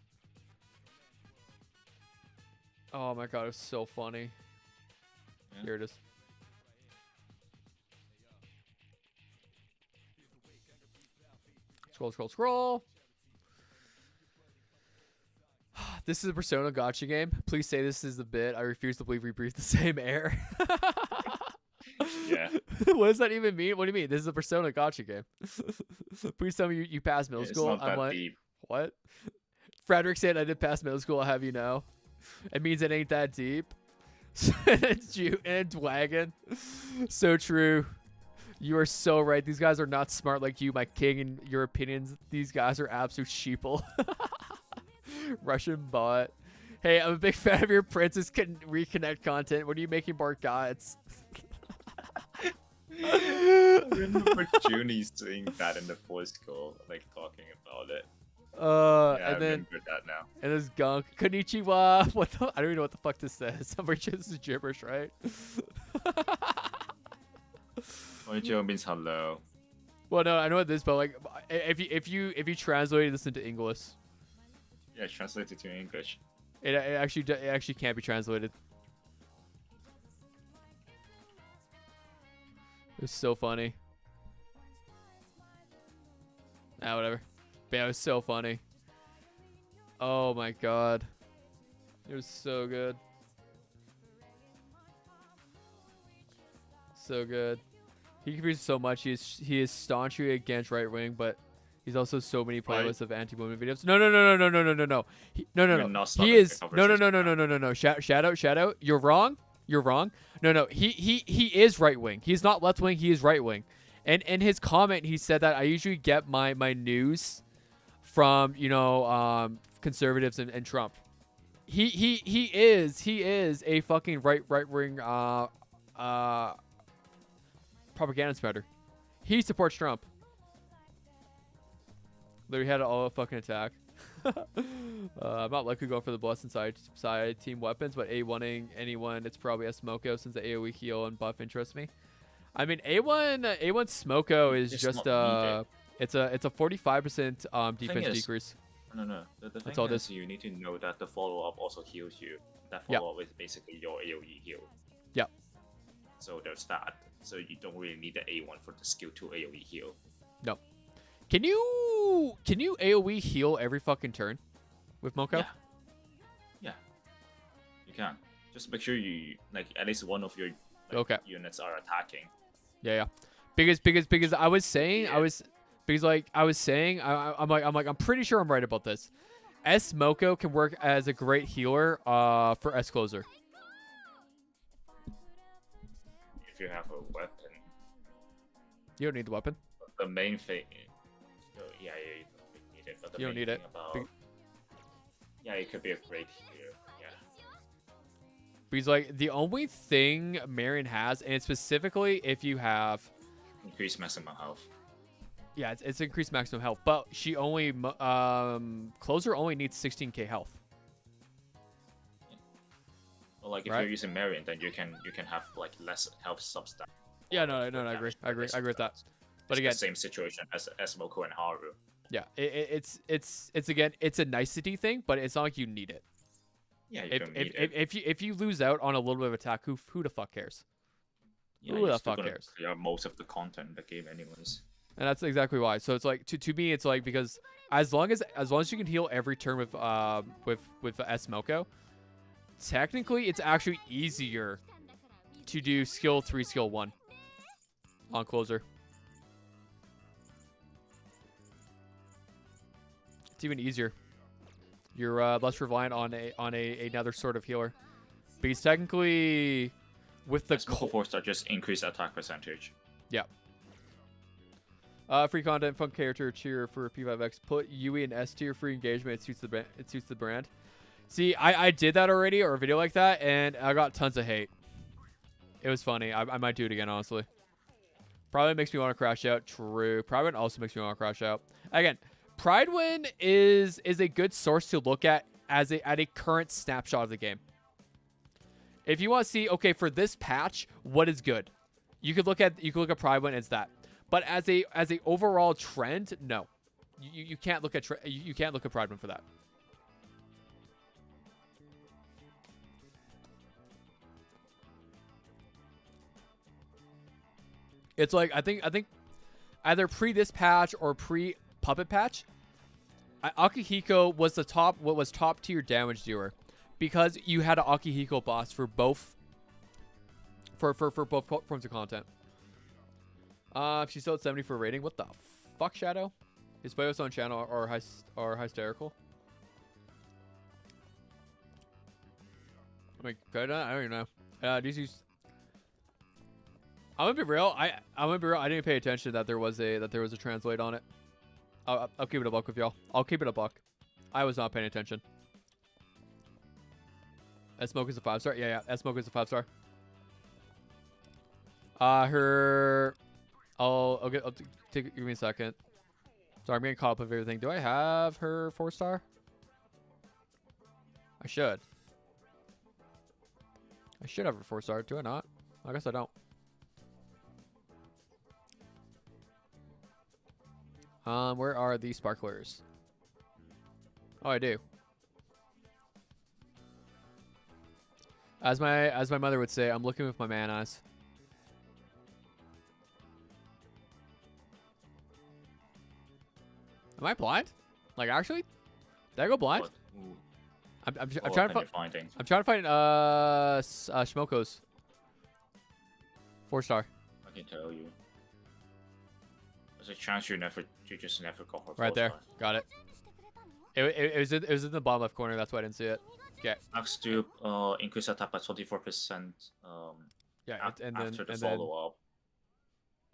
Speaker 1: Oh my god, it was so funny. Yeah. Here it is. Scroll. This is a Persona Gacha game. Please say this is the bit. I refuse to believe we breathe the same air.
Speaker 2: Yeah.
Speaker 1: What does that even mean? What do you mean? This is a Persona Gacha game. Please tell me you passed middle school.
Speaker 2: It's not that deep.
Speaker 1: What? Frederick said I did pass middle school. I'll have you know. It means it ain't that deep. And Wagon. So true. You are so right. These guys are not smart like you, my king, in your opinions. These guys are absolute sheeple. Russian bot. Hey, I'm a big fan of your Princess Can Reconnect content. When are you making more gods?
Speaker 2: I remember Junie saying that in the voice call, like talking about it. Yeah,
Speaker 1: and
Speaker 2: I
Speaker 1: then
Speaker 2: remember that now.
Speaker 1: And there's Gunk. Konnichiwa. What the? I don't even know what the fuck this says. I'm pretty sure this is gibberish, right?
Speaker 2: Konnichiwa means hello.
Speaker 1: Well, no, I know what this, but like, if you translate this into English,
Speaker 2: yeah, translate it to English.
Speaker 1: It actually can't be translated. It was so funny. Ah, whatever. But yeah, it was so funny. Oh my god. It was so good. So good. He confuses so much. He is staunchly against right wing, but he's also so many playlists of anti-women videos. No. No. He is no. Shadow. You're wrong. No. He is right wing. He's not left wing. He is right wing. And in his comment, he said that I usually get my news from conservatives and Trump. he is a fucking right wing propaganda spreader. He supports Trump. Literally had all a fucking attack. I'm not likely going for the blessed side team weapons, but A1ing anyone, it's probably a Smoko since the AoE heal and buff interests me. I mean A1 Smoko is
Speaker 2: It's
Speaker 1: just
Speaker 2: not needed.
Speaker 1: it's a 45% defense
Speaker 2: is,
Speaker 1: decrease.
Speaker 2: No. The
Speaker 1: That's
Speaker 2: thing
Speaker 1: all it
Speaker 2: is,
Speaker 1: is.
Speaker 2: you need to know that the follow up also heals you. That
Speaker 1: Yep.
Speaker 2: follow up is basically your AoE heal.
Speaker 1: Yep.
Speaker 2: So there's that. So you don't really need the A1 for the skill 2 AoE heal.
Speaker 1: No. Can you AoE heal every fucking turn with Moko?
Speaker 2: Yeah. You can. Just make sure you like at least one of your
Speaker 1: Okay.
Speaker 2: units are attacking.
Speaker 1: Yeah. Because I was saying
Speaker 2: Yeah.
Speaker 1: I'm pretty sure I'm right about this. S Moko can work as a great healer for S Closer.
Speaker 2: If you have a weapon.
Speaker 1: You don't need the weapon.
Speaker 2: The main thing. Yeah, you don't need it. But the
Speaker 1: You don't
Speaker 2: main
Speaker 1: need it.
Speaker 2: thing about, yeah, it could be a great healer. Yeah.
Speaker 1: Because like the only thing Marion has, and specifically if you have
Speaker 2: Increase maximum health.
Speaker 1: yeah, it's increased maximum health, but she only Closer only needs 16k health.
Speaker 2: Well, like if
Speaker 1: Right.
Speaker 2: you're using Marion, then you can have like less health substat.
Speaker 1: Yeah, no, I agree with that. But
Speaker 2: It's
Speaker 1: again,
Speaker 2: the same situation as Moko and Haru.
Speaker 1: yeah, it's again, it's a nicety thing, but it's not like you need it.
Speaker 2: Yeah, you don't need it.
Speaker 1: If you lose out on a little bit of attack, who the fuck cares?
Speaker 2: Yeah,
Speaker 1: who
Speaker 2: you're
Speaker 1: the
Speaker 2: still
Speaker 1: fuck
Speaker 2: gonna
Speaker 1: cares?
Speaker 2: clear most of the content in the game anyways.
Speaker 1: And that's exactly why. So it's like to me, it's like because as long as you can heal every turn with S Moko, technically it's actually easier to do skill 3, skill 1 on Closer. It's even easier. You're less reliant on another sort of healer, because technically with the
Speaker 2: Moko 4-star just increase attack percentage.
Speaker 1: yeah. Free content, fun character, cheer for P5X. Put UE in S tier, free engagement. It suits the brand. See, I did that already, or a video like that, and I got tons of hate. It was funny. I might do it again, honestly. Probably makes me want to crash out. True. Pride also makes me want to crash out. Again, Pride Win is a good source to look at as at a current snapshot of the game. If you want to see, okay, for this patch, what is good? You could look at Pride Win as that. But as a overall trend, no. You can't look at Pride Win for that. It's like I think either pre this patch or pre Puppet patch, Akihiko was top tier damage dealer, because you had an Akihiko boss for both both forms of content. She's still at 70 for rating. What the fuck, Shadow? Is Boyo's own channel or hysterical? I mean, I don't even know. I'm gonna be real. I'm gonna be real. I didn't pay attention that there was a translate on it. I'll keep it a buck with y'all. I'll keep it a buck. I was not paying attention. S-Smoke is a 5-star. Yeah. S-Smoke is a 5-star. Give me a second. Sorry, I'm getting caught up with everything. Do I have her 4-star? I should. I should have her 4-star. Do I not? I guess I don't. Where are the sparklers? Oh, I do. As my mother would say, I'm looking with my man eyes. Am I blind? Like, actually? Did I go blind? I'm trying to find. I'm trying to find Shmoko's 4-star.
Speaker 2: I can tell you. There's a chance you just never got her.
Speaker 1: Right there. Got it. It was in the bottom left corner. That's why I didn't see it. Okay.
Speaker 2: Max to increase attack by 24%.
Speaker 1: Yeah,
Speaker 2: after the follow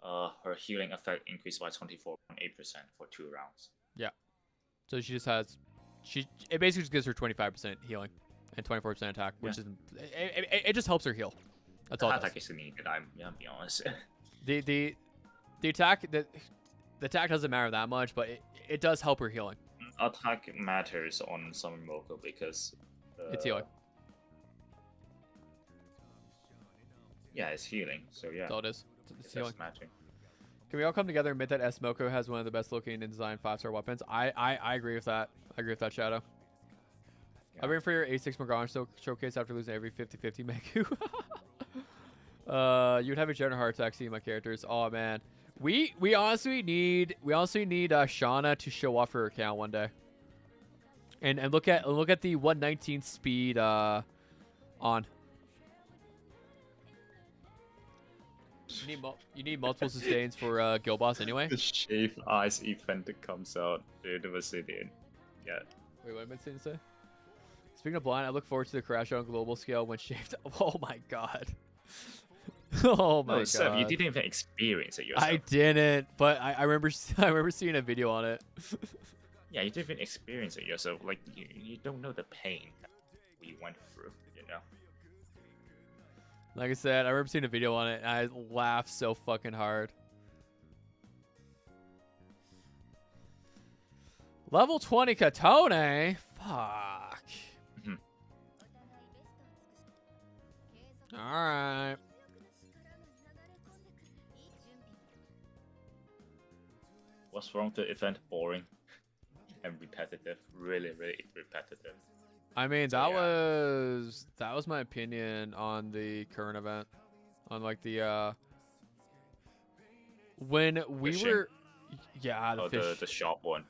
Speaker 2: up, her healing effect increased by 24.8% for 2 rounds.
Speaker 1: Yeah. So she just has, it basically just gives her 25% healing, and 24% attack, which is it just helps her heal. That's all.
Speaker 2: Attack is needed. I'm gonna be honest.
Speaker 1: The attack the attack doesn't matter that much, but it does help her healing.
Speaker 2: Attack matters on Summer Moko because
Speaker 1: It's healing.
Speaker 2: Yeah, it's healing. So yeah,
Speaker 1: That's all it is. It's healing.
Speaker 2: matching.
Speaker 1: Can we all come together and admit that S Moko has one of the best looking and designed 5-star weapons? I agree with that. I agree with that, Shadow.
Speaker 2: Yeah.
Speaker 1: I'm waiting for your A6 Morgana showcase after losing every 50-50 Meku. You would have a general heart attack seeing my characters. Oh man, we honestly need Shauna to show off her account one day, and look at the 119 speed on. You need multiple sustains for Guild Boss anyway.
Speaker 2: The Shave Eyes event that comes out the University. Yeah.
Speaker 1: Wait, what am I saying to say? Speaking of blind, I look forward to the crash on global scale when shaved. Oh my god. Oh my god.
Speaker 2: Seb, you didn't even experience it yourself.
Speaker 1: I didn't, but I remember seeing a video on it.
Speaker 2: Yeah, you didn't even experience it yourself. Like you don't know the pain that we went through, you know.
Speaker 1: Like I said, I remember seeing a video on it, and I laughed so fucking hard. Level 20 Katone? Fuck. Alright.
Speaker 2: What's wrong with the event? Boring and repetitive. Really, really repetitive.
Speaker 1: I mean, that was my opinion on the current event. On like the when we
Speaker 2: Fishing?
Speaker 1: were the fish.
Speaker 2: The shop one.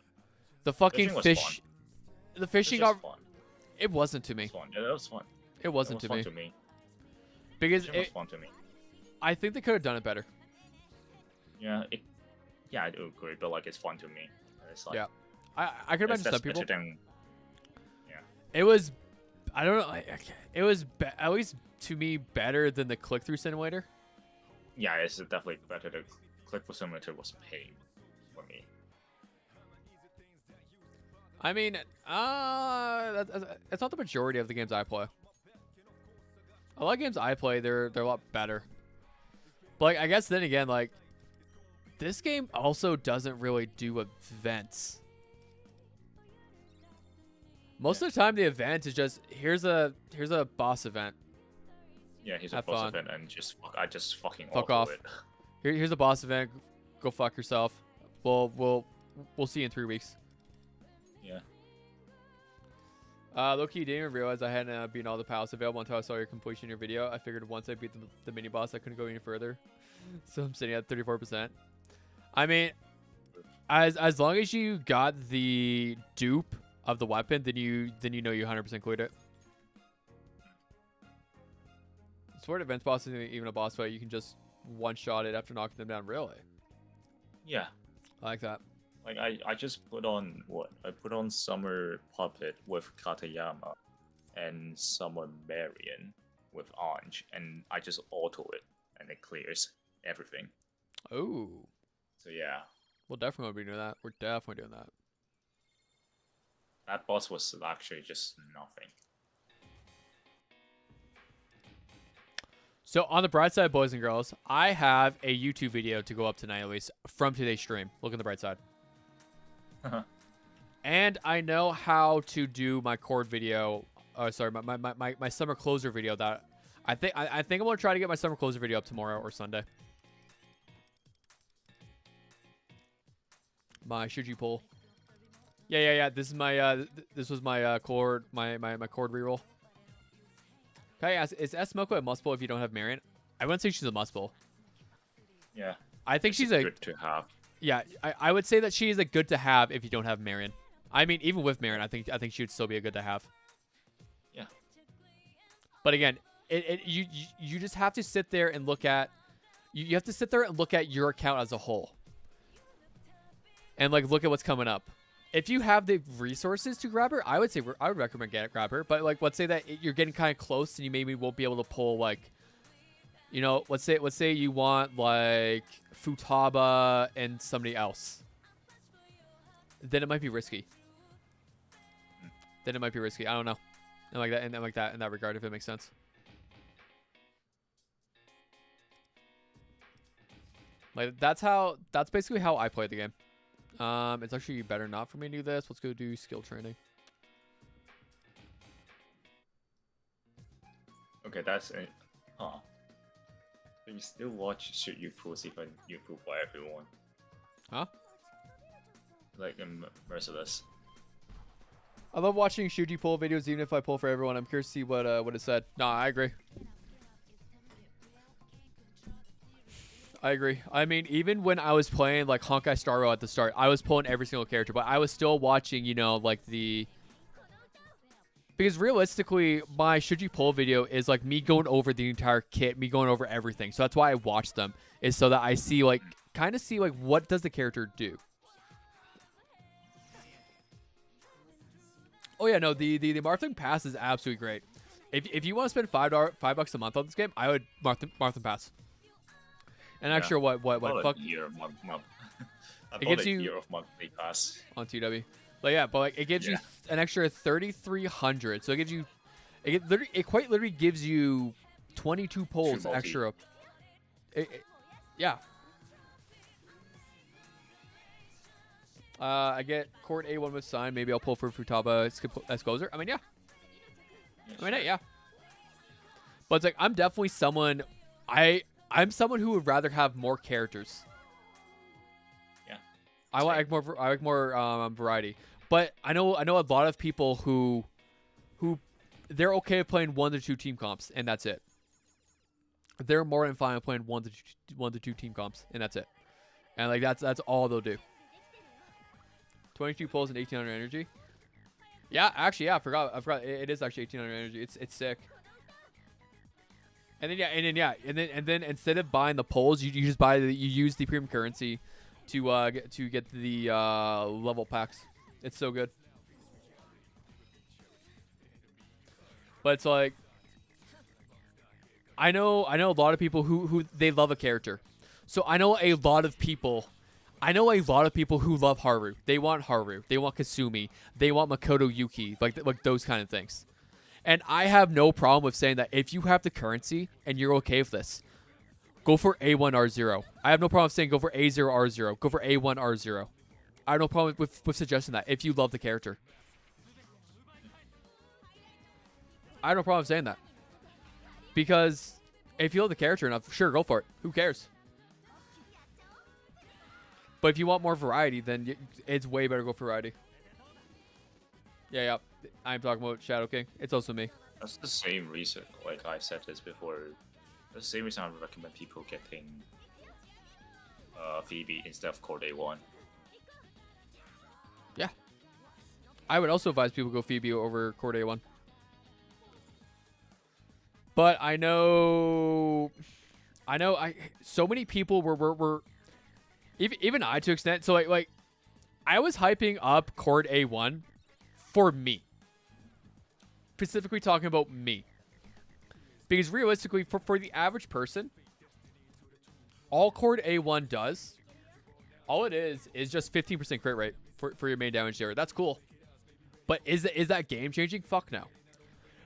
Speaker 1: The fucking
Speaker 2: Fishing was
Speaker 1: fish.
Speaker 2: fun.
Speaker 1: The fishing
Speaker 2: It was
Speaker 1: got.
Speaker 2: fun.
Speaker 1: It wasn't to
Speaker 2: It
Speaker 1: me.
Speaker 2: was fun. Yeah, that was fun.
Speaker 1: It wasn't
Speaker 2: It was
Speaker 1: to
Speaker 2: fun
Speaker 1: me.
Speaker 2: to me.
Speaker 1: Because
Speaker 2: Fishing was fun to me.
Speaker 1: I think they could have done it better.
Speaker 2: Yeah, I do agree, but like it's fun to me. It's like,
Speaker 1: Yeah. I could imagine some people. It was, I don't know. It was at least to me better than the click-through simulator.
Speaker 2: Yeah, it's definitely better. The click-through simulator was pain for me.
Speaker 1: I mean, that's not the majority of the games I play. A lot of games I play, they're a lot better. But like, I guess then again, like, this game also doesn't really do events. Most of the time, the event is just here's a boss event.
Speaker 2: Yeah, here's
Speaker 1: Have
Speaker 2: a boss
Speaker 1: fun.
Speaker 2: event, and I just fucking
Speaker 1: Fuck
Speaker 2: auto
Speaker 1: off.
Speaker 2: it.
Speaker 1: Here's a boss event. Go fuck yourself. We'll see you in 3 weeks.
Speaker 2: Yeah.
Speaker 1: Low-key, didn't even realize I hadn't beaten all the palace available until I saw your completion in your video. I figured once I beat the mini boss, I couldn't go any further. So I'm sitting at 34%. I mean, as long as you got the dupe of the weapon, then you know you 100% cleared it. Sword advance boss isn't even a boss fight. You can just one-shot it after knocking them down. Really?
Speaker 2: Yeah.
Speaker 1: I like that.
Speaker 2: Like I just put on what? I put on Summer Puppet with Katayama and Summer Marion with Ange, and I just auto it and it clears everything.
Speaker 1: Oh.
Speaker 2: So yeah.
Speaker 1: We'll definitely be doing that. We're definitely doing that.
Speaker 2: That boss was actually just nothing.
Speaker 1: So on the bright side, boys and girls, I have a YouTube video to go up tonight, at least from today's stream. Look on the bright side. And I know how to do my cord video. Sorry, my summer closer video. That I think I'm gonna try to get my summer closer video up tomorrow or Sunday. My Shuji pull. Yeah. This is my this was my cord my cord reroll. Can I ask, is S Moko a must pull if you don't have Marion? I wouldn't say she's a must pull.
Speaker 2: Yeah.
Speaker 1: I think she's a
Speaker 2: good to have.
Speaker 1: Yeah, I would say that she is a good to have if you don't have Marion. I mean, even with Marion, I think she would still be a good to have.
Speaker 2: Yeah.
Speaker 1: But again, you just have to sit there and look at you have to sit there and look at your account as a whole. And like look at what's coming up. If you have the resources to grab her, I would recommend grab her. But like, let's say that you're getting kind of close and you maybe won't be able to pull like, you know, let's say you want like Futaba and somebody else. Then it might be risky. I don't know. and like that, and like that in that regard, if it makes sense. Like that's basically how I play the game. It's actually better not for me to do this. Let's go do skill training.
Speaker 2: Okay, that's it. Huh. So you still watch Should You Post even you poop for everyone?
Speaker 1: Huh?
Speaker 2: Like Merciless.
Speaker 1: I love watching Shuji pull videos, even if I pull for everyone. I'm curious to see what it said. No, I agree. I agree. I mean, even when I was playing like Honkai Star Rail at the start, I was pulling every single character, but I was still watching, you know, like because realistically, my Shuji pull video is like me going over the entire kit, me going over everything. So that's why I watch them, is so that I see like kind of see like what does the character do. Oh yeah, no, the Martham Pass is absolutely great. If you want to spend $5 a month on this game, I would Martham Pass. And
Speaker 2: Yeah.
Speaker 1: actually, what fuck?
Speaker 2: Year of month. I
Speaker 1: It
Speaker 2: bought
Speaker 1: gives
Speaker 2: a
Speaker 1: you
Speaker 2: year of monthly pass
Speaker 1: on TW. But yeah, but like it gives you an extra 3,300. So it gives you, it quite literally gives you 22 pulls extra. Yeah. I get Court A1 with sign. Maybe I'll pull for Futaba Escozer. I mean, yeah. Yeah. But it's like I'm definitely someone. I'm someone who would rather have more characters.
Speaker 2: Yeah.
Speaker 1: I like more variety. But I know a lot of people who they're okay with playing 1 to 2 team comps and that's it. They're more than fine with playing 1 to 2 team comps and that's it. And like that's all they'll do. 22 pulls and 1,800 energy. Yeah, actually, yeah, I forgot. It is actually 1,800 energy. It's sick. And then instead of buying the pulls, you just you use the premium currency to get the level packs. It's so good. But it's like I know a lot of people who they love a character. So I know a lot of people who love Haru. They want Haru. They want Kasumi. They want Makoto Yuki. Like those kind of things. And I have no problem with saying that if you have the currency and you're okay with this, go for A1R0. I have no problem saying go for A0R0. Go for A1R0. I have no problem with suggesting that if you love the character. I have no problem saying that. Because if you love the character enough, sure, go for it. Who cares? But if you want more variety, then it's way better to go for variety. Yeah. I'm talking about Shadow King. It's also me.
Speaker 2: That's the same reason, like I said this before, the same reason I would recommend people getting Phoebe instead of Core Day 1.
Speaker 1: Yeah. I would also advise people go Phoebe over Core Day 1. But I know so many people were even I to extent. So like I was hyping up Cord A1 for me. Specifically talking about me. Because realistically, for the average person, all Cord A1 does, all it is just 15% crit rate for your main damage dealer. That's cool. But is that game changing? Fuck no.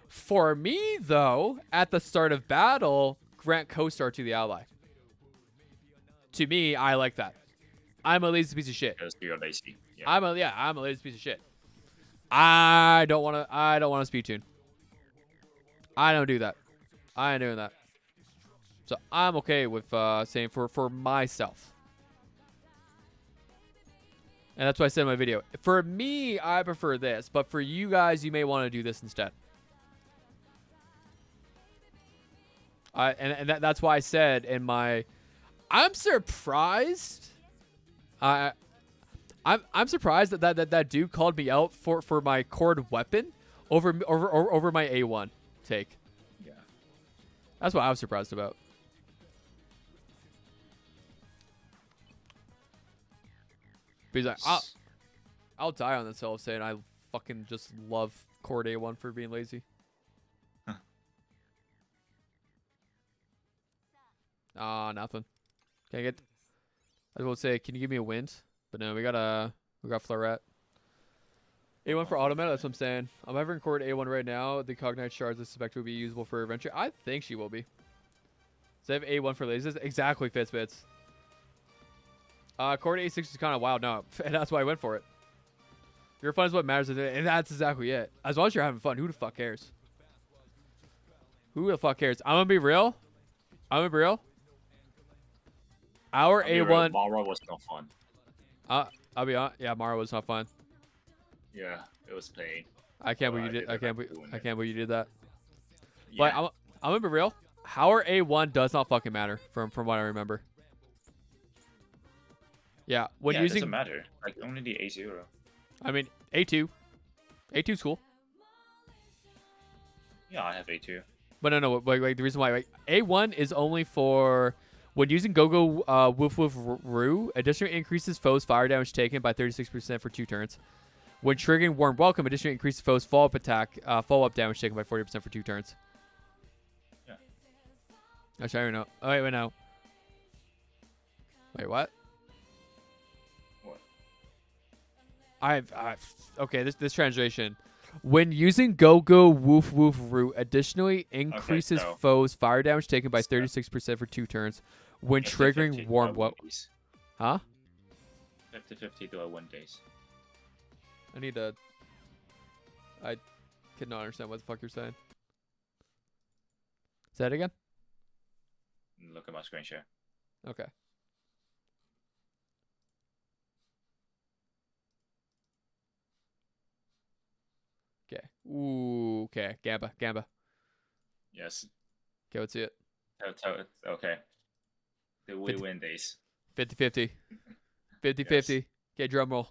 Speaker 1: For me, though, at the start of battle, grant co-star to the ally. To me, I like that. I'm a lazy piece of shit.
Speaker 2: Because you're lazy. Yeah.
Speaker 1: I'm a lazy piece of shit. I don't want to speed tune. I don't do that. I ain't doing that. So I'm okay with saying for myself. And that's what I said in my video. For me, I prefer this, but for you guys, you may want to do this instead. That's why I said in my, I'm surprised. I'm surprised that dude called me out for my cord weapon over my A1 take.
Speaker 2: Yeah.
Speaker 1: That's what I was surprised about. But he's like, I'll die on this hill saying I fucking just love cord A1 for being lazy. Nothing. Can I get? I was going to say, can you give me a wind? But no, we got Floret. A1 for automata, that's what I'm saying. I'm ever in cord A1 right now. The cognite shards I suspect will be usable for adventure. I think she will be. So I have A1 for lasers. Exactly, Fitzbits. Cord A6 is kind of wild now, and that's why I went for it. Your fun is what matters, and that's exactly it. As long as you're having fun, who the fuck cares? Who the fuck cares? I'm gonna be real. Our A1.
Speaker 2: Mara was not fun.
Speaker 1: I'll be honest. Yeah, Mara was not fun.
Speaker 2: Yeah, it was pain.
Speaker 1: I can't believe you did. I can't believe you did that.
Speaker 2: Yeah.
Speaker 1: But I'm gonna be real. Our A1 does not fucking matter from what I remember. Yeah, when
Speaker 2: yeah,
Speaker 1: using.
Speaker 2: It doesn't matter. Like only the A0.
Speaker 1: I mean A2. A2's cool.
Speaker 2: Yeah, I have A2.
Speaker 1: But no. Wait. The reason why A1 is only for when using Go-Go Woof Woof Roo. Additionally increases foes' fire damage taken by 36% for 2 turns. When triggering Warm Welcome, additionally increases foes' follow-up attack, follow-up damage taken by 40% for 2 turns.
Speaker 2: Yeah.
Speaker 1: Actually, I don't know. Oh wait, no. Wait, what?
Speaker 2: What?
Speaker 1: Okay. This translation. When using Go-Go Woof Woof Roo, additionally increases foes' fire damage taken by 36% for 2 turns. When triggering Warm Welcome. Huh?
Speaker 2: 50-50 do I win days.
Speaker 1: I could not understand what the fuck you're saying. Say that again?
Speaker 2: Look at my screen share.
Speaker 1: Okay. Okay. Ooh, okay. Gamba.
Speaker 2: Yes.
Speaker 1: Okay, let's see it.
Speaker 2: Okay. Do we win days?
Speaker 1: 50-50. 50-50.
Speaker 2: Yes.
Speaker 1: Okay, drum roll.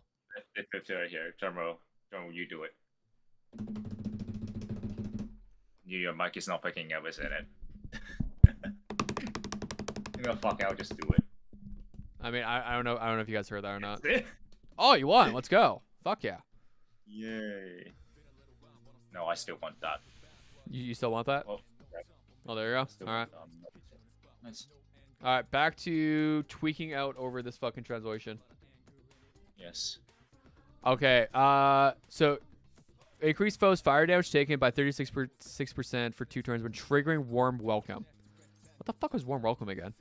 Speaker 2: 50-50 right here. Drum roll, you do it. Your mic is not picking up, isn't it? Fuck, I'll just do it.
Speaker 1: I mean, I don't know if you guys heard that or not. Oh, you won. Let's go. Fuck yeah.
Speaker 2: Yay. No, I still want that.
Speaker 1: You still want that? Oh, there you go. All right.
Speaker 2: Nice.
Speaker 1: All right, back to tweaking out over this fucking translation.
Speaker 2: Yes.
Speaker 1: Okay. So increase foes' fire damage taken by 36% for 2 turns when triggering Warm Welcome. What the fuck was Warm Welcome again?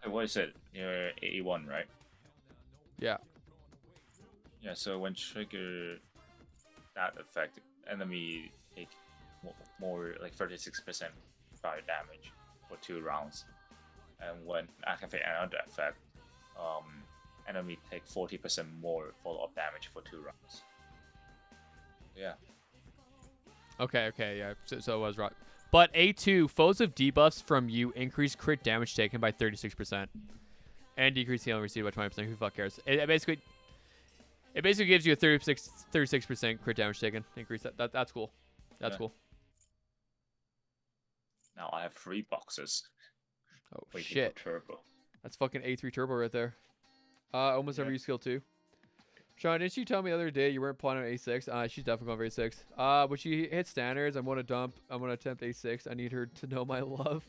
Speaker 2: Okay, what is it? You're A1, right?
Speaker 1: Yeah.
Speaker 2: Yeah. So when trigger that effect, enemy take more like 36% fire damage for 2 rounds, and when activate another effect, enemy take 40% more follow-up damage for 2 rounds. Yeah.
Speaker 1: Okay, yeah. So it was right. But A2, foes of debuffs from you increase crit damage taken by 36%. And decrease healing received by 20%. Who the fuck cares? It basically gives you a 36% crit damage taken increase. That's cool. That's cool.
Speaker 2: Now I have 3 boxes.
Speaker 1: Oh,
Speaker 2: waiting
Speaker 1: shit.
Speaker 2: for turbo.
Speaker 1: That's fucking A3 turbo right there. Almost every skill too. Sean, didn't you tell me the other day you weren't planning on A6? She's definitely going for A6. When she hits standards, I'm going to attempt A6. I need her to know my love.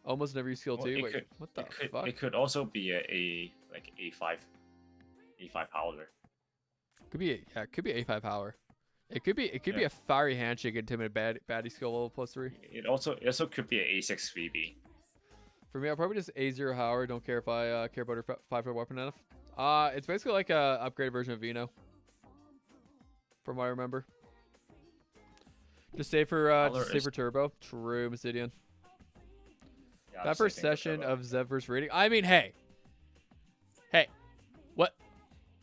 Speaker 1: Almost every skill too. Wait, what the fuck?
Speaker 2: It could also be a A5 powder.
Speaker 1: Could be A5 power. It could be a fiery handshake intimidate baddie skill level +3.
Speaker 2: It also could be a A6 VB.
Speaker 1: For me, I'll probably just A0 Howard. Don't care if I care about her 5-foot weapon enough. It's basically like a upgraded version of Vino. From what I remember. Just save for turbo. True, Massidian.
Speaker 2: Yeah,
Speaker 1: that first session of Zev versus rating. I mean, hey, what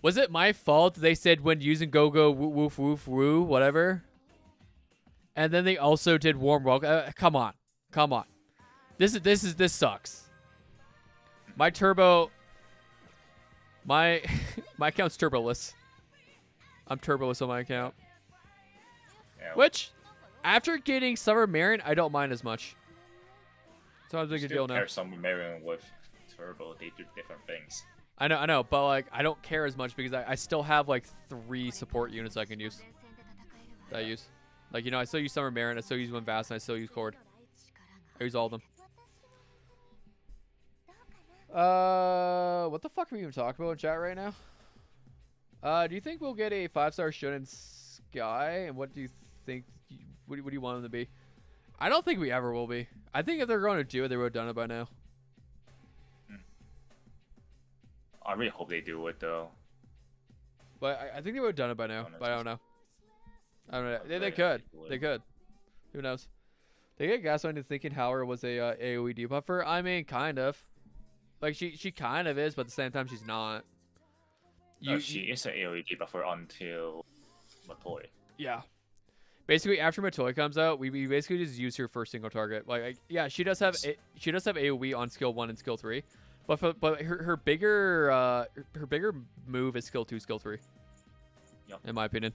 Speaker 1: was it my fault? They said when using Go-Go Woof Woof Woo whatever, and then they also did Warm Welcome. Come on. This sucks. My turbo. My account's turboless. I'm turboless on my account.
Speaker 2: Yeah.
Speaker 1: Which, after getting Summer Marin, I don't mind as much. So I'm making a deal now.
Speaker 2: Summer Marin with turbo, they do different things.
Speaker 1: I know, but like I don't care as much because I still have like 3 support units I can use. That I use. Like, I still use Summer Marin, I still use One Vast, and I still use Cord. I use all of them. What the fuck are we even talking about in chat right now? Do you think we'll get a 5-star Shonen Sky? And what do you think? What do you want them to be? I don't think we ever will be. I think if they're going to do it, they would have done it by now.
Speaker 2: I really hope they do it though.
Speaker 1: But I think they would have done it by now. But I don't know. I don't know. They could. They could. Who knows? They get gaslighted into thinking Howard was a AoE debuffer. I mean, kind of. Like she kind of is, but at the same time, she's not.
Speaker 2: No, she is an AoE debuffer until Matoy.
Speaker 1: Yeah. Basically, after Matoy comes out, we basically just use her for single target. Like yeah, she does have AoE on skill 1 and skill 3, but her bigger move is skill 2, skill 3.
Speaker 2: Yep.
Speaker 1: In my opinion.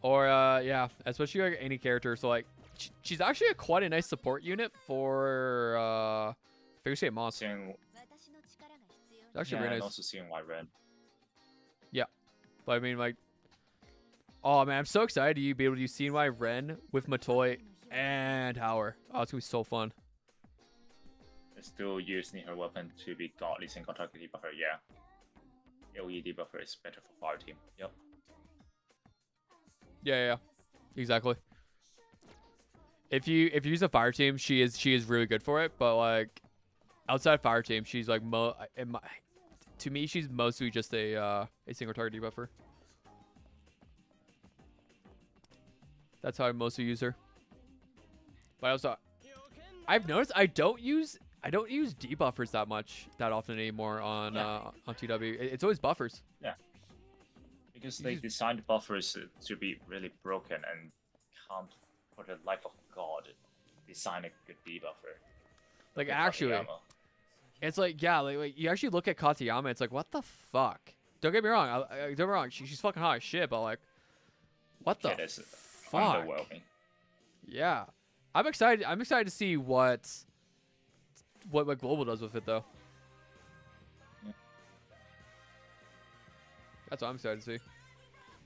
Speaker 1: Or yeah, especially like any character. So like, she's actually quite a nice support unit for figure skate Moss. It's actually very nice.
Speaker 2: And also seeing White Red.
Speaker 1: Yeah, but I mean like, oh man, I'm so excited to be able to use CNY Ren with Matoy and Howard. Oh, it's gonna be so fun.
Speaker 2: Still using her weapon to be godly single target debuffer. Yeah, AoE debuffer is better for fire team. Yep.
Speaker 1: Yeah, exactly. If you use a fire team, she is really good for it. But like, outside fire team, she's like to me, she's mostly just a single target debuffer. That's how I mostly use her. But also, I've noticed I don't use debuffers that often anymore on TW. It's always buffers.
Speaker 2: Yeah. Because they designed buffers to be really broken and can't, for the life of God, design a good debuffer.
Speaker 1: Like actually, it's like yeah, like you actually look at Katayama, it's like what the fuck? Don't get me wrong, don't get me wrong, she's fucking hot as shit, but like, what the fuck? Yeah, I'm excited. I'm excited to see what Global does with it though.
Speaker 2: Yeah.
Speaker 1: That's what I'm excited to see.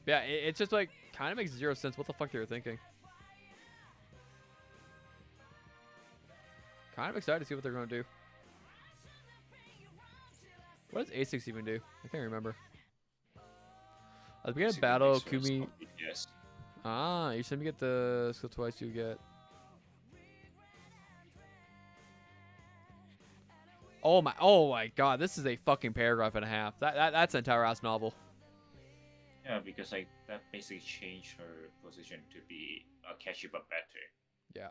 Speaker 1: Yeah, it's just like kind of makes zero sense what the fuck they were thinking. Kind of excited to see what they're going to do. What does A6 even do? I can't remember. At the beginning of battle, Kumi...
Speaker 2: Yes.
Speaker 1: Ah, you said me get the skill twice, you get... Oh my god, this is a fucking paragraph and a half. That's an entire ass novel.
Speaker 2: Yeah, because like that basically changed her position to be catchy but better.
Speaker 1: Yeah.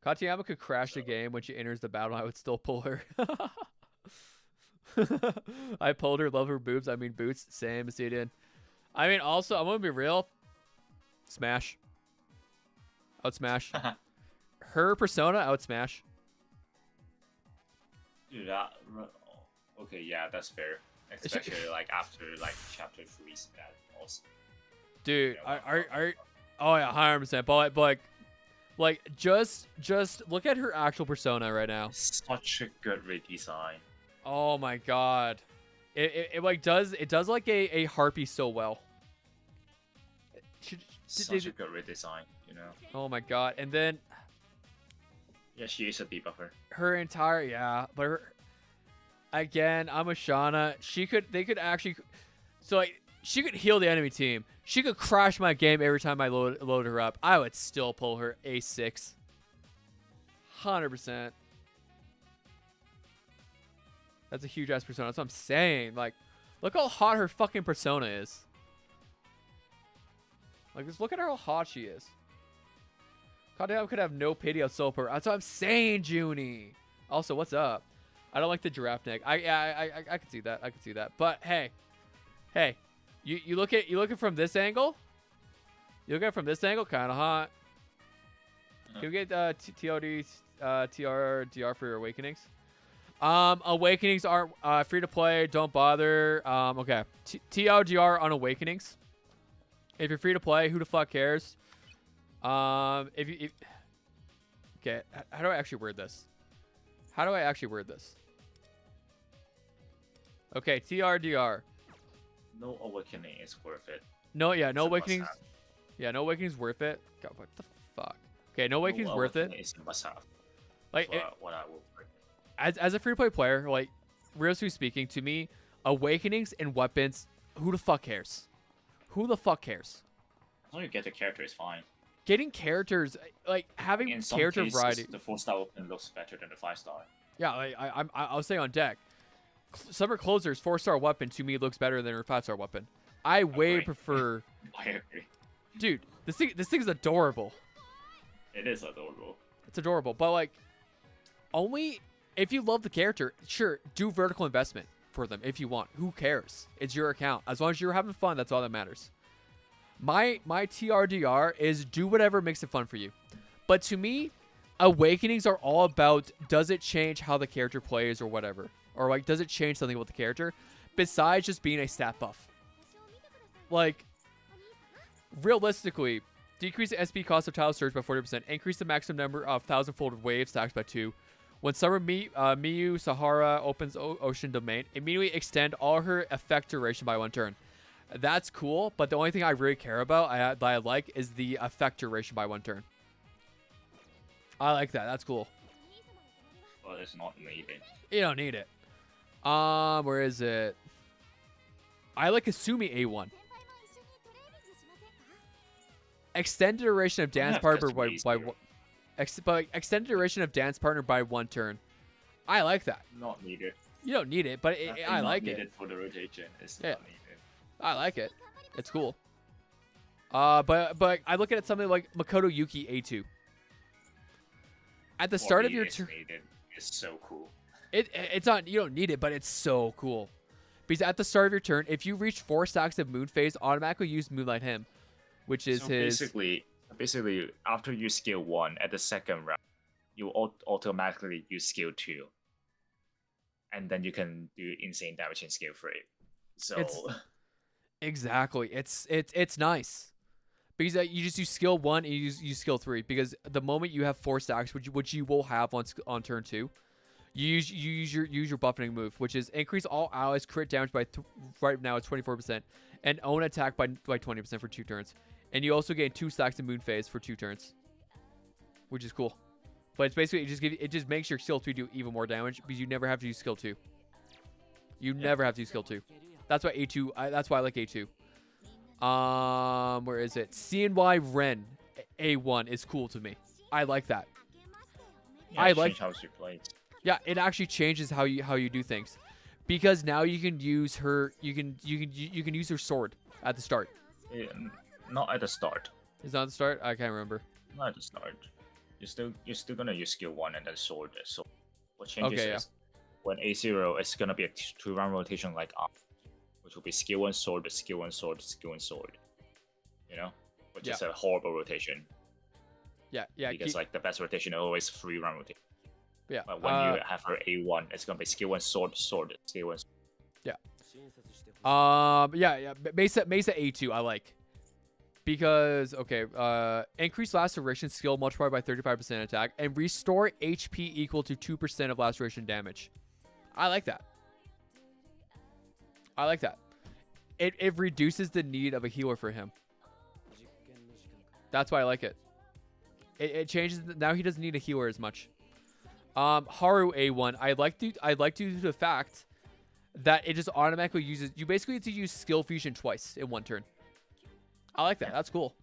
Speaker 1: Katayama could crash the game when she enters the battle. I would still pull her. I pulled her, love her boobs. I mean boots. Same as it in. I mean also, I'm gonna be real. Smash. I would smash. Her persona, I would smash.
Speaker 2: Dude, okay, yeah, that's fair. Especially like after like chapter 3 that also.
Speaker 1: Dude, oh yeah, 100%. But like just look at her actual persona right now.
Speaker 2: Such a good redesign.
Speaker 1: Oh my god, it like does like a harpy so well.
Speaker 2: Such a good redesign, you know.
Speaker 1: Oh my god, and then.
Speaker 2: Yeah, she is a debuffer.
Speaker 1: Her entire but her, again, I'm a Shauna. They could actually, so like she could heal the enemy team. She could crash my game every time I load her up. I would still pull her A6. 100%. That's a huge ass persona. That's what I'm saying. Like, look how hot her fucking persona is. Like, just look at how hot she is. Katayama could have no pity of Soper. That's what I'm saying, Junie. Also, what's up? I don't like the giraffe neck. I can see that. I can see that. But hey, you look at from this angle. You look at it from this angle, kind of hot. Can we get TOD TRDR for your awakenings? Awakenings aren't free to play. Don't bother. Okay, TLDR on awakenings. If you're free to play, who the fuck cares? Okay, how do I actually word this? Okay, TRDR.
Speaker 2: No awakening is worth it.
Speaker 1: No awakenings. Yeah, no awakenings worth it. God, what the fuck? Okay, no awakenings worth it.
Speaker 2: Is a must-have.
Speaker 1: Like,
Speaker 2: what I will bring.
Speaker 1: as a free to play player, like realistically speaking, to me, awakenings and weapons, who the fuck cares? Who the fuck cares?
Speaker 2: As long as you get the character, it's fine.
Speaker 1: Getting characters, like having
Speaker 2: In some
Speaker 1: character
Speaker 2: cases,
Speaker 1: variety.
Speaker 2: the 4-star weapon looks better than the 5-star.
Speaker 1: Yeah, like, I'll say on deck, Summer Closer's 4-star weapon to me looks better than her 5-star weapon. I way
Speaker 2: Agree.
Speaker 1: prefer.
Speaker 2: I agree.
Speaker 1: Dude, this thing's adorable.
Speaker 2: It is adorable.
Speaker 1: It's adorable, but like, only if you love the character, sure, do vertical investment for them if you want. Who cares? It's your account. As long as you're having fun, that's all that matters. My TRDR is do whatever makes it fun for you. But to me, awakenings are all about, does it change how the character plays or whatever? Or like, does it change something about the character besides just being a stat buff? Like, realistically, decrease the SP cost of tile surge by 40%, increase the maximum number of 1,000-folded waves stacks by 2. When Summer Miyu Sahara opens Ocean Domain, immediately extend all her effect duration by 1 turn. That's cool, but the only thing I really care about that I like is the effect duration by 1 turn. I like that. That's cool.
Speaker 2: But it's not needed.
Speaker 1: You don't need it. Where is it? I like Kasumi A1. Extended duration of dance partner extended duration of dance partner by 1 turn. I like that.
Speaker 2: Not needed.
Speaker 1: You don't need it, but I like it.
Speaker 2: Not needed for the rotation. It's
Speaker 1: Yeah.
Speaker 2: not needed.
Speaker 1: I like it. It's cool. But I look at it something like Makoto Yuki A2. At the start of your turn,
Speaker 2: It's so cool.
Speaker 1: it's not, you don't need it, but it's so cool. Because at the start of your turn, if you reach 4 stacks of Moon Phase, automatically use Moonlight Hymn, which is
Speaker 2: so
Speaker 1: his.
Speaker 2: Basically, after you skill 1 at the second round, you automatically use skill 2, and then you can do insane damage in skill 3. So
Speaker 1: Exactly, it's nice. Because you just use skill 1 and you use skill 3. Because the moment you have 4 stacks, which you will have on turn 2, you use your buffeting move, which is increase all allies crit damage by right now it's 24%, and own attack by 20% for 2 turns. And you also gain 2 stacks of Moon Phase for 2 turns, which is cool. But it's basically it just makes your skill 2 do even more damage because you never have to use skill 2. You never have to use skill 2. That's why A2. That's why I like A2. Where is it? CNY Ren A1 is cool to me. I like that.
Speaker 2: yeah,
Speaker 1: I like
Speaker 2: how you play.
Speaker 1: Yeah, it actually changes how you do things, because now you can use her. You can use her sword at the start.
Speaker 2: Not at the start.
Speaker 1: Is that at the start? I can't remember.
Speaker 2: Not at the start. You're still gonna use skill 1 and then sword. So what changes
Speaker 1: Okay,
Speaker 2: is when A0 it's gonna be a 2-round rotation like up, which will be skill 1 sword, skill 1 sword, skill 1 sword. You know, which is a horrible rotation.
Speaker 1: Yeah.
Speaker 2: Because like the best rotation is always 3-round rotation.
Speaker 1: Yeah.
Speaker 2: But when you have her A1, it's gonna be skill 1 sword, skill 1.
Speaker 1: Yeah. Mesa A2 I like. Because, okay, increase laceration skill multiplied by 35% attack, and restore HP equal to 2% of laceration damage. I like that. It reduces the need of a healer for him. That's why I like it. It changes. Now he doesn't need a healer as much. Haru A1. I like due to the fact that it just automatically uses. You basically get to use skill fusion twice in 1 turn. I like that. That's cool.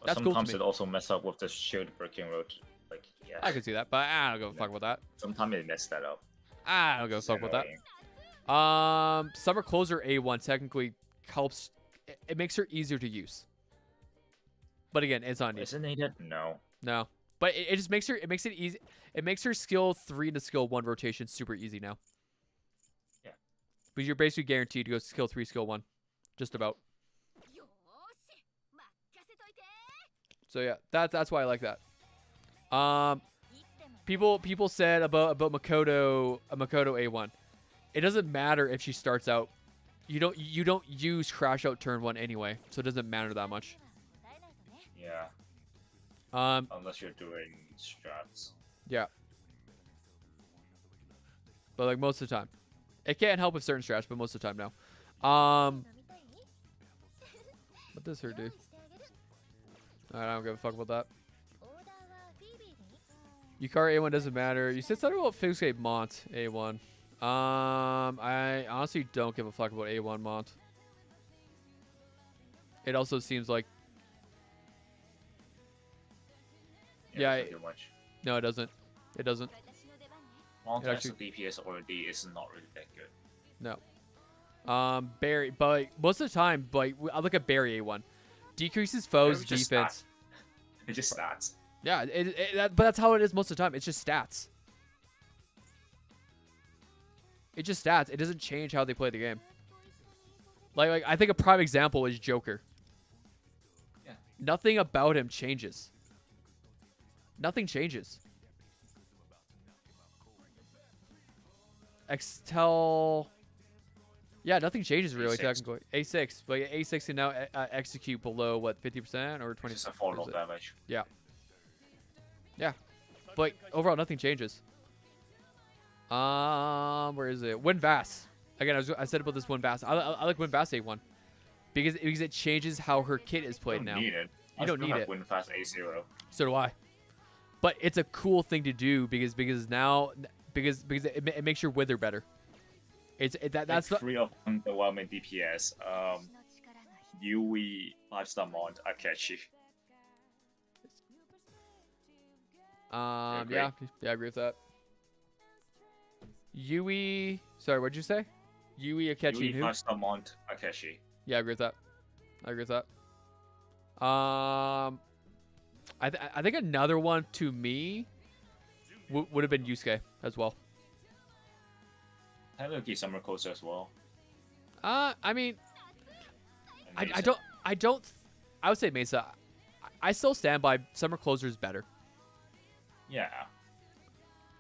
Speaker 1: That's cool to me.
Speaker 2: Sometimes it also mess up with the shield breaking road. Like, yeah.
Speaker 1: I can see that, but I don't give a fuck about that.
Speaker 2: Sometimes it messed that up.
Speaker 1: I don't give a fuck about that. Summer Closer A1 technically helps. It makes her easier to use. But again, it's not needed.
Speaker 2: Is it needed? No.
Speaker 1: No. But it just makes her. It makes it easy. It makes her skill 3 to skill 1 rotation super easy now.
Speaker 2: Yeah.
Speaker 1: Because you're basically guaranteed to go skill 3, skill 1, just about. So yeah, that's why I like that. People said about Makoto A1. It doesn't matter if she starts out. You don't use crash out turn 1 anyway, so it doesn't matter that much.
Speaker 2: Yeah. Unless you're doing strats.
Speaker 1: Yeah. But like most of the time, it can't help with certain strats, but most of the time no. What does her do? I don't give a fuck about that. Yukari A1 doesn't matter. You said something about Figure Mont A1. I honestly don't give a fuck about A1 Mont. It also seems like yeah.
Speaker 2: Doesn't do much.
Speaker 1: No, it doesn't. It doesn't.
Speaker 2: Long
Speaker 1: It actually-
Speaker 2: DPS already is not really that good.
Speaker 1: No. Barry, but like, most of the time, like I look at Barry A1, decreases foes
Speaker 2: Barry just
Speaker 1: defense.
Speaker 2: It just stats.
Speaker 1: Yeah, but that's how it is most of the time. It's just stats. It's just stats. It doesn't change how they play the game. Like I think a prime example is Joker.
Speaker 2: Yeah.
Speaker 1: Nothing about him changes. Nothing changes. Extel. Yeah, nothing changes really.
Speaker 2: A6.
Speaker 1: Technically, A6, but A6 can now execute below what 50% or 20%.
Speaker 2: Just a follow damage.
Speaker 1: Yeah. But overall, nothing changes. Where is it? Win Vass. Again, I said about this Win Vass. I like Win Vass A1 because it changes how her kit is played now.
Speaker 2: Need it.
Speaker 1: You don't need it.
Speaker 2: Win fast A0.
Speaker 1: So do I. But it's a cool thing to do because it makes your wither better. That's
Speaker 2: like 3 of underwhelming DPS. Yui 5-star mod Akechi.
Speaker 1: Yeah, I agree with that. Yui, sorry, what'd you say? Yui Akechi.
Speaker 2: Yui
Speaker 1: Who?
Speaker 2: 5-star mod Akechi.
Speaker 1: Yeah, I agree with that. I think another one to me would have been Yusuke as well.
Speaker 2: Technically Summer Coaster as well.
Speaker 1: I mean,
Speaker 2: And
Speaker 1: I
Speaker 2: Mesa.
Speaker 1: don't. I would say Mesa. I still stand by Summer Closer is better
Speaker 2: Yeah.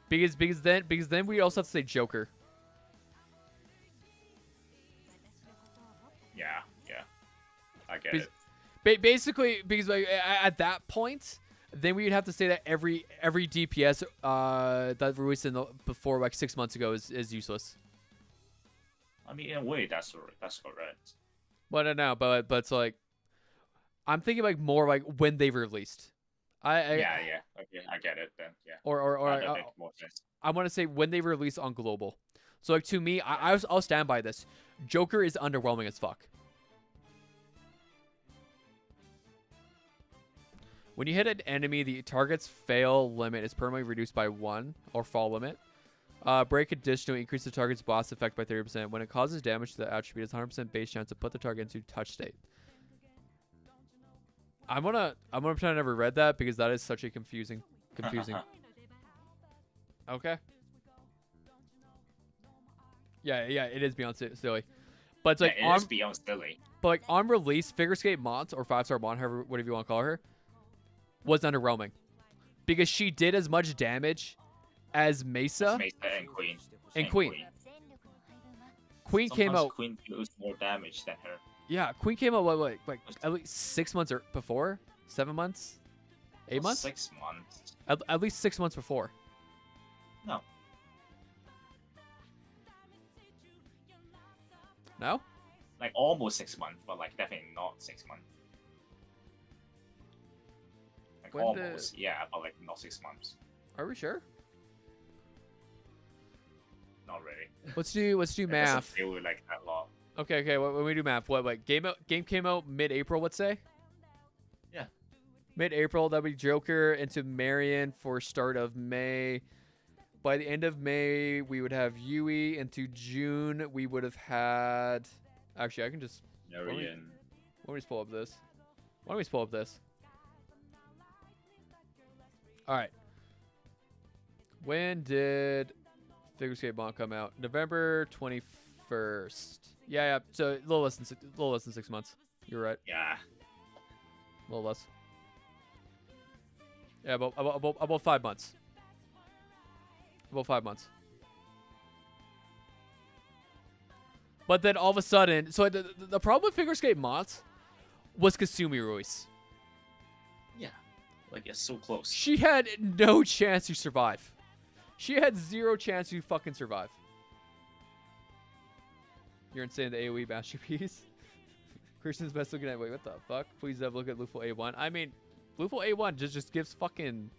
Speaker 1: because then we also have to say Joker.
Speaker 2: Yeah. I get
Speaker 1: Because-
Speaker 2: it.
Speaker 1: Basically, because like at that point, then we would have to say that every DPS that released before like 6 months ago is useless.
Speaker 2: I mean, in a way, that's correct.
Speaker 1: Well, no, but it's like I'm thinking like more like when they released.
Speaker 2: Yeah. Okay, I get it then. Yeah.
Speaker 1: Or
Speaker 2: That makes more sense.
Speaker 1: I want to say when they released on global. So like to me, I'll stand by this. Joker is underwhelming as fuck. When you hit an enemy, the target's fail limit is permanently reduced by 1 or fall limit. Break additionally increase the target's boss effect by 30%. When it causes damage to the attribute, it's 100% base chance to put the target into touch state. I'm gonna pretend I never read that because that is such a confusing. Okay. Yeah, it is beyond silly. But it's like
Speaker 2: Yeah, it is beyond silly.
Speaker 1: but like on release, Figure Skate Mont or 5-star Mont, however whatever you want to call her, was underwhelming. Because she did as much damage as Mesa.
Speaker 2: Mesa and Queen.
Speaker 1: And Queen. Queen came
Speaker 2: Sometimes
Speaker 1: out.
Speaker 2: Queen deals more damage than her.
Speaker 1: Yeah, Queen came out like at least 6 months or before, 7 months, 8 months,
Speaker 2: 6 months.
Speaker 1: at least 6 months before.
Speaker 2: No.
Speaker 1: No?
Speaker 2: Like almost 6 months, but like definitely not 6 months. Like
Speaker 1: When did-
Speaker 2: almost, yeah, but like not 6 months.
Speaker 1: Are we sure?
Speaker 2: Not really.
Speaker 1: Let's do
Speaker 2: It doesn't
Speaker 1: math.
Speaker 2: feel like that long.
Speaker 1: Okay. When we do math, what like game came out mid-April? Let's say.
Speaker 2: Yeah.
Speaker 1: Mid-April, that'd be Joker into Marion for start of May. By the end of May, we would have Yui. Into June, we would have had. Actually, I can just.
Speaker 2: Marion.
Speaker 1: Why don't we just pull up this? Why don't we just pull up this? All right. When did Figure Skate Bond come out? November 21st. Yeah. So a little less than 6 months. You're right.
Speaker 2: Yeah.
Speaker 1: A little less. Yeah, about 5 months. About 5 months. But then all of a sudden, so the problem with Figure Skate Mods was Kasumi Ruiz.
Speaker 2: Yeah. Like it's so close.
Speaker 1: She had no chance to survive. She had 0 chance to fucking survive. You're insane, the AoE masterpiece. Christian's best looking at. Wait, what the fuck? Please have a look at Luful A1. I mean, Luful A1 just gives fucking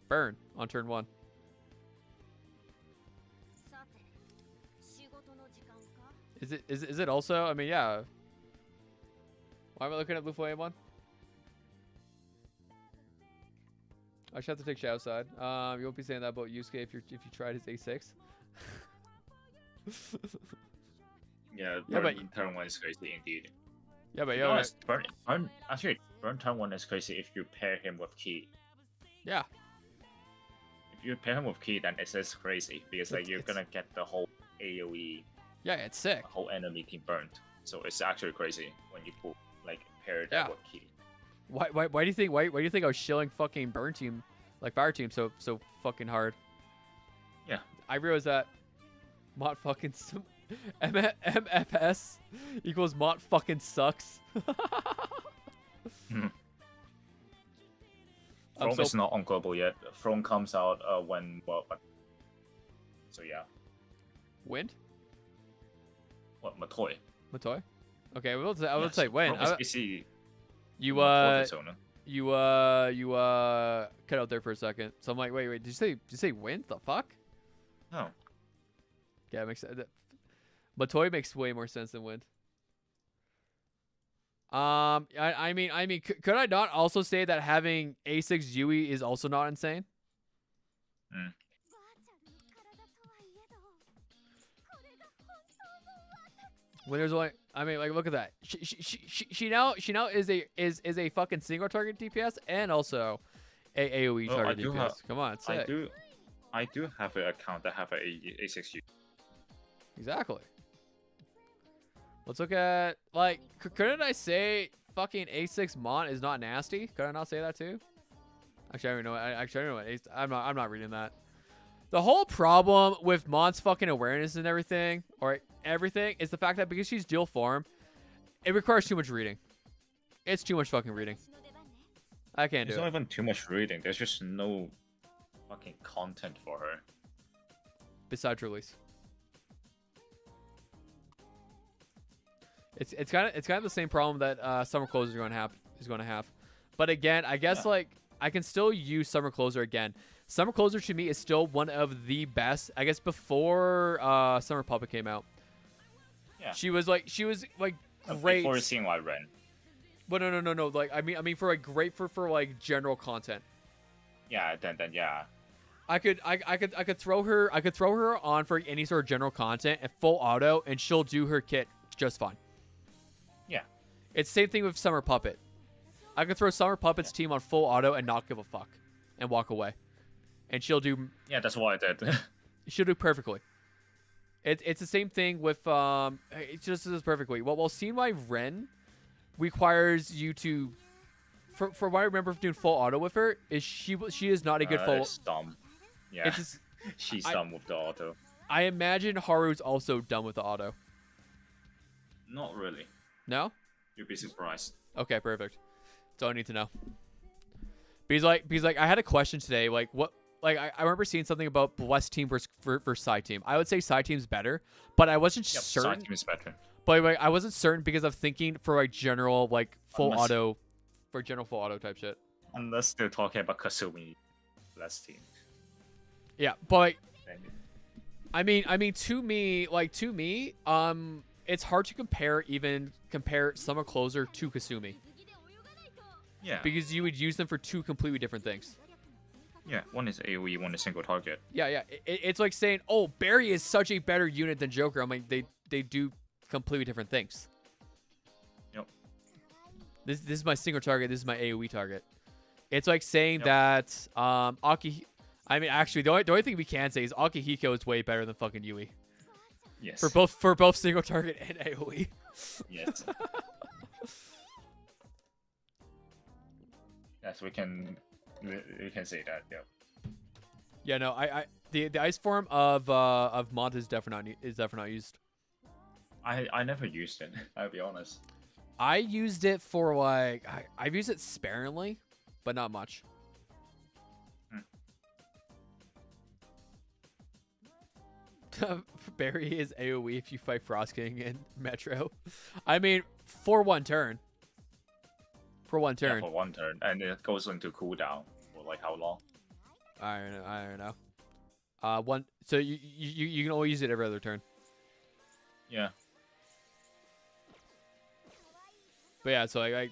Speaker 1: Burn on turn 1. Is it also? I mean, yeah. Why am I looking at Blue Flame 1? I should have to take Shadow side. You won't be saying that about Yusuke if you tried his A6.
Speaker 2: Yeah,
Speaker 1: Yeah, but
Speaker 2: turn 1 is crazy indeed.
Speaker 1: yeah, but
Speaker 2: To be
Speaker 1: yo,
Speaker 2: honest, actually, burn turn 1 is crazy if you pair him with Key.
Speaker 1: yeah,
Speaker 2: If you pair him with Key, then it's just crazy because like you're
Speaker 1: It's-
Speaker 2: gonna get the whole AOE,
Speaker 1: yeah, it's sick.
Speaker 2: whole enemy team burnt. So it's actually crazy when you put like pair that
Speaker 1: Yeah.
Speaker 2: with Key.
Speaker 1: Why do you think why do you think I was shilling fucking burn team like fire team so fucking hard?
Speaker 2: Yeah.
Speaker 1: I realized that Mott fucking MFS equals Mott fucking sucks.
Speaker 2: Mhm.
Speaker 1: I'm
Speaker 2: Throne is not on global yet. Throne comes out when so yeah.
Speaker 1: Wind?
Speaker 2: What Matoy?
Speaker 1: Matoy? Okay, I will say when.
Speaker 2: Throne is busy.
Speaker 1: You
Speaker 2: Matoy,
Speaker 1: cut out there for a second. So I'm like, wait, did you say wind? The fuck?
Speaker 2: No.
Speaker 1: Yeah, it makes sense. Matoy makes way more sense than wind. I mean, could I not also say that having A6 Yui is also not insane?
Speaker 2: Mm.
Speaker 1: When there's only, I mean, like, look at that. She now is a fucking single target DPS and also a AOE
Speaker 2: Oh, I
Speaker 1: target
Speaker 2: do
Speaker 1: DPS.
Speaker 2: have-
Speaker 1: Come on, it's
Speaker 2: I
Speaker 1: sick.
Speaker 2: do have an account that have A6U.
Speaker 1: Exactly. Let's look at, like, couldn't I say fucking A6 Mon is not nasty? Could I not say that too? Actually, I don't know. I don't know what I'm not reading that. The whole problem with Mon's fucking awareness and everything, is the fact that because she's dual form, it requires too much reading. It's too much fucking reading. I can't
Speaker 2: It's
Speaker 1: do
Speaker 2: not
Speaker 1: it.
Speaker 2: even too much reading. There's just no fucking content for her.
Speaker 1: Besides release. It's kind of the same problem that Summer Closer is going to have. But again, I guess like I can still use Summer Closer again. Summer Closer to me is still one of the best. I guess before Summer Puppet came out.
Speaker 2: Yeah.
Speaker 1: She was like great.
Speaker 2: Before seeing why Ren.
Speaker 1: But no. Like I mean for like great for like general content.
Speaker 2: Yeah, then yeah.
Speaker 1: I could throw her on for any sort of general content at full auto and she'll do her kit just fine.
Speaker 2: Yeah.
Speaker 1: It's the same thing with Summer Puppet. I could throw Summer Puppet's team on full auto and not give a fuck and walk away. And she'll do
Speaker 2: Yeah, that's what I did.
Speaker 1: she'll do perfectly. It's the same thing with it just does perfectly. While seeing why Ren requires you to for what I remember from doing full auto with her is she is not a good full.
Speaker 2: It's dumb. Yeah.
Speaker 1: It's just,
Speaker 2: She's dumb with the auto.
Speaker 1: I imagine Haru's also done with the auto.
Speaker 2: Not really.
Speaker 1: No?
Speaker 2: You'd be surprised.
Speaker 1: Okay, perfect. That's all I need to know. Because I had a question today. Like what? Like I remember seeing something about Blessed Team versus side team. I would say side team's better, but I wasn't
Speaker 2: Yep,
Speaker 1: certain.
Speaker 2: side team is better.
Speaker 1: But like, I wasn't certain because of thinking for like general like full
Speaker 2: Unless-
Speaker 1: auto, for general full auto type shit.
Speaker 2: Unless they're talking about Kasumi less team.
Speaker 1: Yeah, but
Speaker 2: Then-
Speaker 1: I mean to me, it's hard to compare Summer Closer to Kasumi
Speaker 2: Yeah.
Speaker 1: because you would use them for two completely different things.
Speaker 2: Yeah, one is AoE, one is single target.
Speaker 1: Yeah. It's like saying, oh, Barry is such a better unit than Joker. I'm like, they do completely different things.
Speaker 2: Yep.
Speaker 1: This is my single target. This is my AoE target. It's like saying
Speaker 2: Yep.
Speaker 1: that Aki. I mean, actually, the only thing we can say is Akihiko is way better than fucking Yui
Speaker 2: Yes.
Speaker 1: for both single target and AoE.
Speaker 2: Yes. Yes, we can say that. Yeah.
Speaker 1: Yeah, no, the ice form of Mont is definitely not used.
Speaker 2: I never used it. I'll be honest.
Speaker 1: I used it for like I've used it sparingly, but not much. Barry is AoE if you fight Frost King in Metro. I mean, for one turn. For one
Speaker 2: Yeah,
Speaker 1: turn.
Speaker 2: for one turn, and it goes into cooldown for like how long?
Speaker 1: I don't know. One. So you can only use it every other turn.
Speaker 2: Yeah.
Speaker 1: But yeah, so like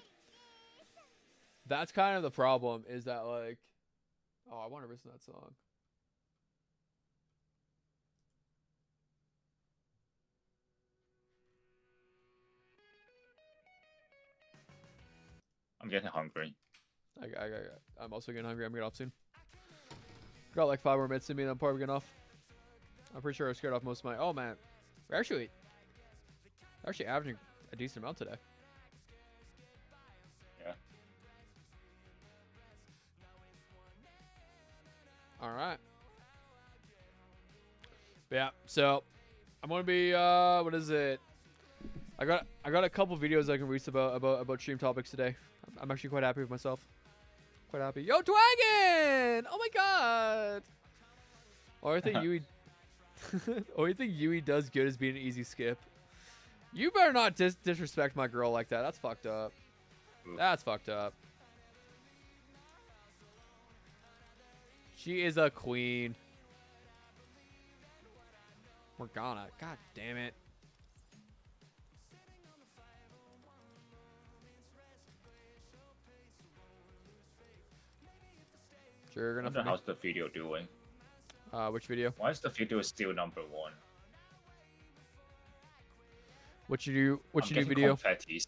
Speaker 1: that's kind of the problem is that like, oh, I want to listen to that song.
Speaker 2: I'm getting hungry.
Speaker 1: I'm also getting hungry. I'm getting off soon. Got like 5 more minutes in me, and I'm probably getting off. I'm pretty sure I scared off most of my. Oh man, we're actually averaging a decent amount today.
Speaker 2: Yeah.
Speaker 1: All right. But yeah, so I'm gonna be what is it? I got a couple videos I can release about stream topics today. I'm actually quite happy with myself. Quite happy. Yo, Dwagon! Oh my god. Only thing Yui does good is being an easy skip. You better not disrespect my girl like that. That's fucked up. That's fucked up. She is a queen. Morgana. God damn it. Sure,
Speaker 2: I
Speaker 1: gonna.
Speaker 2: wonder how's the video doing.
Speaker 1: Which video?
Speaker 2: Why is the video still #1?
Speaker 1: What you do? What
Speaker 2: I'm
Speaker 1: you do?
Speaker 2: getting
Speaker 1: Video?
Speaker 2: confettis.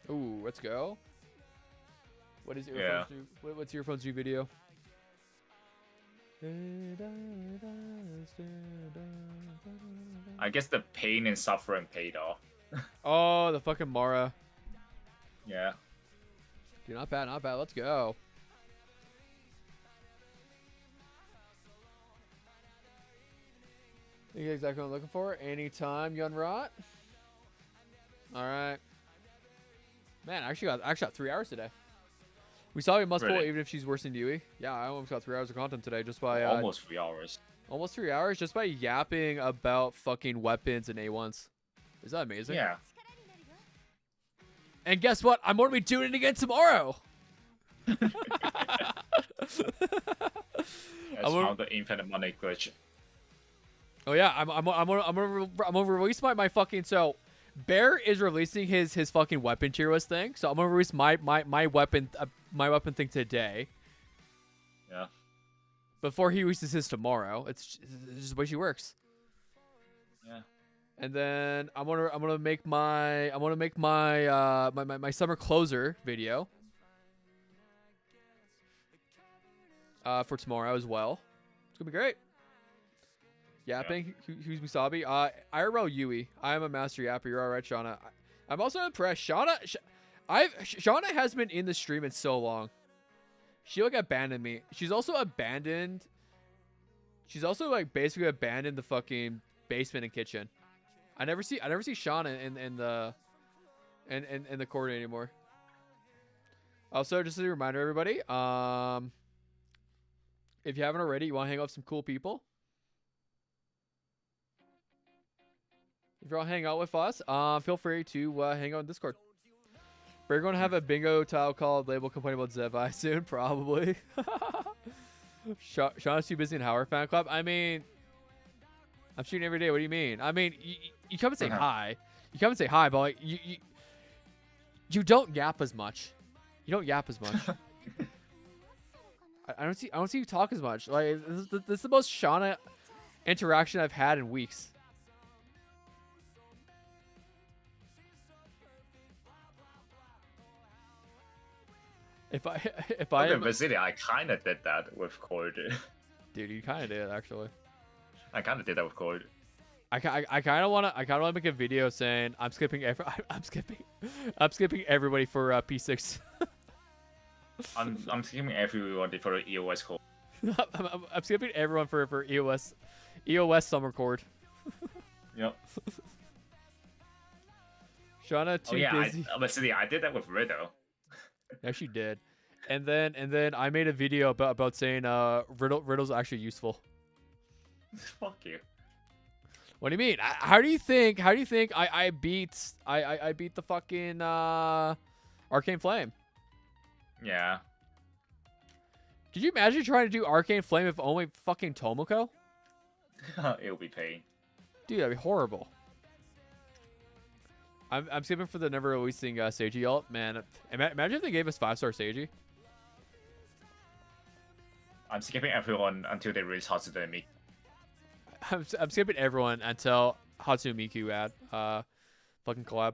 Speaker 1: Ooh, let's go. What is earphones do? What's earphones do video?
Speaker 2: I guess the pain and suffering paid off.
Speaker 1: Oh, the fucking Mara.
Speaker 2: Yeah.
Speaker 1: Dude, not bad, not bad. Let's go. You get exactly what I'm looking for. Anytime, Yunrot. All right. Man, I actually got 3 hours today. We saw we must pull
Speaker 2: Really?
Speaker 1: even if she's worse than Dewey. Yeah, I almost got 3 hours of content today just by
Speaker 2: Almost 3 hours.
Speaker 1: almost 3 hours just by yapping about fucking weapons and A1s. Is that amazing?
Speaker 2: Yeah.
Speaker 1: And guess what? I'm going to be doing it again tomorrow.
Speaker 2: That's found the infinite money glitch.
Speaker 1: Oh yeah, I'm gonna release my fucking Bear is releasing his fucking weapon tier list thing, so I'm gonna release my weapon thing today.
Speaker 2: Yeah.
Speaker 1: Before he releases his tomorrow. It's just the way she works.
Speaker 2: Yeah.
Speaker 1: And then I'm gonna make my my summer closer video for tomorrow as well. It's gonna be great. Yapping, who's Misabi? IRL Yui. I am a master yapper. You're all right, Shauna. I'm also impressed. Shauna has been in the stream in so long. She like abandoned me. She's also abandoned. She's also like basically abandoned the fucking basement and kitchen. I never see Shauna in the corner anymore. Also, just as a reminder, everybody, if you haven't already, you want to hang out with some cool people. If you want to hang out with us, feel free to hang out in Discord. We're going to have a bingo tile called Label Complaining About Zevi soon, probably. Shauna's too busy in Howard fan club. I mean, I'm shooting every day. What do you mean? I mean, you come and say hi. You come and say hi, but like you don't yap as much. You don't yap as much. I don't see you talk as much. Like this is the most Shauna interaction I've had in weeks. If I
Speaker 2: in Vicinity, I kind of did that with Cord.
Speaker 1: Dude, you kind of did actually.
Speaker 2: I kind of did that with Cord.
Speaker 1: I kind of want to make a video saying I'm skipping everybody for P6.
Speaker 2: I'm skipping everyone for the EOS code.
Speaker 1: I'm skipping everyone for EOS summer cord.
Speaker 2: Yep.
Speaker 1: Shauna too busy.
Speaker 2: I did that with Riddle.
Speaker 1: Yeah, she did. And then I made a video about saying riddle's actually useful.
Speaker 2: Fuck you.
Speaker 1: What do you mean? How do you think I beat the fucking Arcane Flame?
Speaker 2: Yeah.
Speaker 1: Could you imagine trying to do Arcane Flame with only fucking Tomoko?
Speaker 2: It'll be pain.
Speaker 1: Dude, that'd be horrible. I'm skipping for the never releasing Seiji ult. Man, imagine if they gave us 5-star Seiji.
Speaker 2: I'm skipping everyone until they release Hatsune Miku.
Speaker 1: I'm skipping everyone until Hatsune Miku ad fucking collab.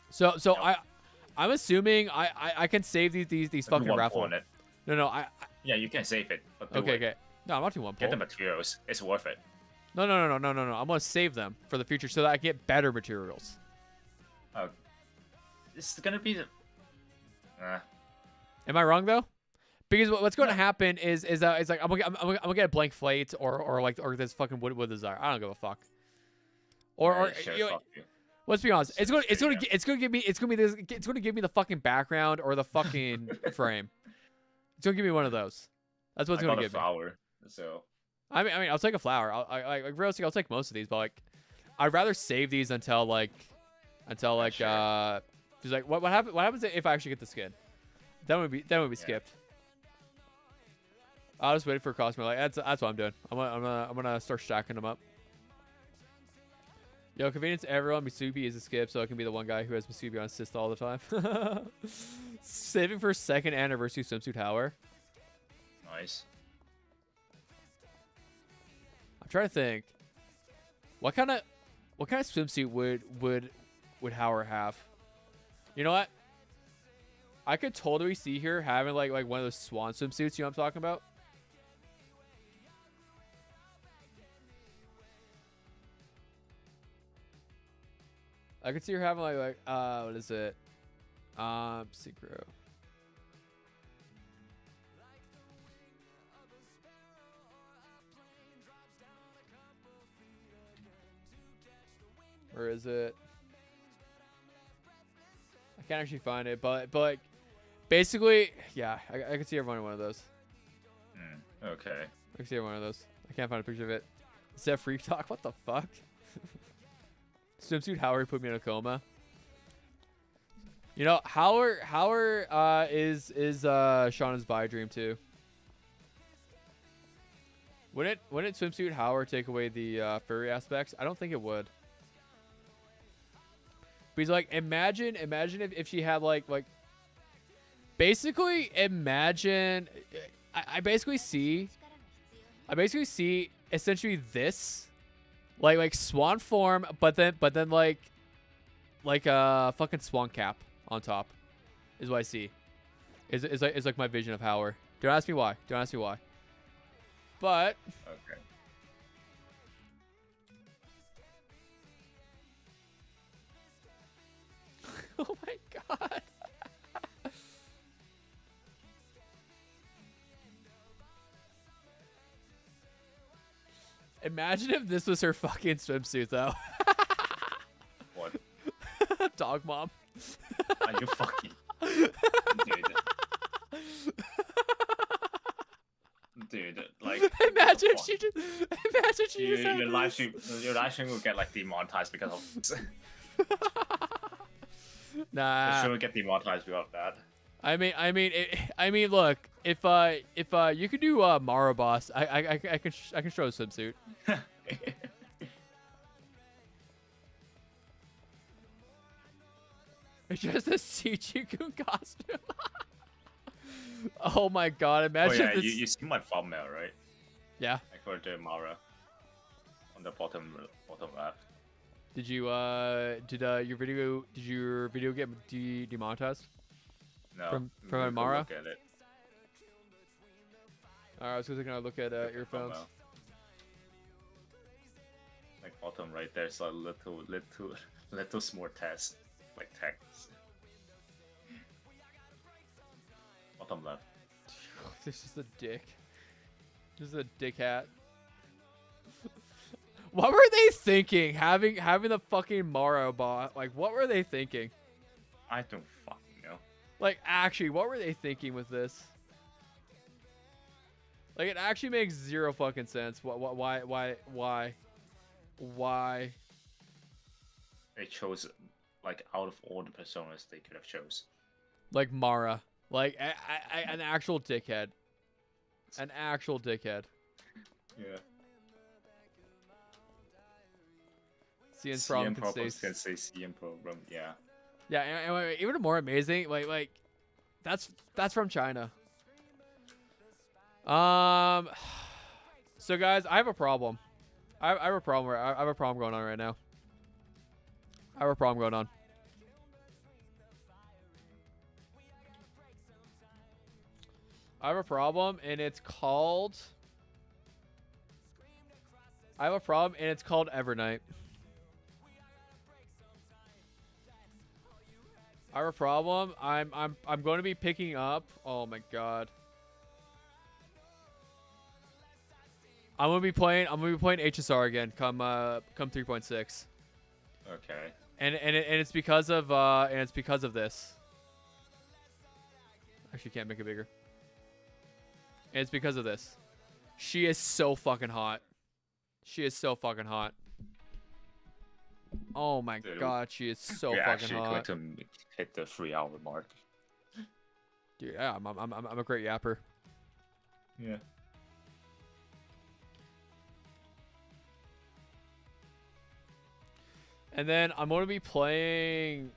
Speaker 1: So
Speaker 2: Yep.
Speaker 1: I'm assuming I can save these fucking
Speaker 2: One
Speaker 1: raffle.
Speaker 2: on it.
Speaker 1: No,
Speaker 2: Yeah, you can save it. But do
Speaker 1: okay,
Speaker 2: it.
Speaker 1: okay. No, I'm not doing one
Speaker 2: Get
Speaker 1: pull.
Speaker 2: the materials. It's worth it.
Speaker 1: No. I'm gonna save them for the future so that I get better materials.
Speaker 2: Oh, it's gonna be the.
Speaker 1: Am I wrong though? Because what's going to happen is it's like I'm gonna get a blank slate or this fucking wood desire. I don't give a fuck. Or
Speaker 2: Sure,
Speaker 1: you know,
Speaker 2: fuck you.
Speaker 1: let's be honest. It's gonna give me the fucking background or the fucking frame. It's gonna give me one of those. That's what's
Speaker 2: I
Speaker 1: gonna
Speaker 2: got a
Speaker 1: give me.
Speaker 2: flower, so.
Speaker 1: I mean, I'll take a flower. Realistically, I'll take most of these, but like, I'd rather save these until
Speaker 2: Sure.
Speaker 1: just like what happens if I actually get the skin? That would be skipped. I'll just wait for Cosmo. Like that's what I'm doing. I'm gonna start stacking them up. Yo, convenience everyone. Misubi is a skip, so I can be the one guy who has Misubi on assist all the time. Saving for second anniversary swimsuit Howler.
Speaker 2: Nice.
Speaker 1: I'm trying to think. What kind of swimsuit would Howard have? You know what? I could totally see her having like one of those swan swimsuits. You know what I'm talking about? I could see her having like what is it? Secret. Where is it? I can't actually find it, but like, basically, yeah, I can see everyone in one of those.
Speaker 2: Okay.
Speaker 1: I can see every one of those. I can't find a picture of it. Is that freak talk? What the fuck? Swimsuit Howard put me in a coma. You know, Howard is Shauna's buy dream too. Wouldn't Swimsuit Howard take away the furry aspects? I don't think it would. Because like imagine if she had like basically imagine I basically see essentially this like swan form, but then like a fucking swan cap on top is what I see. Is like my vision of Howard. Don't ask me why. But
Speaker 2: Okay.
Speaker 1: oh my god. Imagine if this was her fucking swimsuit though.
Speaker 2: What?
Speaker 1: Dog mom.
Speaker 2: Are you fucking? Dude, like.
Speaker 1: Imagine
Speaker 2: what
Speaker 1: she
Speaker 2: the
Speaker 1: just had
Speaker 2: your live
Speaker 1: this.
Speaker 2: stream will get like demonetized because of this.
Speaker 1: Nah.
Speaker 2: Sure will get demonetized without that.
Speaker 1: I mean, look, if you could do Mara boss, I can show a swimsuit. It's just a Shichiku costume. Oh my god!
Speaker 2: Oh
Speaker 1: Imagine
Speaker 2: yeah,
Speaker 1: this.
Speaker 2: you see my thumbnail, right?
Speaker 1: Yeah.
Speaker 2: I got the Mara on the bottom left.
Speaker 1: Did you your video get demonetized?
Speaker 2: No.
Speaker 1: From
Speaker 2: go
Speaker 1: Amara?
Speaker 2: Look at it.
Speaker 1: Alright, I was gonna look at earphones.
Speaker 2: Thumbnail. Like bottom right there's a little small text, like text. Bottom left.
Speaker 1: This is a dick. This is a dick hat. What were they thinking? Having the fucking Mara bot. Like, what were they thinking?
Speaker 2: I don't fucking know.
Speaker 1: Like, actually, what were they thinking with this? Like, it actually makes zero fucking sense. Why?
Speaker 2: They chose like out of all the personas they could have chose.
Speaker 1: Like Mara. Like, an actual dickhead. An actual dickhead.
Speaker 2: Yeah.
Speaker 1: CN's problem
Speaker 2: CM
Speaker 1: can
Speaker 2: problems
Speaker 1: stay.
Speaker 2: can say CM problem. Yeah.
Speaker 1: Yeah, and even more amazing, like that's from China. So guys, I have a problem. I have a problem. I have a problem going on right now. I have a problem going on. I have a problem, and it's called. I have a problem, and it's called Evernight. I have a problem. I'm going to be picking up. Oh my god. I'm gonna be playing HSR again. Come 3.6.
Speaker 2: Okay.
Speaker 1: And it's because of this. Actually, can't make it bigger. And it's because of this. She is so fucking hot. She is so fucking hot. Oh my
Speaker 2: Dude,
Speaker 1: god, she is so
Speaker 2: we're
Speaker 1: fucking
Speaker 2: actually going
Speaker 1: hot.
Speaker 2: to hit the 3-hour mark.
Speaker 1: Dude, yeah, I'm a great yapper.
Speaker 2: Yeah.
Speaker 1: And then I'm gonna be playing.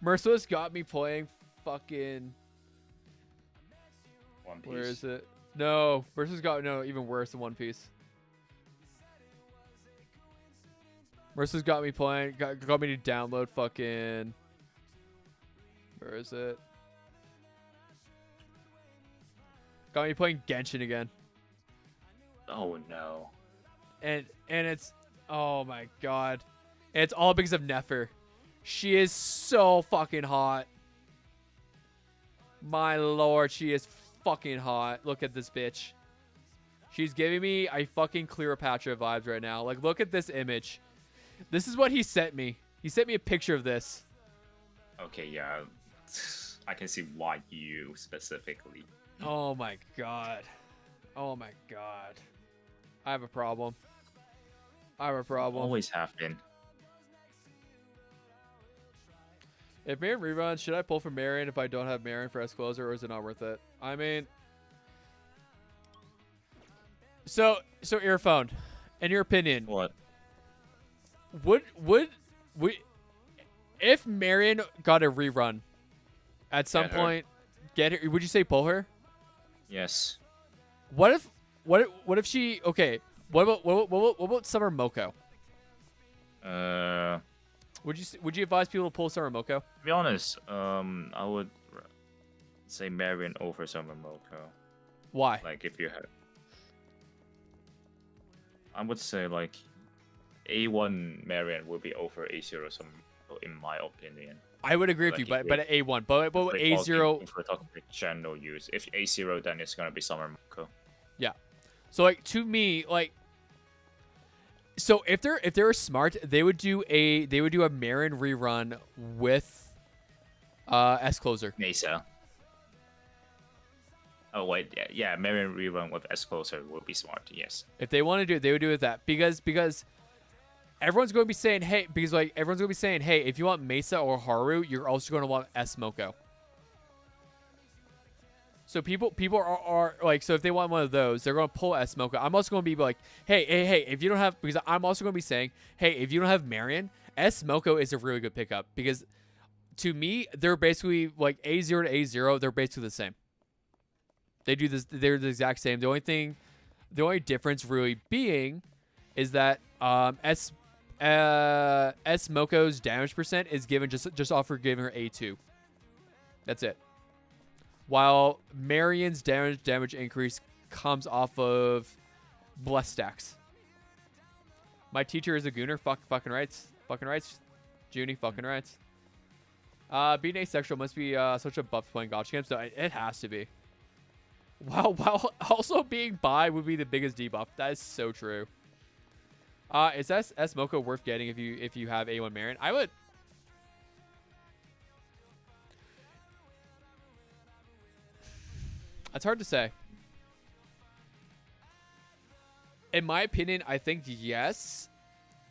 Speaker 1: Merciless got me playing fucking.
Speaker 2: One Piece.
Speaker 1: Where is it? No, Merciless got even worse than One Piece. Merciless got me playing. Got me to download fucking. Where is it? Got me playing Genshin again.
Speaker 2: Oh no.
Speaker 1: And it's. Oh my god. And it's all because of Nefer. She is so fucking hot. My lord, she is fucking hot. Look at this bitch. She's giving me a fucking Cleopatra vibes right now. Like, look at this image. This is what he sent me. He sent me a picture of this.
Speaker 2: Okay, yeah. I can see why you specifically.
Speaker 1: Oh my god. Oh my god. I have a problem. I have a problem.
Speaker 2: Always have been.
Speaker 1: If Marion reruns, should I pull from Marion if I don't have Marion for S-Closer, or is it not worth it? I mean... So Earphone, in your opinion...
Speaker 2: What?
Speaker 1: Would we... If Marion got a rerun, at some point, get her... Would you say pull her?
Speaker 2: Yes.
Speaker 1: What if she... Okay, what about Summer Moko? Would you advise people to pull Summer Moko?
Speaker 2: To be honest, I would say Marion over Summer Moko.
Speaker 1: Why?
Speaker 2: Like, if you had... I would say, like, A1 Marion would be over A0 Summer Moko, in my opinion.
Speaker 1: I would agree with you, but at A1. But A0...
Speaker 2: If we're talking like general use, if A0, then it's going to be Summer Moko.
Speaker 1: Yeah. So, like, to me, like... So if they're smart, they would do a Marion rerun with S-Closer.
Speaker 2: Mesa. Oh wait, yeah, Marion rerun with S-Closer would be smart, yes.
Speaker 1: If they want to do it, they would do it with that. Because everyone's going to be saying, hey, if you want Mesa or Haru, you're also going to want S-Moko. So people are like, so if they want one of those, they're going to pull S-Moko. I'm also going to be like, hey, if you don't have, because I'm also going to be saying, hey, if you don't have Marion, S-Moko is a really good pickup. Because to me, they're basically like A0 to A0, they're basically the same. They do this, they're the exact same. The only difference really being is that S-Moko's damage percent is given just off for giving her A2. That's it. While Marion's damage increase comes off of bless stacks. My teacher is a gooner. Fucking rights. Fucking rights. Junie, fucking rights. Being asexual must be such a buff playing gotcha games. So it has to be. Wow. Also being bi would be the biggest debuff. That is so true. Is S-Moko worth getting if you have A1 Marion? I would. It's hard to say. In my opinion, I think yes.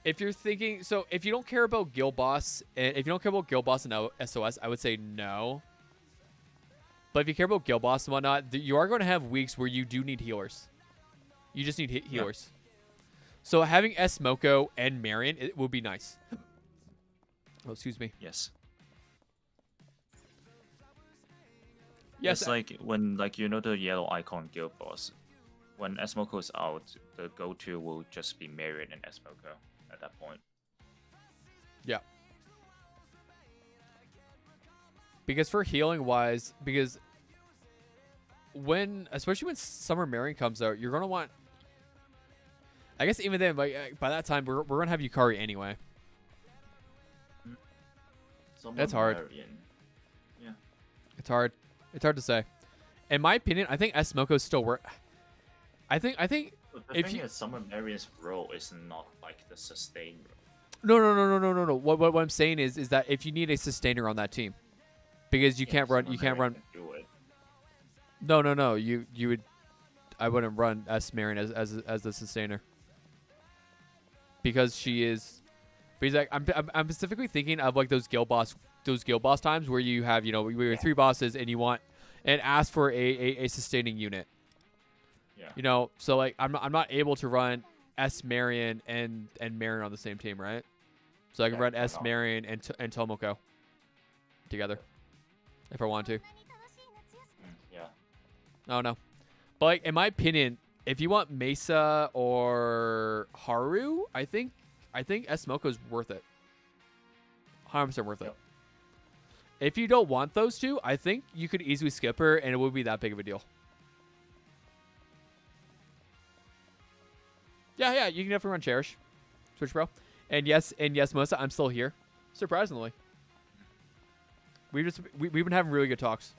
Speaker 1: If you're thinking, so if you don't care about Guild Boss, and if you don't care about Guild Boss and SOS, I would say no. But if you care about guild boss and whatnot, you are going to have weeks where you do need healers. You just need healers. So having Smoko and Marion, it would be nice. Oh, excuse me.
Speaker 2: Yes.
Speaker 1: Yes.
Speaker 2: It's like when the yellow icon guild boss. When Smoko is out, the go-to will just be Marion and Smoko at that point.
Speaker 1: Yeah. Because for healing wise, because especially when Summer Marion comes out, you're gonna want. I guess even then, like by that time, we're gonna have Yukari anyway. That's hard.
Speaker 2: Marion. Yeah.
Speaker 1: It's hard. It's hard to say. In my opinion, I think Smoko still work. I think
Speaker 2: But the thing is, Summer Marion's role is not like the sustain
Speaker 1: No.
Speaker 2: role.
Speaker 1: No. What I'm saying is that if you need a sustainer on that team, because you can't run.
Speaker 2: Do it.
Speaker 1: No. You would. I wouldn't run Marion as the sustainer. Because she is. Because like, I'm specifically thinking of like those guild boss times where you have we have 3 bosses and you want and ask for a sustaining unit.
Speaker 2: Yeah.
Speaker 1: So like I'm not able to run Marion and Marion on the same team, right? So I can run Marion and Tomoko together if I want to.
Speaker 2: Yeah.
Speaker 1: No. But like in my opinion, if you want Mesa or Haru, I think Smoko is worth it. 100% worth it.
Speaker 2: Yep.
Speaker 1: If you don't want those two, I think you could easily skip her and it would be that big of a deal. Yeah, you can definitely run Cherish. Switch Bro. And yes, Melissa, I'm still here. Surprisingly. We've been having really good talks.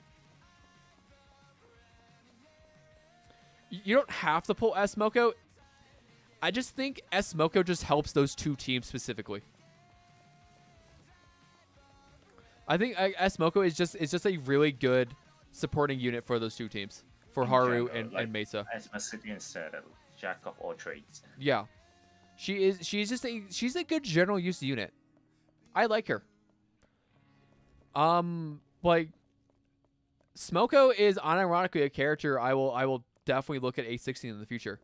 Speaker 1: You don't have to pull Smoko. I just think Smoko just helps those 2 teams specifically. I think Smoko is just a really good supporting unit for those 2 teams. For Haru and Mesa.
Speaker 2: As Massidian said, jack of all trades.
Speaker 1: Yeah. She's a good general use unit. I like her. Like Smoko is unironically a character I will definitely look at A16 in the future.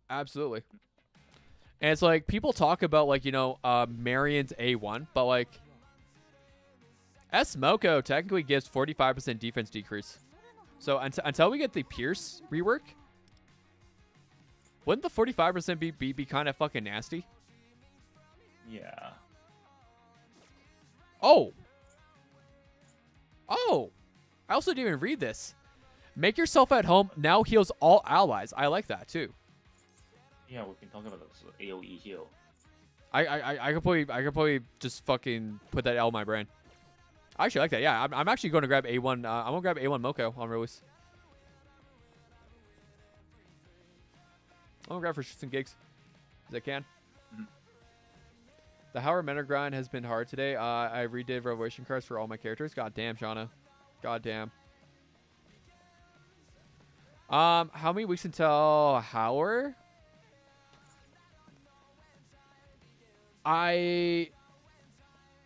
Speaker 1: Absolutely. And it's like people talk about like, Marion's A1, but like Smoko technically gives 45% defense decrease. So until we get the Pierce rework, wouldn't the 45% be kind of fucking nasty?
Speaker 2: Yeah.
Speaker 1: Oh. I also didn't even read this. Make yourself at home now heals all allies. I like that too.
Speaker 2: Yeah, we've been talking about this AoE heal.
Speaker 1: I could probably just fucking put that out of my brain. I actually like that. Yeah, I'm actually going to grab A1. I'm gonna grab A1 Moko on release. I'm gonna grab for shits and gigs, as I can.
Speaker 2: Mm-hmm.
Speaker 1: The Howard Menor grind has been hard today. I redid Revelation cards for all my characters. God damn, Shauna. God damn. How many weeks until Howard?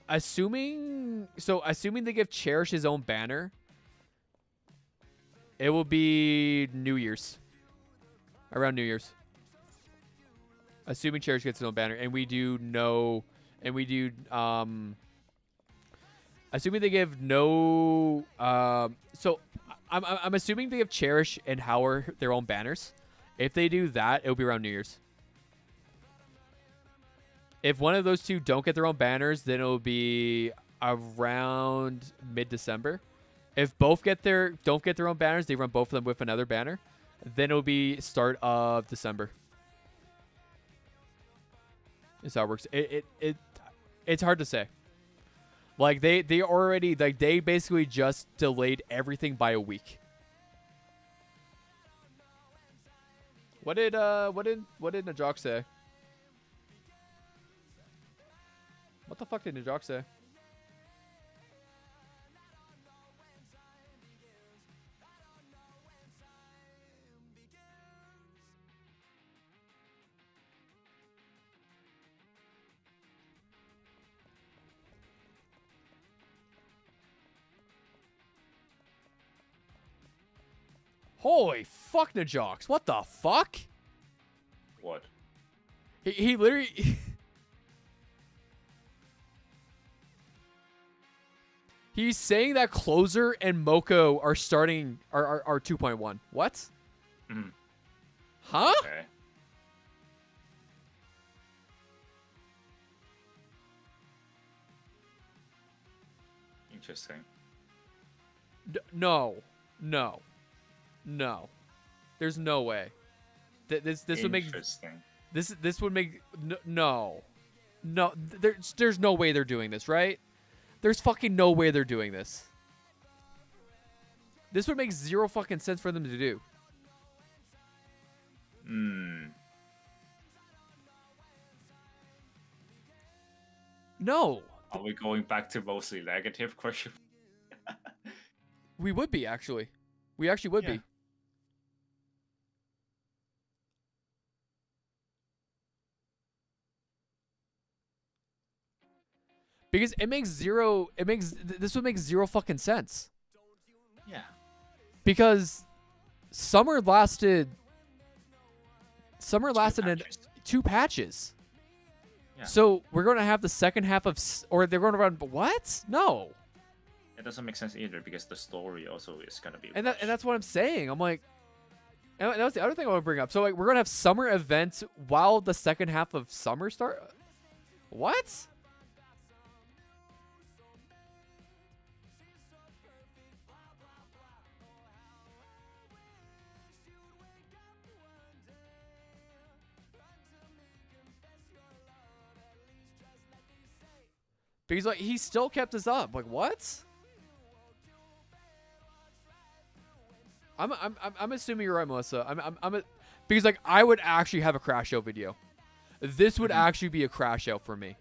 Speaker 1: Assuming they give Cherish his own banner, it will be New Year's. Around New Year's. Assuming Cherish gets his own banner, assuming they give no so I'm assuming they give Cherish and Howard their own banners. If they do that, it'll be around New Year's. If one of those 2 don't get their own banners, then it'll be around mid-December. If both don't get their own banners, they run both of them with another banner, then it'll be start of December. Is how it works. It's hard to say. Like they already they basically just delayed everything by a week. What did Najok say? What the fuck did Najok say? Holy fuck, Najox. What the fuck?
Speaker 2: What?
Speaker 1: He literally... He's saying that Closer and Moko are starting... are 2.1. What?
Speaker 2: Mm.
Speaker 1: Huh?
Speaker 2: Okay. Interesting.
Speaker 1: No. No. No. There's no way. This would make...
Speaker 2: Interesting.
Speaker 1: This would make... No. No. There's no way they're doing this, right? There's fucking no way they're doing this. This would make zero fucking sense for them to do.
Speaker 2: Hmm.
Speaker 1: No.
Speaker 2: Are we going back to mostly negative question?
Speaker 1: We would be, actually. We actually would be. Because it makes zero... This would make zero fucking sense.
Speaker 2: Yeah.
Speaker 1: Because summer lasted... in 2 patches.
Speaker 2: Yeah.
Speaker 1: So we're going to have the second half of... Or they're going to run... What? No.
Speaker 2: It doesn't make sense either because the story also is going to be
Speaker 1: And
Speaker 2: rushed.
Speaker 1: that's what I'm saying. I'm like... And that was the other thing I want to bring up. So like we're going to have summer events while the second half of summer start... What? Because like he still kept this up. Like what? I'm assuming you're right, Melissa. Because like I would actually have a crash out video. This would actually be a crash out for me.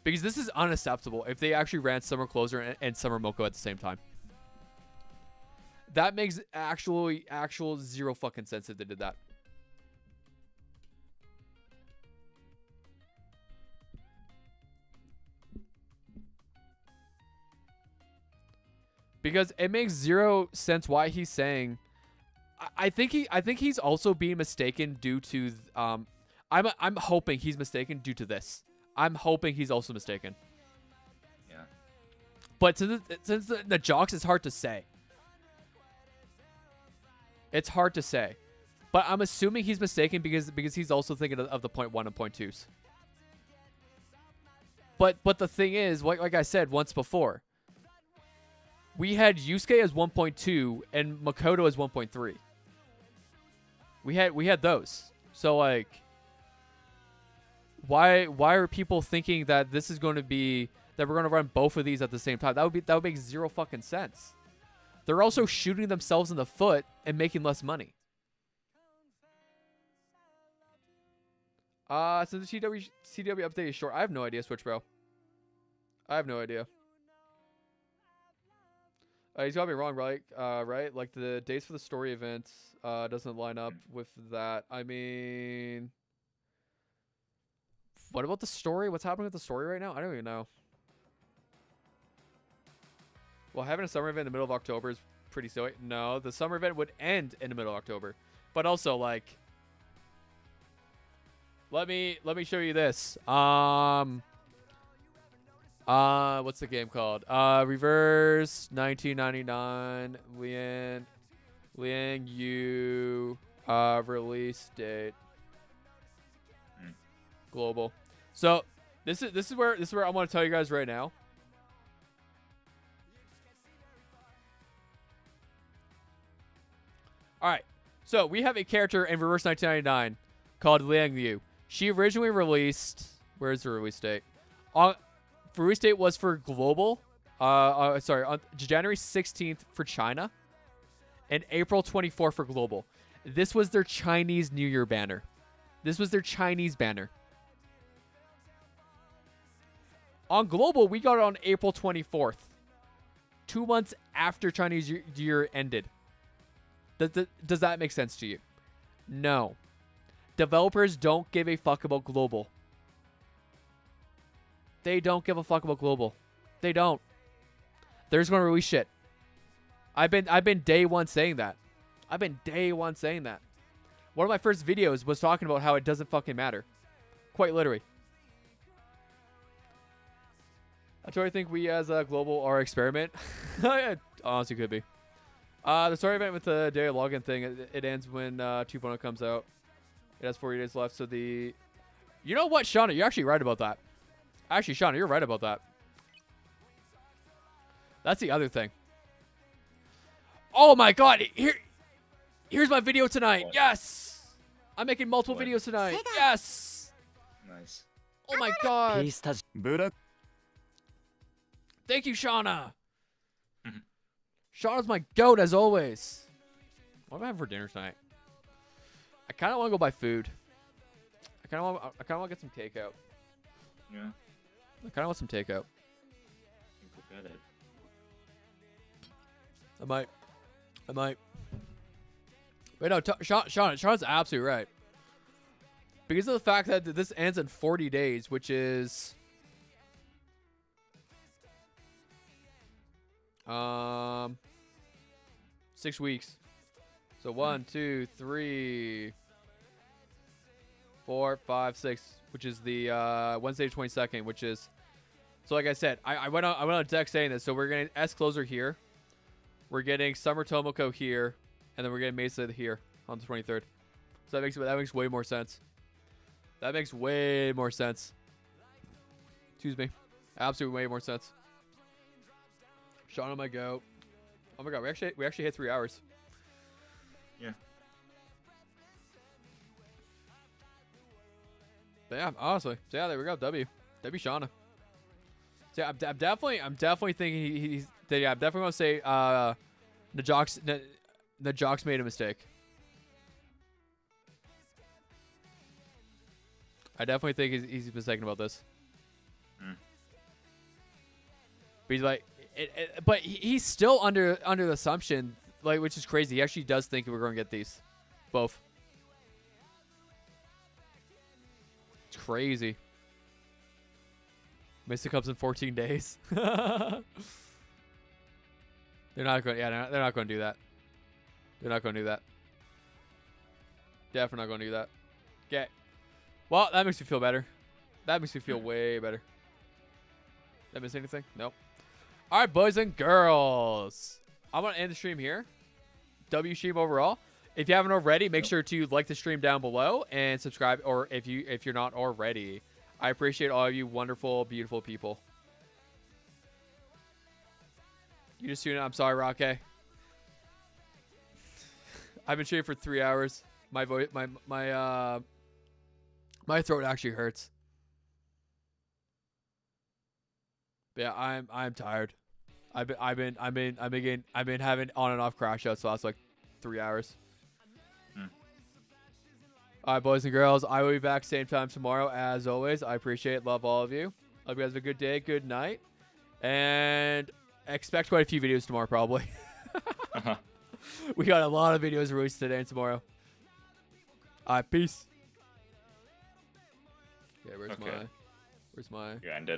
Speaker 1: Because this is unacceptable if they actually ran Summer Closer and Summer Moko at the same time. That makes actual zero fucking sense if they did that. Because it makes zero sense why he's saying. I think he's also being mistaken due to. I'm hoping he's mistaken due to this. I'm hoping he's also mistaken.
Speaker 2: Yeah.
Speaker 1: But since the jocks, it's hard to say. It's hard to say, but I'm assuming he's mistaken because he's also thinking of the 0.1 and 0.2s. But the thing is, like I said once before. We had Yusuke as 1.2 and Makoto as 1.3. We had those. So like why are people thinking that this is going to be that we're going to run both of these at the same time? That would make zero fucking sense. They're also shooting themselves in the foot and making less money. So the CW update is short. I have no idea, Switch Bro. I have no idea. He's got me wrong, right? Right? Like the dates for the story events doesn't line up with that. I mean, what about the story? What's happening with the story right now? I don't even know. Well, having a summer event in the middle of October is pretty silly. No, the summer event would end in the middle of October. But also, like, let me show you this. What's the game called? Reverse 1999 Liang Yu release date global. So this is where I want to tell you guys right now. All right. So we have a character in Reverse 1999 called Liang Yu. She originally released, where's the release date? Release date was for global, on January 16th for China, and April 24th for global. This was their Chinese New Year banner. This was their Chinese banner. On global, we got it on April 24th, 2 months after Chinese Year ended. Does that make sense to you? No. Developers don't give a fuck about global. They don't give a fuck about global. They don't. They're just gonna release shit. I've been day one saying that. I've been day one saying that. One of my first videos was talking about how it doesn't fucking matter. Quite literally. I totally think we as a global are experiment. It honestly could be. The story event with the daily login thing, it ends when 2.0 comes out. It has 40 days left, so the... You know what, Shauna? You're actually right about that. Actually, Shauna, you're right about that. That's the other thing. Oh my god! Here's my video tonight.
Speaker 2: What?
Speaker 1: Yes! I'm making multiple
Speaker 2: What?
Speaker 1: videos tonight. Yes!
Speaker 2: Nice.
Speaker 1: Oh my god!
Speaker 3: ピスタチブラ
Speaker 1: Thank you, Shauna!
Speaker 2: Mhm.
Speaker 1: Shauna's my goat, as always. What am I having for dinner tonight? I kind of want to go buy food. I kind of want to get some takeout.
Speaker 2: Yeah.
Speaker 1: I kind of want some takeout.
Speaker 2: You could get it.
Speaker 1: I might. Wait, no, Shauna's absolutely right. Because of the fact that this ends in 40 days, which is... 6 weeks. So 1, 2, 3, 4, 5, 6, which is the Wednesday 22nd, which is... So like I said, I went on a deck saying this. So we're getting S Closer here. We're getting Summer Tomoko here. And then we're getting Mesa here on the 23rd. So that makes way more sense. That makes way more sense. Excuse me. Absolutely way more sense. Shauna, my goat. Oh my god, we actually hit 3 hours.
Speaker 2: Yeah.
Speaker 1: But yeah, honestly. So yeah, there we go. W Shauna. So yeah, I'm definitely thinking he's. Yeah, I'm definitely gonna say Najox made a mistake. I definitely think he's mistaken about this.
Speaker 2: Mm.
Speaker 1: But he's like, but he's still under the assumption, like, which is crazy. He actually does think we're going to get these, both. It's crazy. Mesa comes in 14 days. They're not going. Yeah, they're not going to do that. They're not going to do that. Definitely not going to do that. Okay. Well, that makes me feel better. That makes me feel way better. Did I miss anything? Nope. All right, boys and girls. I'm going to end the stream here. W stream overall. If you haven't already, make sure to like the stream down below and subscribe. Or if you're not already, I appreciate all of you wonderful, beautiful people. You just tuned in. I'm sorry, Roque. I've been streaming for 3 hours. My voice, my throat actually hurts. But yeah, I'm tired. I've been having on and off crash outs the last like 3 hours. All right, boys and girls, I will be back same time tomorrow as always. I appreciate it. Love all of you. Hope you guys have a good day, good night, and expect quite a few videos tomorrow probably. We got a lot of videos released today and tomorrow. All right, peace. Okay, where's my?
Speaker 2: You ended.